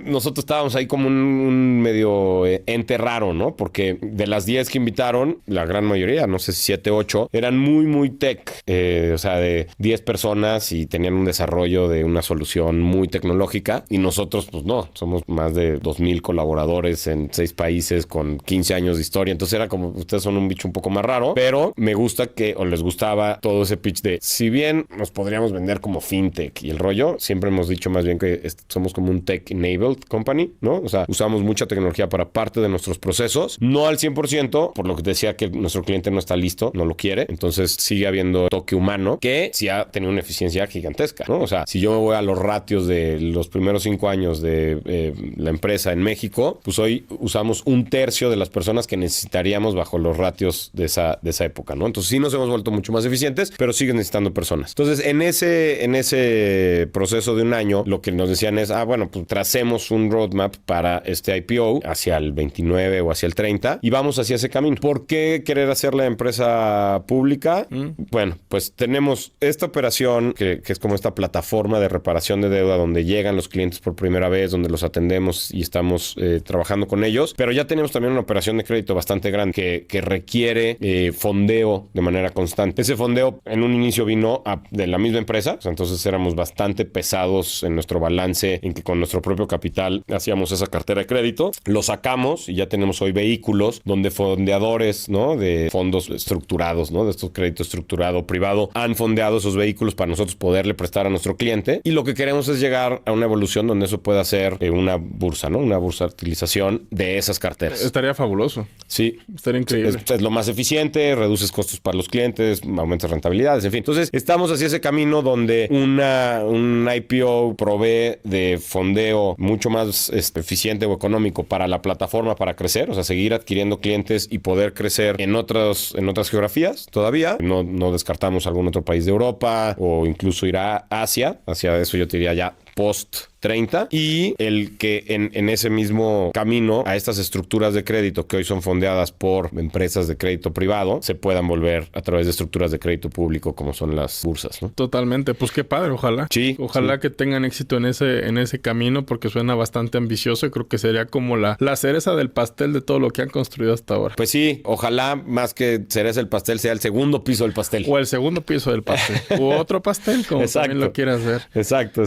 Nosotros estábamos ahí como un medio ente raro, ¿no? Porque de las 10 que invitaron, la gran mayoría, no sé si 7, 8, eran muy, muy tech. O sea, de 10 personas y tenían un desarrollo de una solución muy tecnológica. Y nosotros, pues no, somos más de 2,000 colaboradores en 6 países con 15 años de historia. Entonces era como, ustedes son un bicho un poco más raro, pero me gusta o les gustaba todo ese pitch de, si bien nos podríamos vender como fintech y el rollo, siempre hemos dicho más bien que somos como un tech-enabled company, ¿no? O sea, usamos mucha tecnología para parte de nuestros procesos, no al 100%, por lo que te decía que nuestro cliente no está listo, no lo quiere, entonces sigue habiendo toque humano que sí ha tenido una eficiencia gigantesca, ¿no? O sea, si yo me voy a los ratios de los primeros 5 años de la empresa en México, pues hoy usamos 1/3 de las personas que necesitaríamos bajo los ratios de esa época, ¿no? Entonces sí nos hemos vuelto mucho más eficientes, pero siguen necesitando personas. Entonces en ese proceso de un año, lo que nos decían es, bueno, pues tracemos un roadmap para este IPO hacia el 29 o hacia el 30 y vamos hacia ese camino. ¿Por qué querer hacer la empresa pública? Bueno, pues tenemos esta operación que es como esta plataforma de reparación de deuda donde llegan los clientes por primera vez, donde los atendemos y estamos trabajando con ellos, pero ya tenemos también una operación de crédito bastante grande que requiere fondeo de manera constante. Ese fondeo en un inicio vino de la misma empresa, o sea, entonces éramos bastante pesados en nuestro balance, en que con nuestro propio capital hacíamos esa cartera de crédito, lo sacamos y ya tenemos hoy vehículos donde fondeadores, ¿no? De fondos estructurados, ¿no? De estos créditos estructurado privado han fondeado esos vehículos para nosotros poderle prestar a nuestro cliente, y lo que queremos es llegar a una evolución donde eso pueda ser una bursa, ¿no? Una bursatilización de esas carteras. Estaría fabuloso. Sí. Estaría increíble. Es lo más eficiente, reduces costos para los clientes, aumentas rentabilidades, en fin. Entonces, estamos hacia ese camino donde un IPO provee de fondeo mucho más eficiente o económico para la plataforma para crecer, o sea, seguir adquiriendo clientes y poder crecer en otras geografías todavía. No descartamos algún otro país de Europa o incluso ir a Asia. Hacia eso yo te diría ya post 30, y el que en ese mismo camino a estas estructuras de crédito que hoy son fondeadas por empresas de crédito privado se puedan volver a través de estructuras de crédito público como son las bursas, ¿no? Totalmente, pues qué padre, ojalá. Sí. Ojalá sí. que tengan éxito en ese camino, porque suena bastante ambicioso y creo que sería como la cereza del pastel de todo lo que han construido hasta ahora. Pues sí, ojalá más que cereza el pastel sea el segundo piso del pastel. O el segundo piso del pastel. U otro pastel, como también lo quieras ver. Exacto.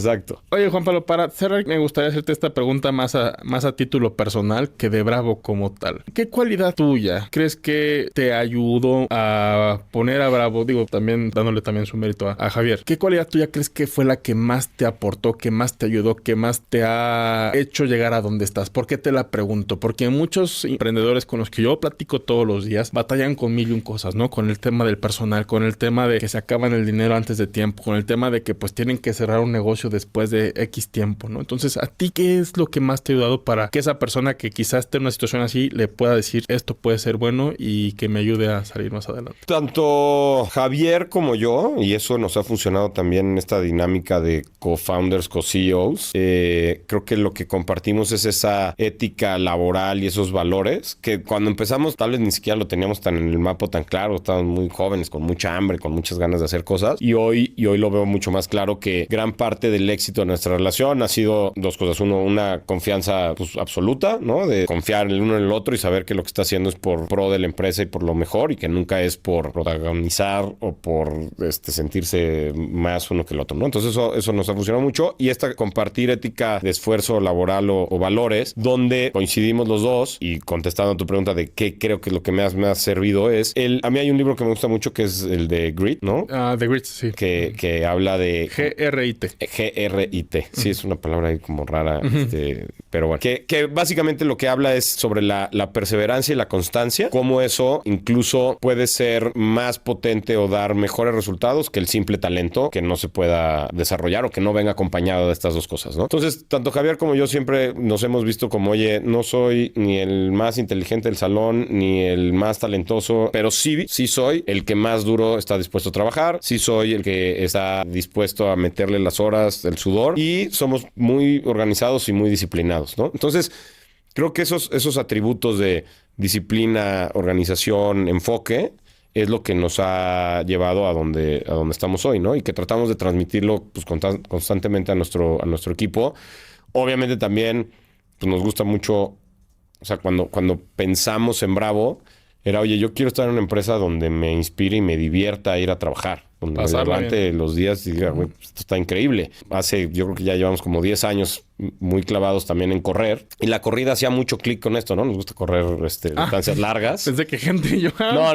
Oye, Juan Pablo, para cerrar, me gustaría hacerte esta pregunta más a título personal que de Bravo como tal. ¿Qué cualidad tuya crees que te ayudó a poner a Bravo? Digo, también dándole también su mérito a Javier. ¿Qué cualidad tuya crees que fue la que más te aportó, que más te ayudó, que más te ha hecho llegar a donde estás? ¿Por qué te la pregunto? Porque muchos emprendedores con los que yo platico todos los días batallan con 1001 cosas, ¿no? Con el tema del personal, con el tema de que se acaban el dinero antes de tiempo, con el tema de que pues tienen que cerrar un negocio después de X tiempo, ¿no? Entonces, ¿a ti qué es lo que más te ha ayudado para que esa persona que quizás esté en una situación así le pueda decir esto puede ser bueno y que me ayude a salir más adelante? Tanto Javier como yo, y eso nos ha funcionado también en esta dinámica de co-founders, co-CEOs, creo que lo que compartimos es esa ética laboral y esos valores que cuando empezamos tal vez ni siquiera lo teníamos tan en el mapa tan claro, estábamos muy jóvenes, con mucha hambre, con muchas ganas de hacer cosas, y hoy lo veo mucho más claro que gran parte del éxito de nuestra relación Salón ha sido dos cosas. Uno, una confianza pues, absoluta, ¿no? De confiar el uno en el otro y saber que lo que está haciendo es por pro de la empresa y por lo mejor y que nunca es por protagonizar o por sentirse más uno que el otro, ¿no? Entonces eso nos ha funcionado mucho y esta compartir ética de esfuerzo laboral o valores donde coincidimos los dos y contestando a tu pregunta de qué creo que es lo que me ha servido es a mí hay un libro que me gusta mucho que es el de Grit, ¿no? The Grit, sí. Que habla de... G-R-I-T. G-R-I-T. Sí, es una palabra ahí como rara, pero bueno. Que básicamente lo que habla es sobre la perseverancia y la constancia, cómo eso incluso puede ser más potente o dar mejores resultados que el simple talento que no se pueda desarrollar o que no venga acompañado de estas dos cosas, ¿no? Entonces, tanto Javier como yo siempre nos hemos visto como, oye, no soy ni el más inteligente del salón, ni el más talentoso, pero sí soy el que más duro está dispuesto a trabajar, sí soy el que está dispuesto a meterle las horas, el sudor, y somos muy organizados y muy disciplinados, ¿no? Entonces, creo que esos atributos de disciplina, organización, enfoque, es lo que nos ha llevado a donde estamos hoy, ¿no? Y que tratamos de transmitirlo pues, constantemente a nuestro equipo. Obviamente también pues, nos gusta mucho, o sea, cuando pensamos en Bravo, era, oye, yo quiero estar en una empresa donde me inspire y me divierta ir a trabajar. Donde me levante los días y diga, güey, esto está increíble. Yo creo que ya llevamos como 10 años muy clavados también en correr. Y la corrida hacía mucho clic con esto, ¿no? Nos gusta correr distancias largas. Pensé que gente y yo... No.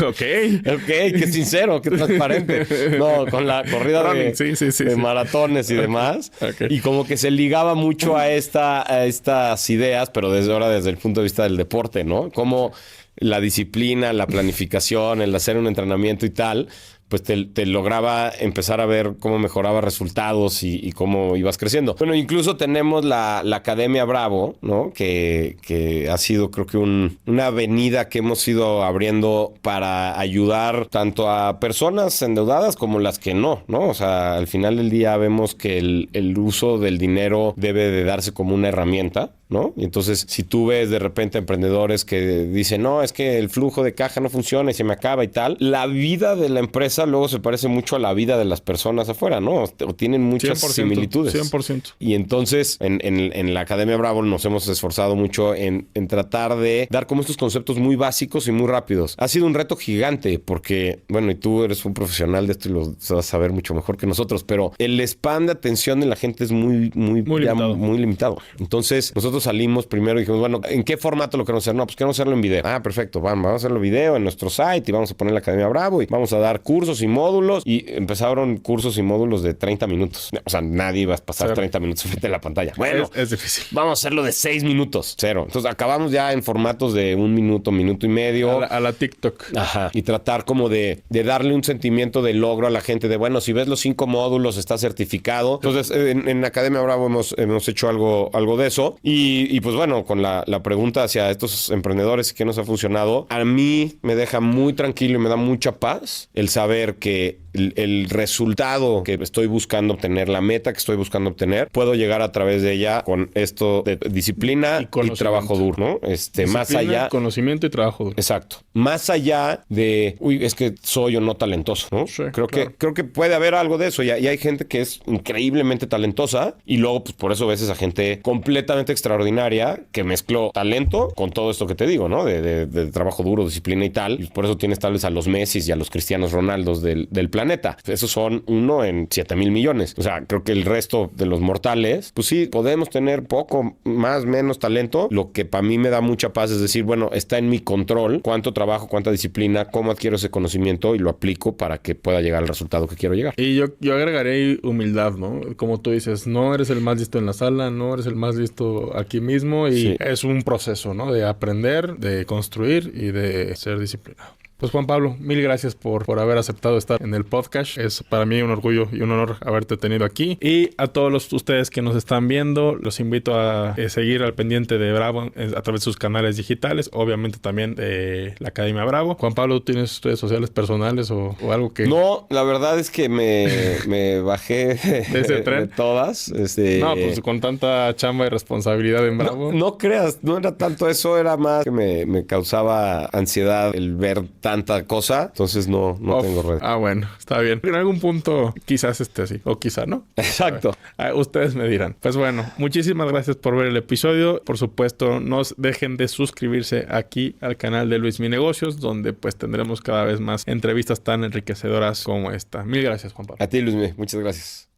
Ok, qué sincero, qué transparente. No, con la corrida de maratones y demás. Okay. Y como que se ligaba mucho a estas ideas, pero desde el punto de vista del deporte, ¿no? Como la disciplina, la planificación, el hacer un entrenamiento y tal, pues te lograba empezar a ver cómo mejoraba resultados y cómo ibas creciendo. Bueno, incluso tenemos la Academia Bravo, ¿no? Que ha sido, creo que una avenida que hemos ido abriendo para ayudar tanto a personas endeudadas como las que no, ¿no? O sea, al final del día vemos que el uso del dinero debe de darse como una herramienta, ¿no? Y entonces, si tú ves de repente emprendedores que dicen, no, es que el flujo de caja no funciona y se me acaba y tal, la vida de la empresa luego se parece mucho a la vida de las personas afuera, ¿no? O tienen muchas 100%, similitudes. 100%. Y entonces, en la Academia Bravo nos hemos esforzado mucho en tratar de dar como estos conceptos muy básicos y muy rápidos. Ha sido un reto gigante porque, bueno, y tú eres un profesional de esto y lo vas a saber mucho mejor que nosotros, pero el span de atención de la gente es muy limitado. Entonces, nosotros salimos primero y dijimos, bueno, ¿en qué formato lo queremos hacer? No, pues queremos hacerlo en video. Ah, perfecto, vamos a hacerlo video en nuestro site y vamos a poner la Academia Bravo y vamos a dar cursos y módulos. Y empezaron cursos y módulos de 30 minutos. O sea, nadie iba a pasar 30 minutos frente a la pantalla. Bueno, es difícil. Vamos a hacerlo de 6 minutos. 0. Entonces, acabamos ya en formatos de 1 minuto, minuto y medio. A la TikTok. Ajá. Y tratar como de darle un sentimiento de logro a la gente de, bueno, si ves los 5 módulos, está certificado. Entonces, en Academia Bravo hemos hecho algo de eso. Y pues bueno, con la pregunta hacia estos emprendedores que nos ha funcionado, a mí me deja muy tranquilo y me da mucha paz el saber que el resultado que estoy buscando obtener, la meta que estoy buscando obtener, puedo llegar a través de ella con esto de disciplina y trabajo duro, ¿no? Más allá... Conocimiento y trabajo duro. Exacto. Más allá de, es que soy o no talentoso, ¿no? Sí, creo que puede haber algo de eso y hay gente que es increíblemente talentosa y luego, pues por eso ves a gente completamente extraordinaria que mezcló talento con todo esto que te digo, ¿no? De trabajo duro, disciplina y tal. Y por eso tienes tal vez a los Messi y a los Cristianos Ronaldos del planeta. Esos son 1 en 7,000 millones. O sea, creo que el resto de los mortales, pues sí, podemos tener poco, más, menos talento. Lo que para mí me da mucha paz es decir, bueno, está en mi control cuánto trabajo, cuánta disciplina, cómo adquiero ese conocimiento y lo aplico para que pueda llegar al resultado que quiero llegar. Y yo agregaré humildad, ¿no? Como tú dices, no eres el más listo en la sala, no eres el más listo aquí mismo y es un proceso, ¿no? De aprender, de construir y de ser disciplinado. Pues Juan Pablo, mil gracias por haber aceptado estar en el podcast. Es para mí un orgullo y un honor haberte tenido aquí. Y a todos ustedes que nos están viendo, los invito a seguir al pendiente de Bravo a través de sus canales digitales. Obviamente también de la Academia Bravo. Juan Pablo, ¿tienes redes sociales personales o algo que...? No, la verdad es que me bajé de todas. No, pues con tanta chamba y responsabilidad en Bravo. No creas, no era tanto eso. Era más que me causaba ansiedad el ver tanta cosa, entonces no tengo redes. Ah, bueno, está bien. En algún punto quizás esté así, o quizá no. Exacto. Ustedes me dirán. Pues bueno, muchísimas gracias por ver el episodio. Por supuesto, no dejen de suscribirse aquí al canal de Luis Mi Negocios, donde pues tendremos cada vez más entrevistas tan enriquecedoras como esta. Mil gracias, Juan Pablo. A ti, Luis, muchas gracias.